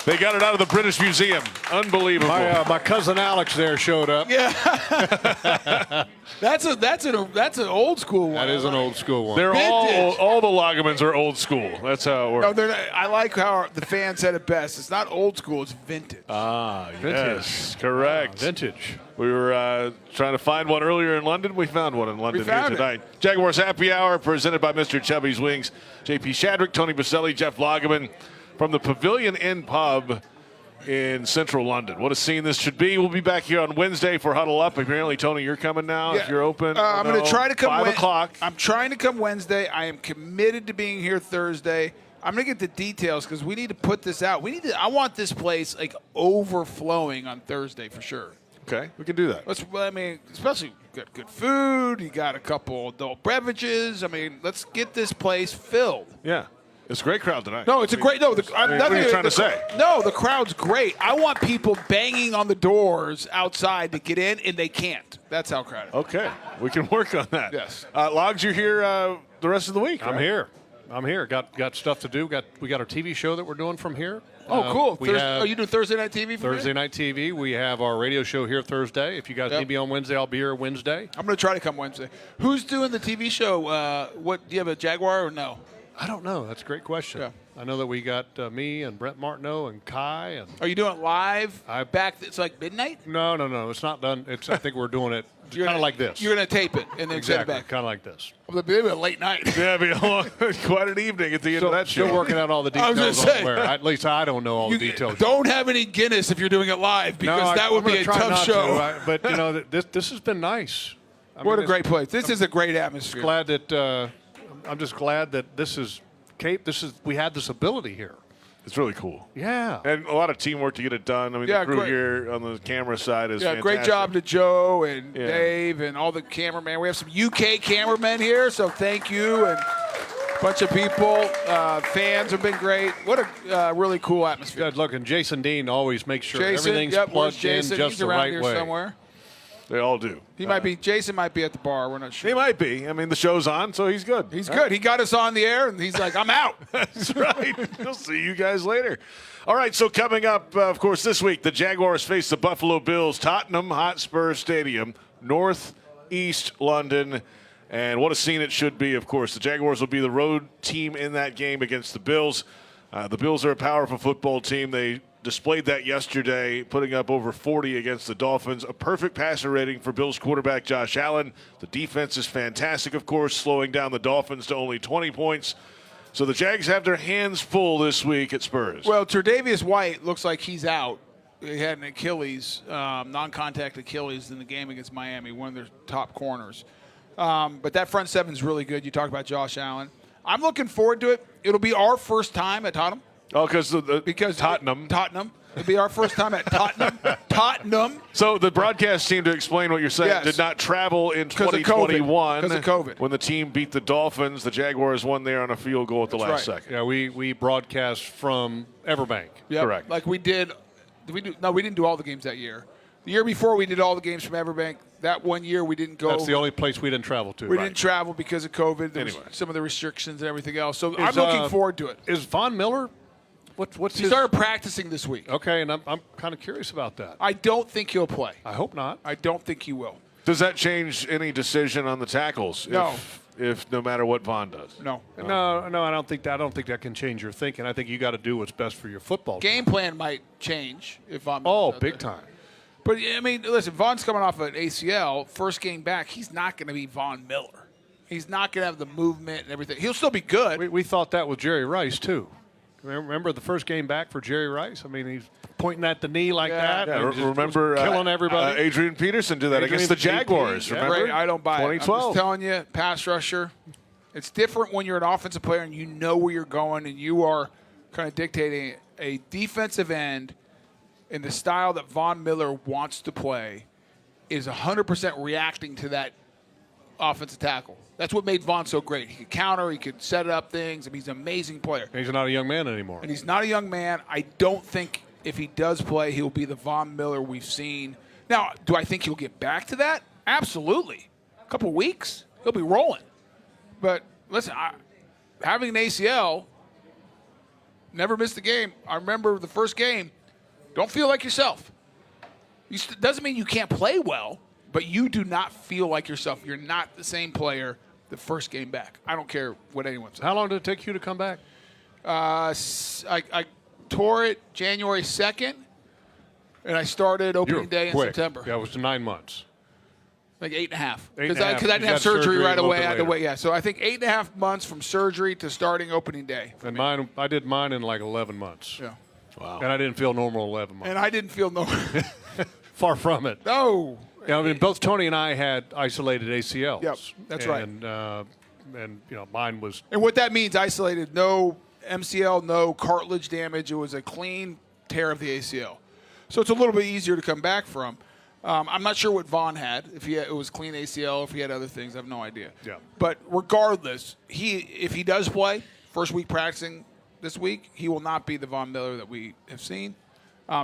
They got it out of the British Museum. Unbelievable. My cousin Alex there showed up. Yeah. That's an old school one. That is an old school one. They're all the Lagemans are old school. That's how it works. No, they're not, I like how the fan said it best. It's not old school, it's vintage. Vintage. Yes, correct. Vintage. We were trying to find one earlier in London. We found one in London here found it. tonight. Jaguars Happy Hour presented by Mr. Chubby's Wings. JP Shadrick, Tony Boselli, Jeff Lageman from the Pavilion End Pub in central London. What a scene this should be. We'll be back here on Wednesday for Huddle Up. Apparently, Tony, you're coming now if you're open. I'm going to try to come 5 o'clock. I'm trying to come Wednesday. I am committed to being here Thursday. I'm going to get the details because we need to put this out. I want this place like overflowing on Thursday for sure. Okay, we can do that. Especially good food. You got a couple adult beverages. Let's get this place filled. Yeah. It's a great crowd tonight. No, it's a great. No, what are you trying to say? No, the crowd's great. I want people banging on the doors outside to get in, and they can't. That's how crowded. Okay, we can work on that. Yes. Logs, you're here the rest of the week. I'm right? here. Got stuff to do. We got our TV show that we're doing from here. Oh, cool. Are you doing Thursday Night TV? Thursday Night TV. We have our radio show here Thursday. If you guys need me on Wednesday, I'll be here Wednesday. I'm going to try to come Wednesday. Who's doing the TV show? Do you have a Jaguar or no? I don't know. That's a great question. Yeah. I know that we got me and Brent Martineau and Kai. And are you doing it live? It's like midnight? No. It's not done. I think we're doing it kind of like this. You're going to tape it and then send it back. Kind of like this. It'll be a late night. Yeah, it'll be quite an evening at the end of that show. Still working out all the details. I was going to say. At least I don't know all the details. Don't have any Guinness if you're doing it live because that would be a tough show. But this has been nice. What a great place. This is a great atmosphere. I'm just glad that this is. Cape, we had this ability here. It's really cool. Yeah. And a lot of teamwork to get it done. The crew here on the camera side is fantastic. Great job to Joe and Dave and all the cameramen. We have some UK cameramen here, so thank you. And a bunch of people. Fans have been great. What a really cool atmosphere. Good look, and Jason Dean always makes sure everything's plugged in just He's the around right here way. Somewhere. They all do. Jason might be at the bar. We're not sure. He might be. The show's on, so he's good. He's good. He got us on the air, and he's like, I'm out. That's right. We'll see you guys later. All right, so coming up, of course, this week, the Jaguars face the Buffalo Bills, Tottenham Hotspur Stadium, northeast London. And what a scene it should be, of course. The Jaguars will be the road team in that game against the Bills. The Bills are a powerful football team. They displayed that yesterday, putting up over 40 against the Dolphins. A perfect passer rating for Bills quarterback Josh Allen. The defense is fantastic, of course, slowing down the Dolphins to only 20 points. So the Jags have their hands full this week at Spurs. Well, Tre'Davious White looks like he's out. He had an Achilles, non-contact Achilles in the game against Miami, one of their top corners. But that front seven's really good. You talk about Josh Allen. I'm looking forward to it. It'll be our first time at Tottenham. Oh, because Tottenham. It'll be our first time at Tottenham. So the broadcast team, to explain what you're saying, did not travel in 2021 because of COVID. When the team beat the Dolphins. The Jaguars won there on a field goal at the last second. Yeah, we broadcast from Everbank. Yep. Correct. Like we did. We didn't do all the games that year. The year before, we did all the games from Everbank. That one year, we didn't go. That's the only place we didn't travel to. We didn't travel because of COVID. There was some of the restrictions and everything else. So I'm looking forward to it. Is Von Miller? What's he started practicing this week. Okay, and I'm kind of curious about that. I don't think he'll play. I hope not. I don't think he will. Does that change any decision on the tackles? No. If no matter what Von does. No. I don't think that can change your thinking. I think you got to do what's best for your football game team. Plan might change if Von. Big time. But listen, Von's coming off an ACL, first game back. He's not going to be Von Miller. He's not going to have the movement and everything. He'll still be good. We thought that with Jerry Rice too. Remember the first game back for Jerry Rice? he's pointing at the knee like that. Yeah, remember killing everybody. Adrian Peterson did that against the Jaguars. Remember? Right, I don't buy 2012. it. I'm just telling you, pass rusher. It's different when you're an offensive player and you know where you're going and you are kind of dictating a defensive end in the style that Von Miller wants to play is 100% reacting to that offensive tackle. That's what made Von so great. He could counter. He could set up things. He's an amazing player. He's not a young man anymore. And he's not a young man. I don't think if he does play, he'll be the Von Miller we've seen. Now, do I think he'll get back to that? Absolutely. A couple weeks, he'll be rolling. But listen, having an ACL, Never missed a game. I remember the first game. Don't feel like yourself. Doesn't mean you can't play well, but you do not feel like yourself. You're not the same player the first game back. I don't care what anyone says. How long did it take you to come back? I tore it January 2nd, and I started opening day in quick. September. Yeah, it was 9 months. Like 8.5. 8.5. Because I didn't have surgery right away. I had to wait. Yeah, so I think 8.5 months from surgery to starting opening day. And I did mine in like 11 months. Yeah. Wow. And I didn't feel normal 11 months. And I didn't feel no. Far from it. No. Yeah, I mean, both Tony and I had isolated ACLs. Yep, that's right. And mine was. And what that means, isolated, no MCL, no cartilage damage. It was a clean tear of the ACL. So it's a little bit easier to come back from. I'm not sure what Vaughn had. If it was clean ACL, if he had other things, I have no idea. Yeah. But regardless, if he does play, first week practicing this week, he will not be the Von Miller that we have seen.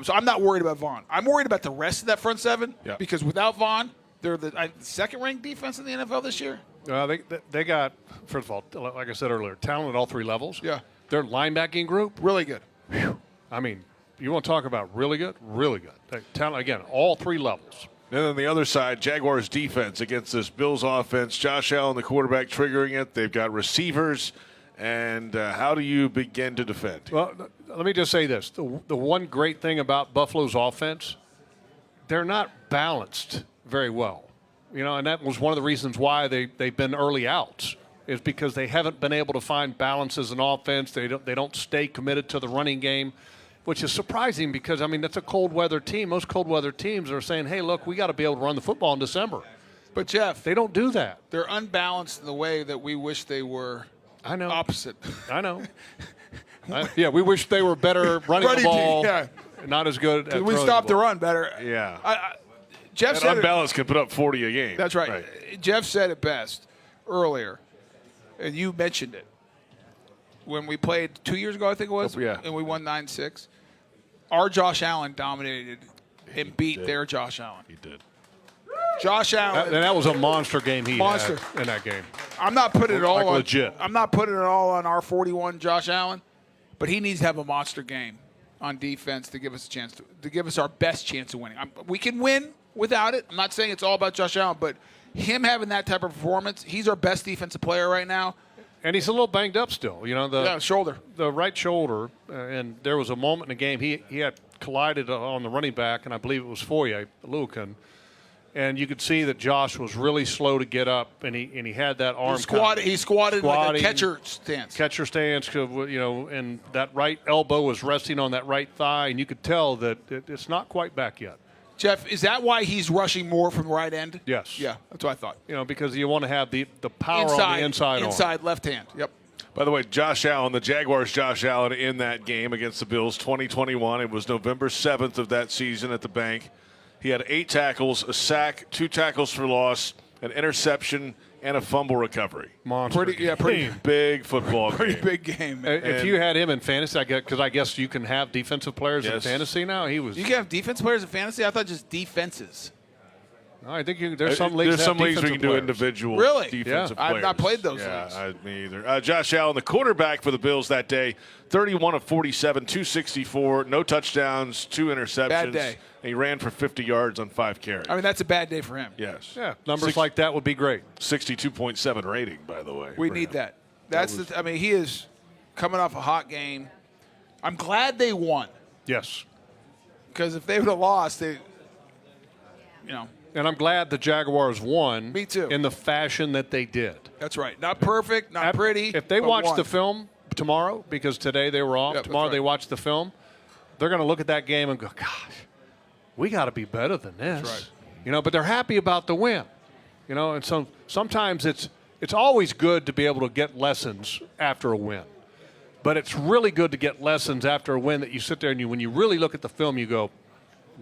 So I'm not worried about Vaughn. I'm worried about the rest of that front seven because without Vaughn, they're the second-ranked defense in the NFL this year. They got, first of all, like I said earlier, talent at all three levels. Yeah. Their linebacking group. Really good. Whew. I mean, you want to talk about really good? Really good. Talent, again, all three levels. And then the other side, Jaguars defense against this Bills offense. Josh Allen, the quarterback, triggering it. They've got receivers. And how do you begin to defend? Well, let me just say this. The one great thing about Buffalo's offense, they're not balanced very well. And that was one of the reasons why they've been early outs, is because they haven't been able to find balance as an offense. They don't stay committed to the running game, which is surprising because, I mean, that's a cold weather team. Most cold weather teams are saying, hey, look, we got to be able to run the football in December. But, Jeff, they don't do that. They're unbalanced in the way that we wish they were. I know. Opposite. I know. Yeah, we wish they were better running the ball. Yeah. Not as good at we stopped the run better. Yeah. Jeff said unbalanced can put up 40 a game. That's right. Jeff said it best earlier, and you mentioned it. When we played 2 years ago, I think it was, and we won 9-6, our Josh Allen dominated and beat their Josh Allen. He did. Josh Allen. And that was a monster game he had in that game. I'm not putting it all on legit. I'm not putting it all on our 41 Josh Allen, but he needs to have a monster game on defense to give us a chance to give us our best chance of winning. We can win without it. I'm not saying it's all about Josh Allen, but him having that type of performance, he's our best defensive player right now. And he's a little banged up still. The shoulder. The right shoulder. And there was a moment in the game he had collided on the running back, and I believe it was Foye, Lucan. And you could see that Josh was really slow to get up, and he had that arm. He squatted like a catcher stance. Catcher stance, and that right elbow was resting on that right thigh, and you could tell that it's not quite back yet. Jeff, is that why he's rushing more from the right end? Yes. Yeah, that's what I thought. Because you want to have the power on the inside arm. Left hand. Yep. By the way, Josh Allen, the Jaguars' Josh Allen in that game against the Bills, 2021. It was November 7th of that season at the Bank. He had 8 tackles, a sack, 2 tackles for loss, an interception, and a fumble recovery. Monster. Pretty big football game. Pretty big game. If you had him in fantasy, because I guess you can have defensive players in fantasy now. You can have defense players in fantasy? I thought just defenses. No, I think there's some leagues. There's some leagues we can do individual defensive players. I've not played those leagues. Me either. Josh Allen, the quarterback for the Bills that day, 31 of 47, 264, no touchdowns, 2 interceptions. Bad day. And he ran for 50 yards on 5 carries. I mean, that's a bad day for him. Yes. Yeah, numbers like that would be great. 62.7 rating, by the way. We need that. He is coming off a hot game. I'm glad they won. Yes. Because if they would have lost, And I'm glad the Jaguars won. Me too. In the fashion that they did. That's right. Not perfect, not pretty. If they watch the film tomorrow, because today they were off, tomorrow they watch the film, they're going to look at that game and go, gosh, we got to be better than this. That's right. But they're happy about the win. And so sometimes it's always good to be able to get lessons after a win. But it's really good to get lessons after a win that you sit there and when you really look at the film, you go,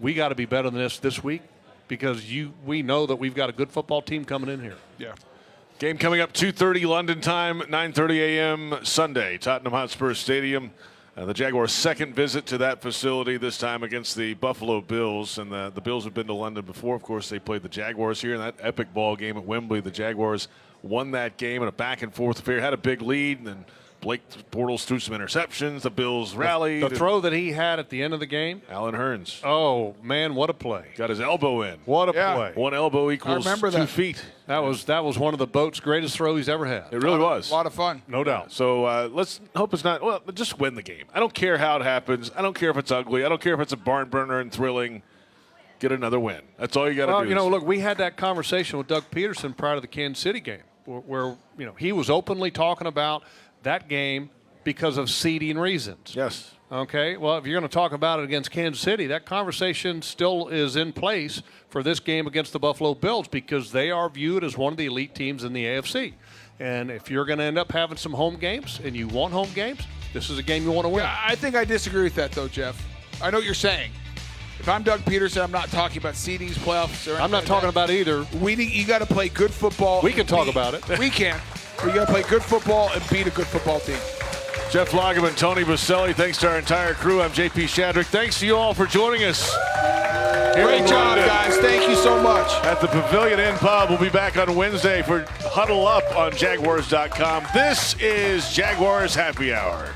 we got to be better than this week. Because we know that we've got a good football team coming in here. Yeah. Game coming up 2:30 London time, 9:30 a.m. Sunday, Tottenham Hotspur Stadium. The Jaguars' second visit to that facility, this time against the Buffalo Bills. And the Bills have been to London before. Of course, they played the Jaguars here in that epic ball game at Wembley. The Jaguars won that game in a back-and-forth affair, had a big lead, and then Blake Bortles threw some interceptions. The Bills rallied. The throw that he had at the end of the game. Alan Hearns. Oh, man, what a play. Got his elbow in. What a play. One elbow equals 2 feet. That was one of the boat's greatest throws he's ever had. It really was. A lot of fun. No doubt. So let's hope it's not. Well, just win the game. I don't care how it happens. I don't care if it's ugly. I don't care if it's a barn burner and thrilling. Get another win. That's all you got to do. You know, look, we had that conversation with Doug Peterson prior to the Kansas City game where you know, he was openly talking about that game because of seeding reasons. Yes. Okay, well, if you're going to talk about it against Kansas City, that conversation still is in place for this game against the Buffalo Bills because they are viewed as one of the elite teams in the AFC. And if you're going to end up having some home games and you want home games, this is a game you want to win. Yeah, I think I disagree with that, though, Jeff. I know what you're saying. If I'm Doug Peterson, I'm not talking about seedings, playoffs, or I'm not talking about either. You got to play good football. We can talk about it. We can. But you got to play good football and beat a good football team. Jeff Lageman, Tony Boselli, thanks to our entire crew. I'm JP Shadrick. Thanks to you all for joining us. Great job, guys. Thank you so much. At the Pavilion End Pub, we'll be back on Wednesday for Huddle Up on Jaguars.com. This is Jaguars Happy Hour.